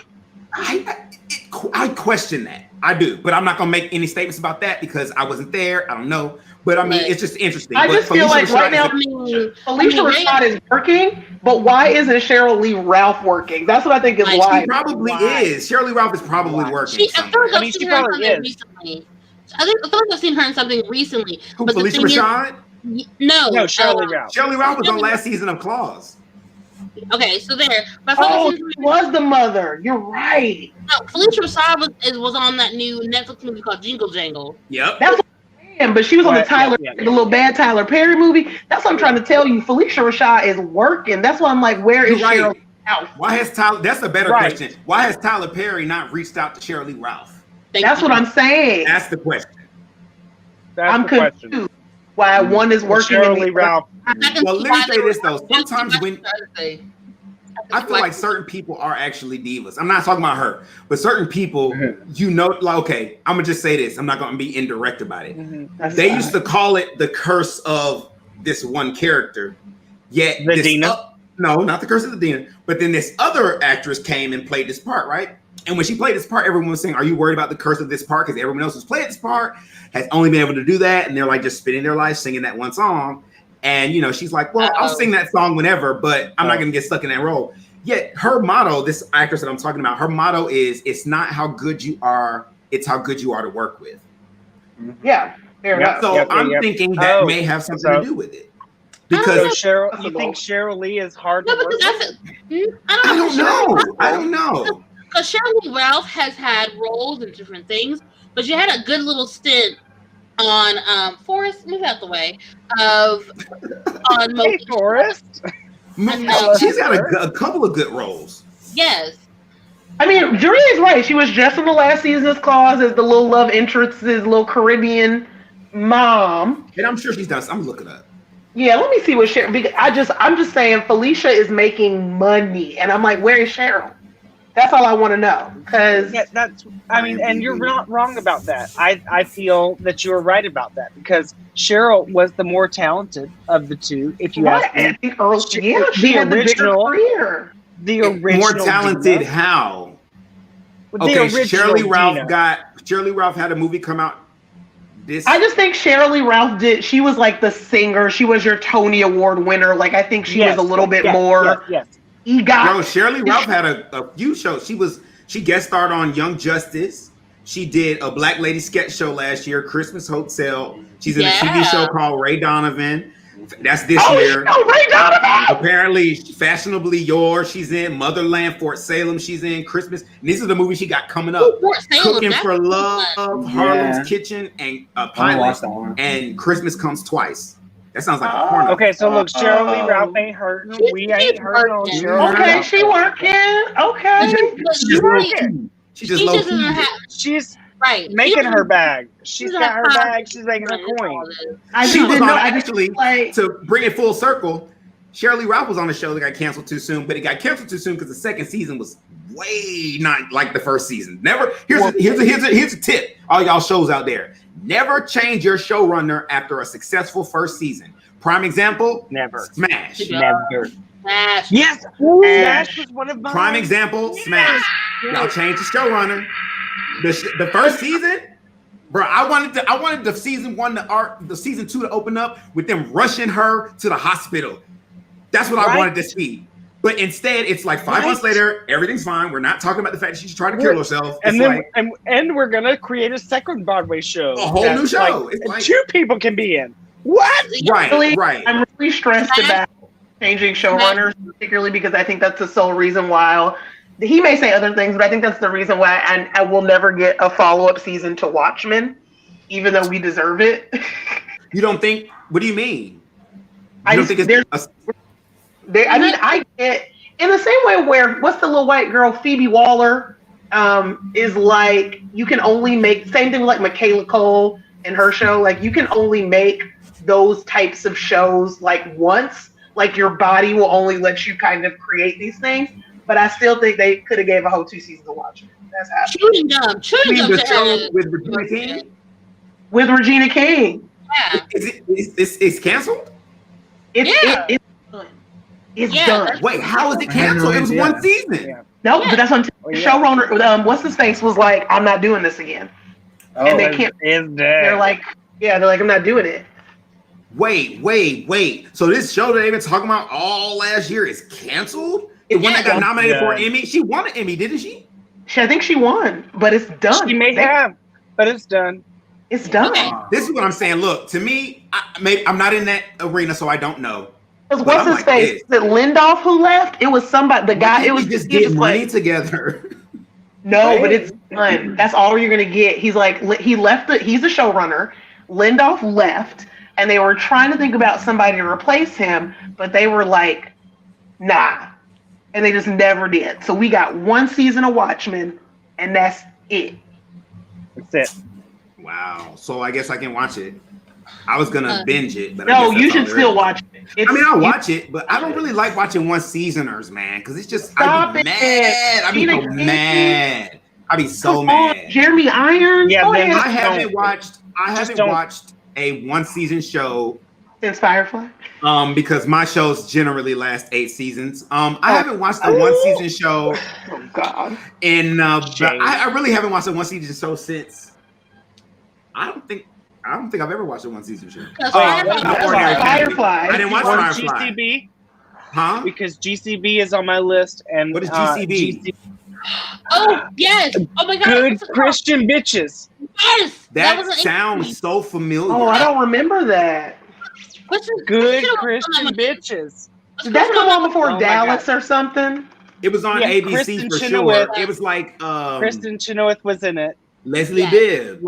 Speaker 2: I question that. I do, but I'm not gonna make any statements about that because I wasn't there. I don't know. But I mean, it's just interesting.
Speaker 3: I just feel like right now, Felicia Rashad is working, but why isn't Cheryl Lee Ralph working? That's what I think is why.
Speaker 2: She probably is. Cheryl Lee Ralph is probably working.
Speaker 1: I feel like I've seen her in something recently. I feel like I've seen her in something recently.
Speaker 2: Who, Felicia Rashad?
Speaker 1: No,
Speaker 4: Shirley Lee Ralph.
Speaker 2: Shirley Lee Ralph was on last season of Claws.
Speaker 1: Okay, so there.
Speaker 3: But she was the mother. You're right.
Speaker 1: No, Felicia Rashad was on that new Netflix movie called Jingle Jangle.
Speaker 2: Yep.
Speaker 3: That's what I'm saying, but she was on the the little bad Tyler Perry movie. That's what I'm trying to tell you. Felicia Rashad is working. That's why I'm like, where is Cheryl Lee Ralph?
Speaker 2: Why has Tyler? That's a better question. Why has Tyler Perry not reached out to Cheryl Lee Ralph?
Speaker 3: That's what I'm saying.
Speaker 2: That's the question.
Speaker 3: I'm confused. Why one is working
Speaker 4: Cheryl Lee Ralph.
Speaker 2: Well, let me say this though. Sometimes when I feel like certain people are actually divas. I'm not talking about her, but certain people, like, okay, I'm gonna just say this. I'm not gonna be indirect about it. They used to call it the curse of this one character. Yet
Speaker 4: the Dina?
Speaker 2: No, not the curse of the Dina. But then this other actress came and played this part, right? And when she played this part, everyone was saying, "Are you worried about the curse of this part?" Because everyone else who's played this part has only been able to do that, and they're like just spending their life singing that one song. And she's like, "Well, I'll sing that song whenever, but I'm not going to get stuck in that role." Yet her motto, this actress that I'm talking about, her motto is, "It's not how good you are, it's how good you are to work with."
Speaker 3: Yeah, fair enough.
Speaker 2: So I'm thinking that may have something to do with it. Because
Speaker 4: Cheryl, you think Cheryl Lee is hard to work with?
Speaker 2: I don't know.
Speaker 1: Because Shirley Ralph has had roles in different things, but she had a good little stint on Forrest, move out the way, on
Speaker 4: Hey, Forrest.
Speaker 2: She's got a couple of good roles.
Speaker 1: Yes.
Speaker 3: I mean, Julia's right. She was just in the last season's Claus as the little love interest's little Caribbean mom.
Speaker 2: And I'm sure she's done. I'm looking up.
Speaker 3: Yeah, let me see what Cheryl. I'm just saying Felicia is making money, and I'm like, where is Cheryl? That's all I want to know. Because
Speaker 4: and you're not wrong about that. I feel that you're right about that because Cheryl was the more talented of the two. If you ask me,
Speaker 3: she had the bigger career.
Speaker 4: The original
Speaker 2: more talented.
Speaker 4: Dina.
Speaker 2: How?
Speaker 4: Okay,
Speaker 2: Shirley Ralph had a movie come out.
Speaker 3: I just think Shirley Ralph did. She was like the singer. She was your Tony Award winner. Like I think she was a little bit more.
Speaker 4: Yes.
Speaker 2: Shirley Ralph had a few shows. She guest starred on Young Justice. She did a Black Lady sketch show last year, Christmas Hotel. She's in a TV show called Ray Donovan. That's this year.
Speaker 3: Ray Donovan.
Speaker 2: Apparently, Fashionably Yours. She's in Motherland, Fort Salem. She's in Christmas. And these are the movies she got coming up: Cooking for Love, Harlem's Kitchen, and Pilot, and Christmas Comes Twice. That sounds like a porno.
Speaker 4: Okay, so look, Cheryl Lee Ralph ain't hurting. We ain't hurting on Cheryl.
Speaker 3: Okay, she working. Okay,
Speaker 2: She's just low key.
Speaker 4: She's making her bag. She's got her bag. She's making her coin.
Speaker 2: To bring it full circle, Shirley Ralph was on the show that got canceled too soon, but it got canceled too soon because the second season was way not like the first season. Never. Here's a tip, all y'all shows out there. Never change your showrunner after a successful first season. Prime example,
Speaker 4: never.
Speaker 2: Smash.
Speaker 4: Never.
Speaker 1: Smash.
Speaker 4: Yes. Smash was one of mine.
Speaker 2: Prime example, Smash. Y'all change the showrunner. The first season, bro, I wanted the season 1 the season 2 to open up with them rushing her to the hospital. That's what I wanted to see. But instead, it's like 5 months later, everything's fine. We're not talking about the fact that she's trying to kill herself.
Speaker 4: And then and we're gonna create a second Broadway show.
Speaker 2: A whole new show.
Speaker 4: Like 2 people can be in. What?
Speaker 2: Right.
Speaker 3: I'm really stressed about changing showrunners, particularly because I think that's the sole reason why. He may say other things, but I think that's the reason why I will never get a follow-up season to Watchmen, even though we deserve it.
Speaker 2: You don't think? What do you mean?
Speaker 3: I get in the same way where what's the little white girl Phoebe Waller is like you can only make same thing with like Michaela Cole and her show, like you can only make those types of shows like once, like your body will only let you kind of create these things. But I still think they could have gave a whole 2 seasons to watch it. That's happening.
Speaker 1: Chewing Gum
Speaker 2: with Regina King.
Speaker 3: With Regina King.
Speaker 1: Yeah.
Speaker 2: It's canceled?
Speaker 3: It's done.
Speaker 2: Wait, how is it canceled? It was 1 season.
Speaker 3: Yeah. No, but that's on showrunner. What's his face was like, I'm not doing this again. And they can't. They're like, I'm not doing it.
Speaker 2: Wait. So this show that they've been talking about all last year is canceled? The one that got nominated for an Emmy? She won an Emmy, didn't she?
Speaker 3: I think she won, but it's done.
Speaker 4: She may have, but it's done.
Speaker 3: It's done.
Speaker 2: This is what I'm saying. Look, to me, I'm not in that arena, so I don't know.
Speaker 3: What's his face? Is it Lindoff who left? It was somebody. The guy. It was
Speaker 2: just get money together.
Speaker 3: No, but it's done. That's all you're gonna get. He's like he left. He's a showrunner. Lindoff left, and they were trying to think about somebody to replace him, but they were like, nah. And they just never did. So we got 1 season of Watchmen, and that's it.
Speaker 4: That's it.
Speaker 2: Wow. So I guess I can watch it. I was gonna binge it, but
Speaker 3: no, you should still watch it.
Speaker 2: I'll watch it, but I don't really like watching 1 seasoners, man, because it's just I'd be mad. I'd be so mad. I'd be so mad.
Speaker 3: Jeremy Irons.
Speaker 2: Yeah, man. I haven't watched a 1 season show
Speaker 3: Since Firefly?
Speaker 2: Because my shows generally last 8 seasons. I haven't watched a one season show.
Speaker 3: Oh God!
Speaker 2: But I really haven't watched a one season show since. I don't think I've ever watched a one season show.
Speaker 3: Firefly.
Speaker 2: I didn't watch Firefly.
Speaker 4: GCB?
Speaker 2: Huh?
Speaker 4: Because GCB is on my list, and
Speaker 2: what is GCB?
Speaker 1: Oh yes! Oh my God!
Speaker 4: Good Christian bitches.
Speaker 1: Yes,
Speaker 2: That sounds so familiar.
Speaker 3: Oh, I don't remember that.
Speaker 4: Good Christian bitches.
Speaker 3: Did that come on before Dallas or something?
Speaker 2: It was on ABC
Speaker 4: Kristen
Speaker 2: for
Speaker 4: Chenoweth.
Speaker 2: sure. It was like
Speaker 4: Kristen Chenoweth was in it.
Speaker 2: Leslie Bibb.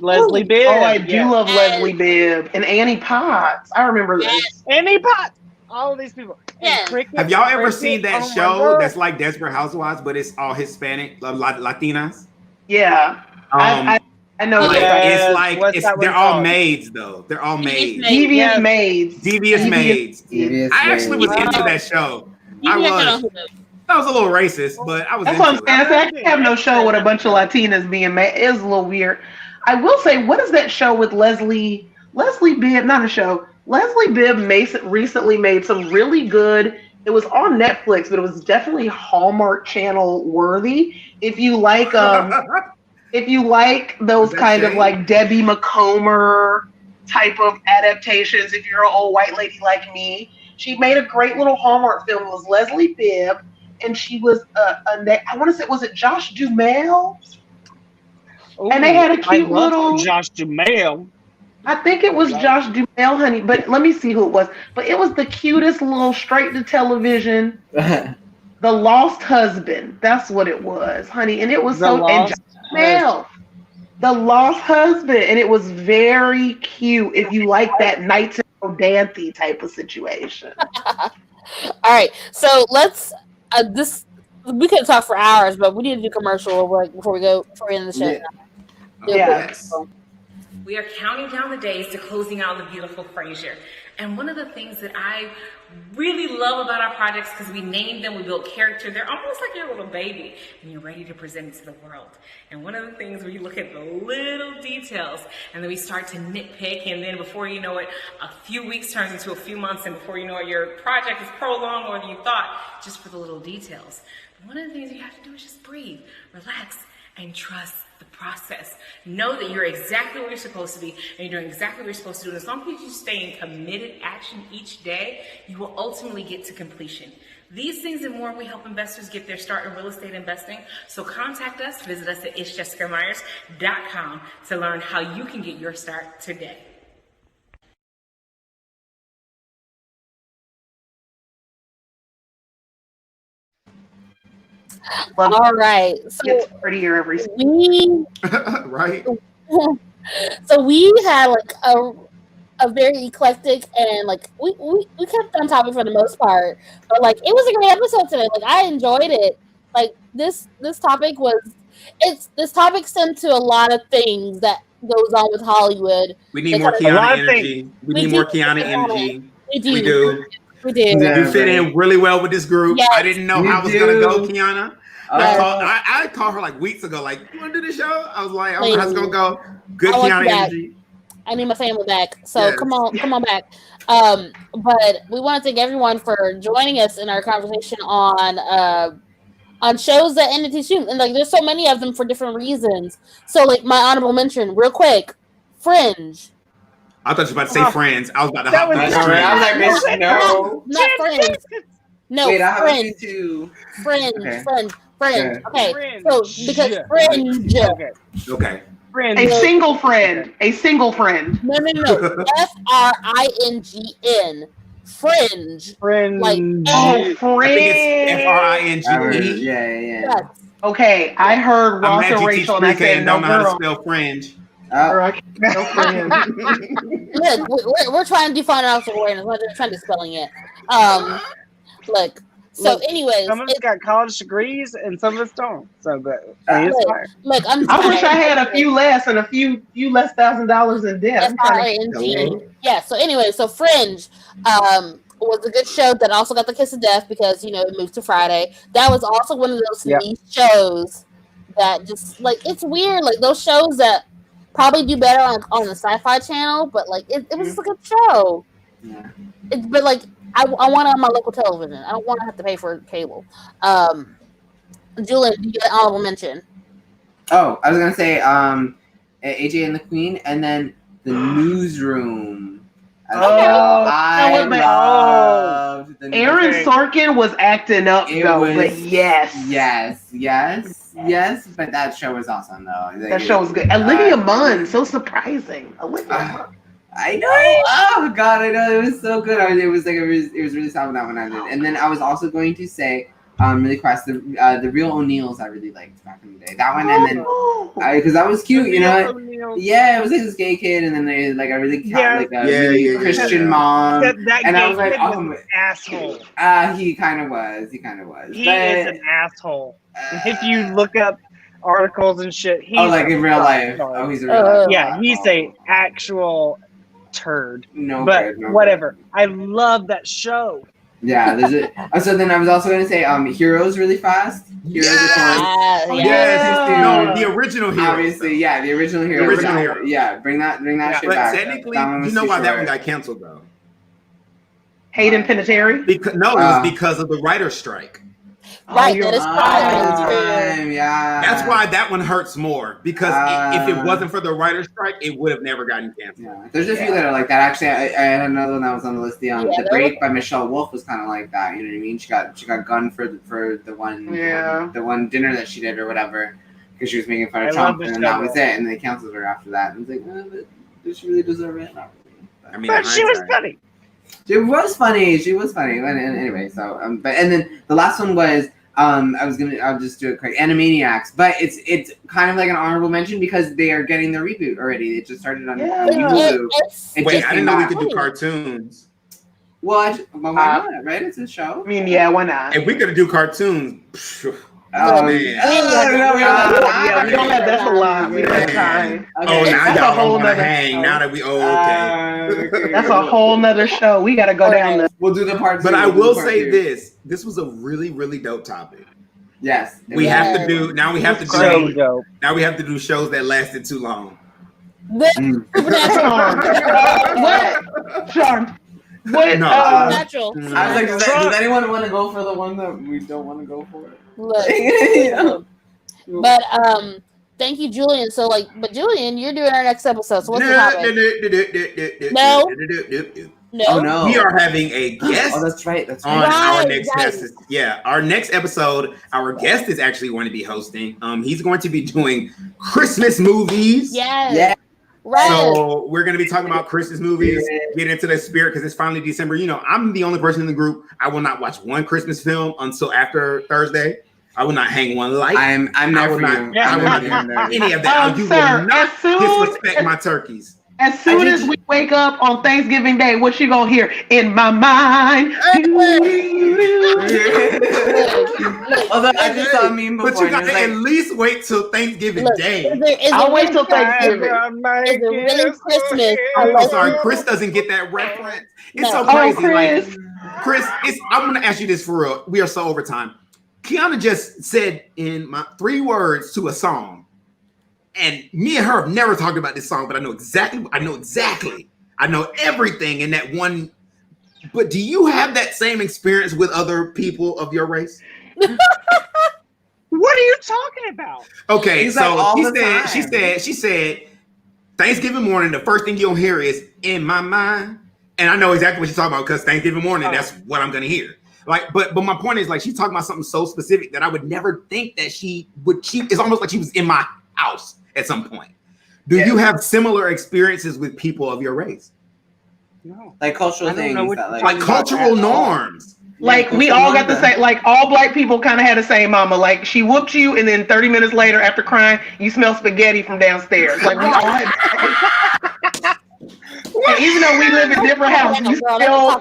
Speaker 4: Leslie Bibb.
Speaker 3: Oh, I do love Leslie Bibb and Annie Potts. I remember this.
Speaker 4: Annie Potts. All of these people.
Speaker 2: Have y'all ever seen that show that's like Desperate Housewives, but it's all Hispanic, Latinas?
Speaker 3: Yeah. I know.
Speaker 2: It's like they're all maids though. They're all maids.
Speaker 3: Devious maids.
Speaker 2: Devious maids. I actually was into that show. I was a little racist, but I was.
Speaker 3: That's what I'm saying. I can't have no show with a bunch of Latinas being made. It was a little weird. I will say, what is that show with Leslie Bibb? Not a show. Leslie Bibb recently made some really good. It was on Netflix, but it was definitely Hallmark Channel worthy. If you like, those kind of like Debbie McComber type of adaptations, if you're an old white lady like me, she made a great little Hallmark film. It was Leslie Bibb, and she was I want to say, was it Josh Duhamel? And they had a cute little
Speaker 4: Josh Duhamel.
Speaker 3: I think it was Josh Duhamel, honey, but let me see who it was. But it was the cutest little straight to television. The Lost Husband. That's what it was, honey. And it was The Lost Husband. And it was very cute if you like that Knights of Rodanthe type of situation.
Speaker 8: All right. So let's we could talk for hours, but we need to do commercial before we end the show.
Speaker 3: Yes.
Speaker 9: We are counting down the days to closing out the beautiful Frasier. And one of the things that I really love about our projects, because we named them, we built character, they're almost like your little baby, and you're ready to present it to the world. And one of the things where you look at the little details, and then we start to nitpick, and then before you know it, a few weeks turns into a few months, and before you know it, your project is prolonged more than you thought, just for the little details. But one of the things you have to do is just breathe, relax, and trust the process. Know that you're exactly where you're supposed to be, and you're doing exactly what you're supposed to do. And as long as you stay in committed action each day, you will ultimately get to completion. These things and more, we help investors get their start in real estate investing. So contact us, visit us at it'sjessicamyers.com to learn how you can get your start today.
Speaker 8: All right. So
Speaker 3: it's prettier every
Speaker 2: right.
Speaker 8: So we had like a very eclectic and like we kept on topic for the most part, but like it was a great episode today. Like I enjoyed it. Like this topic stems to a lot of things that goes on with Hollywood.
Speaker 2: We need more Kiana energy. We need more Kiana energy. We do. You fit in really well with this group. Yes. I didn't know how it was gonna go, Kiana. I called her like weeks ago, like, you want to do the show? I was like, oh, how's it gonna go? Good Kiana energy.
Speaker 8: I need my family back. So come on back. But we want to thank everyone for joining us in our conversation on shows that ended too soon. And like there's so many of them for different reasons. So like my honorable mention, real quick, Fringe.
Speaker 2: I thought you were about to say Friends. I was about to hop on the
Speaker 6: street. I was like, bitch, no.
Speaker 8: Not Friends. No,
Speaker 6: wait, I
Speaker 8: Fringe. Fringe. Okay. Fringe. Okay. So because Fringe.
Speaker 2: Okay.
Speaker 3: Friend. A single friend.
Speaker 8: No. FRINGN. Fringe.
Speaker 3: Like
Speaker 2: Fringe. I think it's FRINGE.
Speaker 6: Yeah.
Speaker 8: Yes.
Speaker 3: Okay, I heard Ross and Rachel and I said no
Speaker 2: girl. Don't know how to spell Fringe.
Speaker 8: Look, we're trying to define our awareness. We're trying to spelling it. Look. So, anyways,
Speaker 4: some of us got college degrees and some of us don't. So, but it's fine.
Speaker 8: Look, I
Speaker 3: wish I had a few less and a few less $1,000 in debt.
Speaker 8: Yeah. So, anyway, so Fringe was a good show that also got the kiss of death because it moved to Friday. That was also one of those niche shows that just like it's weird. Like those shows that probably do better on the Sci-Fi Channel, but like it was just a good show.
Speaker 6: Yeah.
Speaker 8: But like I want it on my local television. I don't want to have to pay for cable. Julian, you get an honorable mention.
Speaker 6: Oh, I was gonna say AJ and the Queen, and then the Newsroom. I loved the
Speaker 3: Aaron Sorkin was acting up but
Speaker 6: yes. But that show was awesome though.
Speaker 3: That show was good. Olivia Munn, so surprising. Olivia Munn.
Speaker 6: I know. Oh God, I know. It was so good. It was really sad when that one ended. And then I was also going to say, really fast, the Real O'Neills I really liked back in the day. That one, and then because that was cute, you know. Yeah, it was like this gay kid, and then they like a really Christian mom.
Speaker 4: That
Speaker 6: I was like,
Speaker 4: was an asshole.
Speaker 6: He kind of was.
Speaker 4: He is an asshole. If you look up articles and shit, he's
Speaker 6: like in real life. Oh, he's a real life.
Speaker 4: Yeah, he's a actual turd.
Speaker 6: No,
Speaker 4: but whatever. I love that show.
Speaker 6: Yeah, there's it. So then I was also going to say, Heroes really fast. Heroes
Speaker 2: No, the original Heroes.
Speaker 6: Obviously, the original Heroes. Yeah, bring that shit
Speaker 2: but
Speaker 6: back.
Speaker 2: Technically, you know why that one got canceled though?
Speaker 3: Hayden Panettiere?
Speaker 2: It was because of the writer's strike.
Speaker 8: Right, that is
Speaker 6: fine. Yeah.
Speaker 2: That's why that one hurts more, because if it wasn't for the writer's strike, it would have never gotten canceled.
Speaker 6: Yeah. There's a few that are like that. Actually, I had another one that was on the list. The Break by Michelle Wolf was kind of like that. You know what I mean? She got gunned for the one dinner that she did or whatever, because she was making fun of Trump, and that was it. And they canceled her after that. And it's like, but did she really deserve it? Not really.
Speaker 4: But she was funny.
Speaker 6: She was funny. Anyway, so but and then the last one was I'll just do it quick. Animaniacs, but it's kind of like an honorable mention because they are getting their reboot already. It just started on Hulu.
Speaker 2: Wait, I didn't know we could do cartoons.
Speaker 6: Well, why not? Right? It's a show.
Speaker 3: I mean, yeah, why not?
Speaker 2: If we could do cartoons.
Speaker 3: Oh man! We don't have. That's a lot. We don't have time.
Speaker 2: Oh, now y'all don't want to hang. Now that we okay.
Speaker 3: That's a whole nother show. We got to go down there.
Speaker 6: We'll do the part.
Speaker 2: But I will say this: this was a really, really dope topic.
Speaker 6: Yes,
Speaker 2: we have to do. Now we have to do. Now we have to do shows that lasted too long.
Speaker 3: Charm. What?
Speaker 2: No.
Speaker 8: Natural.
Speaker 6: I was like, does anyone want to go for the one that we don't want to go for?
Speaker 8: Look. But thank you, Julian. So but Julian, you're doing our next episode. So what's the topic? No.
Speaker 6: Oh no.
Speaker 2: We are having a guest.
Speaker 6: Oh, that's right.
Speaker 2: On our next guest. Our next episode, our guest is actually going to be hosting. He's going to be doing Christmas movies.
Speaker 8: Yes.
Speaker 6: Yeah.
Speaker 8: Right.
Speaker 2: So we're going to be talking about Christmas movies, get into the spirit because it's finally December. You know, I'm the only person in the group. I will not watch one Christmas film until after Thursday. I will not hang one light.
Speaker 6: I'm there for you.
Speaker 2: I will not do any of that. You will not disrespect my turkeys.
Speaker 3: As soon as we wake up on Thanksgiving Day, what you gonna hear? In my mind.
Speaker 6: Although I just saw a meme before.
Speaker 2: But you got to at least wait till Thanksgiving Day.
Speaker 3: I'll wait till Thanksgiving.
Speaker 8: Is it really Christmas?
Speaker 2: I'm sorry, Chris doesn't get that reference. It's so crazy. Chris, I'm gonna ask you this for real. We are so over time. Kiana just said in my 3 words to a song. And me and her have never talked about this song, but I know exactly. I know everything in that one. But do you have that same experience with other people of your race?
Speaker 4: What are you talking about?
Speaker 2: Okay, so she said, Thanksgiving morning, the first thing you'll hear is "In My Mind," and I know exactly what she's talking about because Thanksgiving morning, that's what I'm gonna hear. Like, but my point is, like, she's talking about something so specific that I would never think that she would. It's almost like she was in my house at some point. Do you have similar experiences with people of your race?
Speaker 6: No. Like cultural things.
Speaker 2: Like cultural norms.
Speaker 3: Like we all got the same, like all black people kind of had the same mama. Like she whooped you and then 30 minutes later after crying, you smell spaghetti from downstairs. Like we all had and even though we live in different houses, we
Speaker 2: all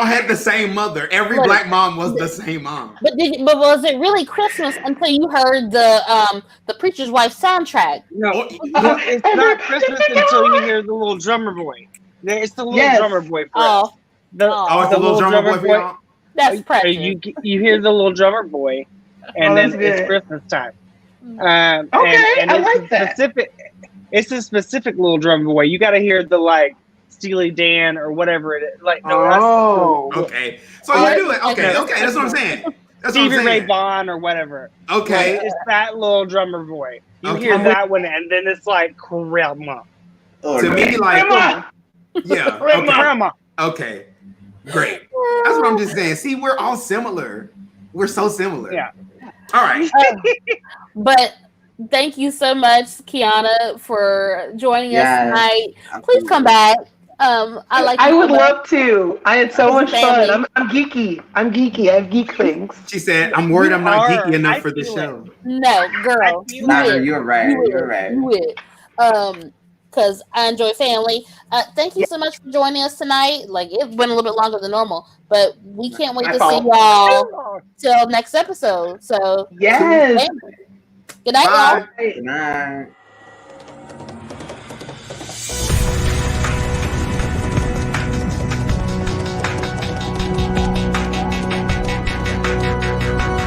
Speaker 2: had the same mother. Every black mom was the same mom.
Speaker 8: But was it really Christmas until you heard the Preacher's Wife soundtrack?
Speaker 4: No, it's not Christmas until you hear the little drummer boy. It's the little drummer boy for us.
Speaker 2: It's the little drummer boy for y'all?
Speaker 8: That's precious.
Speaker 4: You hear the little drummer boy, and then it's Christmas time. And
Speaker 3: I like that.
Speaker 4: It's a specific little drum boy. You got to hear the like Steely Dan or whatever it is. Like
Speaker 2: okay. So you do it. Okay. That's what I'm saying. That's
Speaker 4: Stevie
Speaker 2: what I'm saying.
Speaker 4: Ray Vaughan or whatever.
Speaker 2: Okay.
Speaker 4: Like, it's that little drummer boy. You hear that one, and then it's like grandma.
Speaker 2: To me, like
Speaker 3: Grandma.
Speaker 2: yeah.
Speaker 4: Grandma.
Speaker 2: Okay. Great. That's what I'm just saying. See, we're all similar. We're so similar.
Speaker 4: Yeah.
Speaker 2: All right.
Speaker 8: But thank you so much, Kiana, for joining us tonight. Please come back.
Speaker 3: I would love to. I had so much fun. I'm geeky. I'm geeky. I have geek things.
Speaker 2: She said, "I'm worried I'm not geeky enough for this show."
Speaker 8: No, girl.
Speaker 6: You're right. You're right.
Speaker 8: Because I enjoy family. Thank you so much for joining us tonight. Like, it went a little bit longer than normal, but we can't wait to see y'all till next episode. So
Speaker 3: yes.
Speaker 8: Good night, y'all.
Speaker 6: Good night.